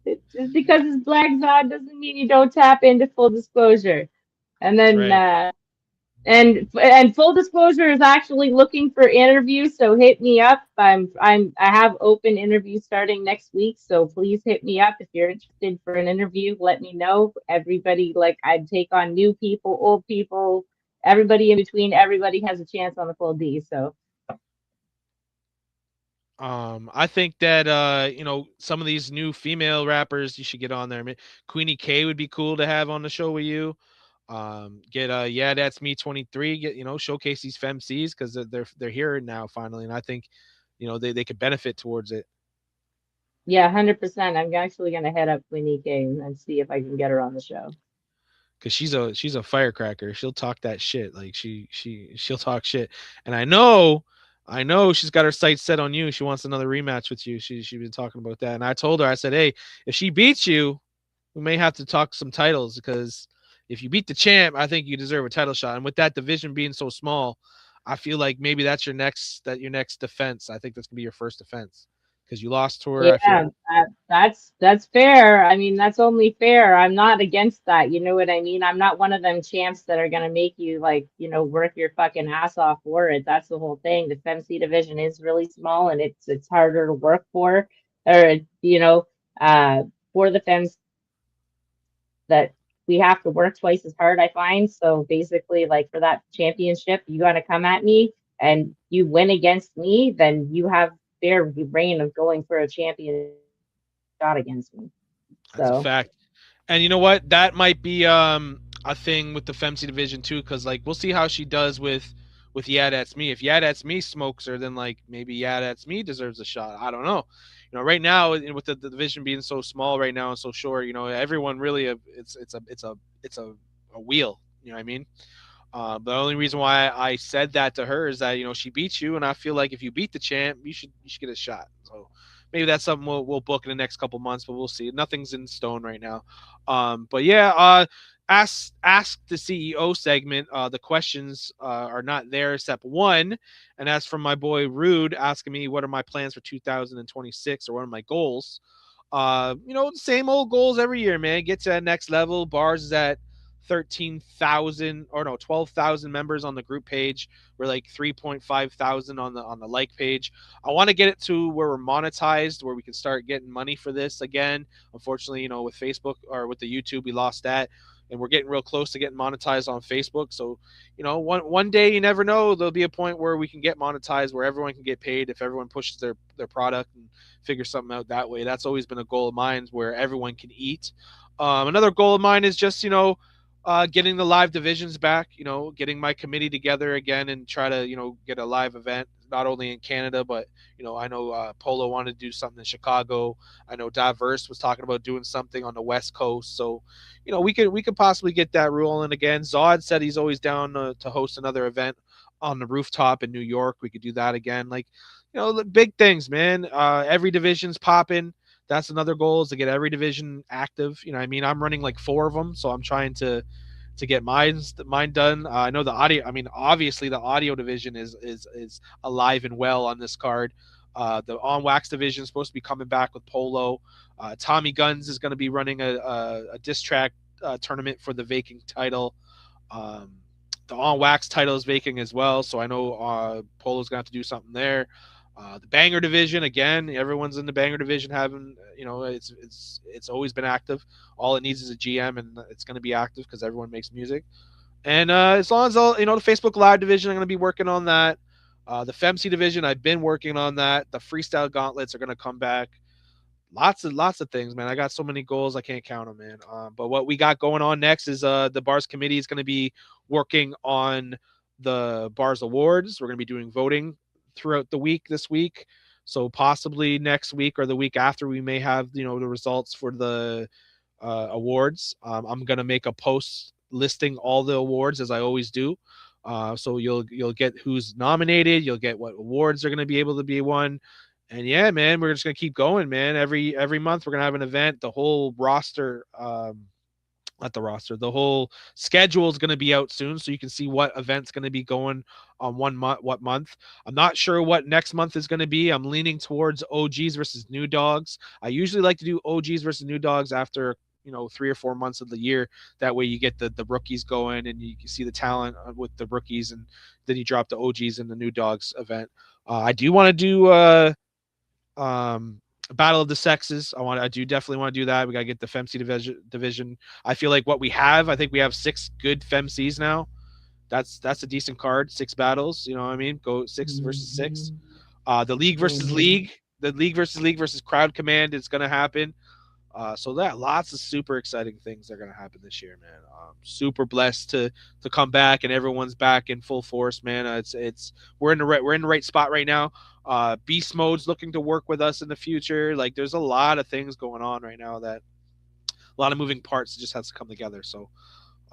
Just because it's Black Zod doesn't mean you don't tap into full disclosure. And That's then right. and full disclosure is actually looking for interviews, so hit me up. I have open interviews starting next week, so please hit me up if you're interested for an interview. Let me know. Everybody, like, I'd take on new people, old people, everybody in between. Everybody has a chance on the full D. So I think that some of these new female rappers you should get on there. I mean, Queenie K would be cool to have on the show with you. Get yeah, that's me 23. Get showcase these femcs because they're here now finally, and I think they could benefit towards it yeah, 100%. I'm actually gonna head up Queenie King and see if I can get her on the show. because she's a firecracker. She'll talk that shit like she'll talk shit, and I know she's got her sights set on you. She wants another rematch with you. She's been talking about that, and I told her I said, hey, if she beats you, we may have to talk some titles because if you beat the champ, I think you deserve a title shot. And with that division being so small, I feel like maybe that's your next defense. I think that's gonna be your first defense because you lost to her. I feel Yeah, that's fair. I mean, that's only fair. I'm not against that. You know what I mean? I'm not one of them champs that are gonna make you, like, work your fucking ass off for it. That's the whole thing. The FemC division is really small, and it's harder to work for, or uh, for the fems that we have to work twice as hard, I find. So basically, like, for that championship, you got to come at me and you win against me, then you have fair reign of going for a champion shot against me. that's a So fact. And you know what? That might be a thing with the FemC division too, because like we'll see how she does with Yeah That's Me. If Yeah That's Me smokes her, then like maybe Yeah That's Me deserves a shot. I don't know. Right now with the division being so small right now and so short, everyone really it's a wheel. You know what I mean? The only reason why I said that to her is that she beats you, and I feel like if you beat the champ, you should get a shot. So maybe that's something we'll book in the next couple months, but we'll see. Nothing's in stone right now. But yeah, ask the CEO segment. The questions are not there except one, and that's from my boy Rude asking me what are my plans for 2026 or what are my goals. Same old goals every year, man. Get to that next level. B.A.R.Z is at 13,000 or no 12,000 members on the group page. We're like 3.5 thousand on the like page. I want to get it to where we're monetized, where we can start getting money for this again. Unfortunately, with Facebook or with the YouTube, we lost that, and we're getting real close to getting monetized on Facebook. So, one day, you never know, there'll be a point where we can get monetized, where everyone can get paid if everyone pushes their product and figure something out that way. That's always been a goal of mine, where everyone can eat. Another goal of mine is just getting the live divisions back. Getting my committee together again and try to get a live event not only in Canada, but I know Polo wanted to do something in Chicago. I know B.A.R.Z was talking about doing something on the West Coast. So we could possibly get that rolling again. Zod said he's always down to host another event on the rooftop in New York. We could do that again. Like, the big things, man. Every division's popping. That's another goal, is to get every division active. I'm running like 4 of them, so I'm trying to get mine done. I know the audio. I mean, obviously the audio division is alive and well on this card. The On Wax division is supposed to be coming back with Polo. Tommy Guns is going to be running a diss track tournament for the vacant title. The On Wax title is vacant as well, so I know Polo's going to have to do something there. The Banger division, again, everyone's in the Banger division having, it's always been active. All it needs is a GM, and it's going to be active because everyone makes music. And as long as the Facebook Live division, I'm going to be working on that. The FEMC division, I've been working on that. The freestyle gauntlets are going to come back. Lots of things, man. I got so many goals, I can't count them, man. But what we got going on next is the B.A.R.Z committee is going to be working on the B.A.R.Z awards. We're going to be doing voting throughout the week this week. So possibly next week or the week after, we may have the results for the awards. I'm going to make a post listing all the awards, as I always do. So you'll get who's nominated, you'll get what awards are going to be able to be won. And yeah, man, we're just going to keep going, man. Every month we're going to have an event. The whole roster, not the roster, the whole schedule is going to be out soon, so you can see what event's going to be going on what month. I'm not sure what next month is going to be. I'm leaning towards OGs versus New Dogs. I usually like to do OGs versus New Dogs after 3 or 4 months of the year. That way you get the rookies going and you can see the talent with the rookies, and then you drop the OGs in the New Dogs event. I do want to do Battle of the Sexes. I do definitely want to do that. We got to get the FEMC division. I feel like I think we have 6 good FEMCs now. That's a decent card. 6 battles. You know what I mean? Go 6 versus 6. The League versus League. The League versus Crowd Command is going to happen. So that lots of super exciting things are going to happen this year, man. Super blessed to come back and everyone's back in full force, man. We're in the right spot right now. Beast Mode's looking to work with us in the future. Like, there's a lot of things going on right now, that a lot of moving parts that just has to come together. So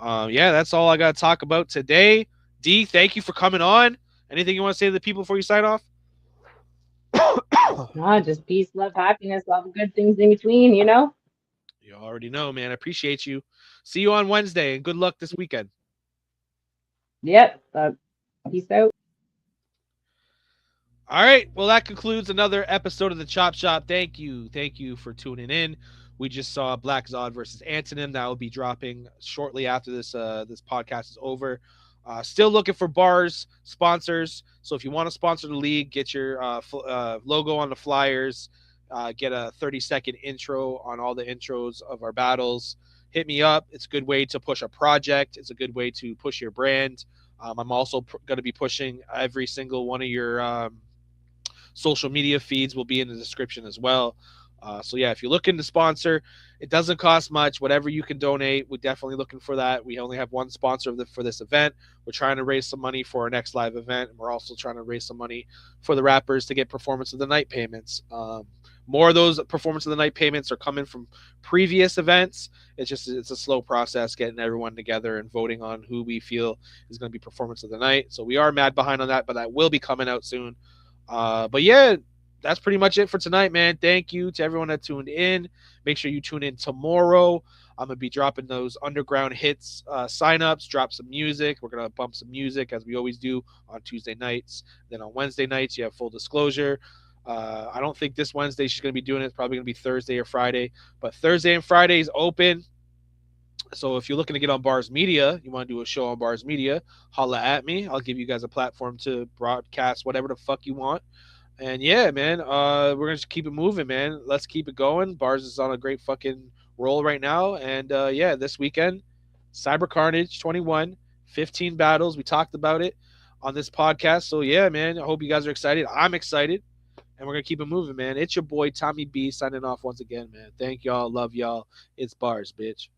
yeah, that's all I got to talk about today. D, thank you for coming on. Anything you want to say to the people before you sign off? No, just peace, love, happiness, all the good things in between, You already know, man. I appreciate you. See you on Wednesday, and good luck this weekend. Yep. Peace out. All right. Well, that concludes another episode of the Chop Shop. Thank you for tuning in. We just saw Black Zod versus Anthontym. That will be dropping shortly after this podcast is over. Still looking for B.A.R.Z sponsors. So if you want to sponsor the league, get your logo on the flyers. Get a 30-second intro on all the intros of our battles. Hit me up. It's a good way to push a project. It's a good way to push your brand. I'm also going to be pushing every single one of your social media feeds will be in the description as well. So yeah, if you're looking to sponsor, it doesn't cost much. Whatever you can donate, we're definitely looking for that. We only have one sponsor for this event. We're trying to raise some money for our next live event, and we're also trying to raise some money for the rappers to get Performance of the Night payments. More of those Performance of the Night payments are coming from previous events. It's a slow process getting everyone together and voting on who we feel is going to be Performance of the Night. So we are mad behind on that, but that will be coming out soon. But yeah, that's pretty much it for tonight, man. Thank you to everyone that tuned in. Make sure you tune in tomorrow. I'm gonna be dropping those underground hits signups, drop some music. We're gonna bump some music as we always do on Tuesday nights. Then on Wednesday nights, you have full disclosure. I don't think this Wednesday she's gonna be doing it. It's probably gonna be Thursday or Friday. But Thursday and Friday is open. So if you're looking to get on B.A.R.Z Media, you want to do a show on B.A.R.Z Media, holla at me. I'll give you guys a platform to broadcast whatever the fuck you want. And yeah, man, we're gonna just keep it moving, man. Let's keep it going. B.A.R.Z is on a great fucking roll right now. And yeah, this weekend, Cyber Carnage 21, 15 battles. We talked about it on this podcast. So yeah, man, I hope you guys are excited. I'm excited. And we're gonna keep it moving, man. It's your boy Tommy B signing off once again, man. Thank y'all. Love y'all. It's B.A.R.Z, bitch.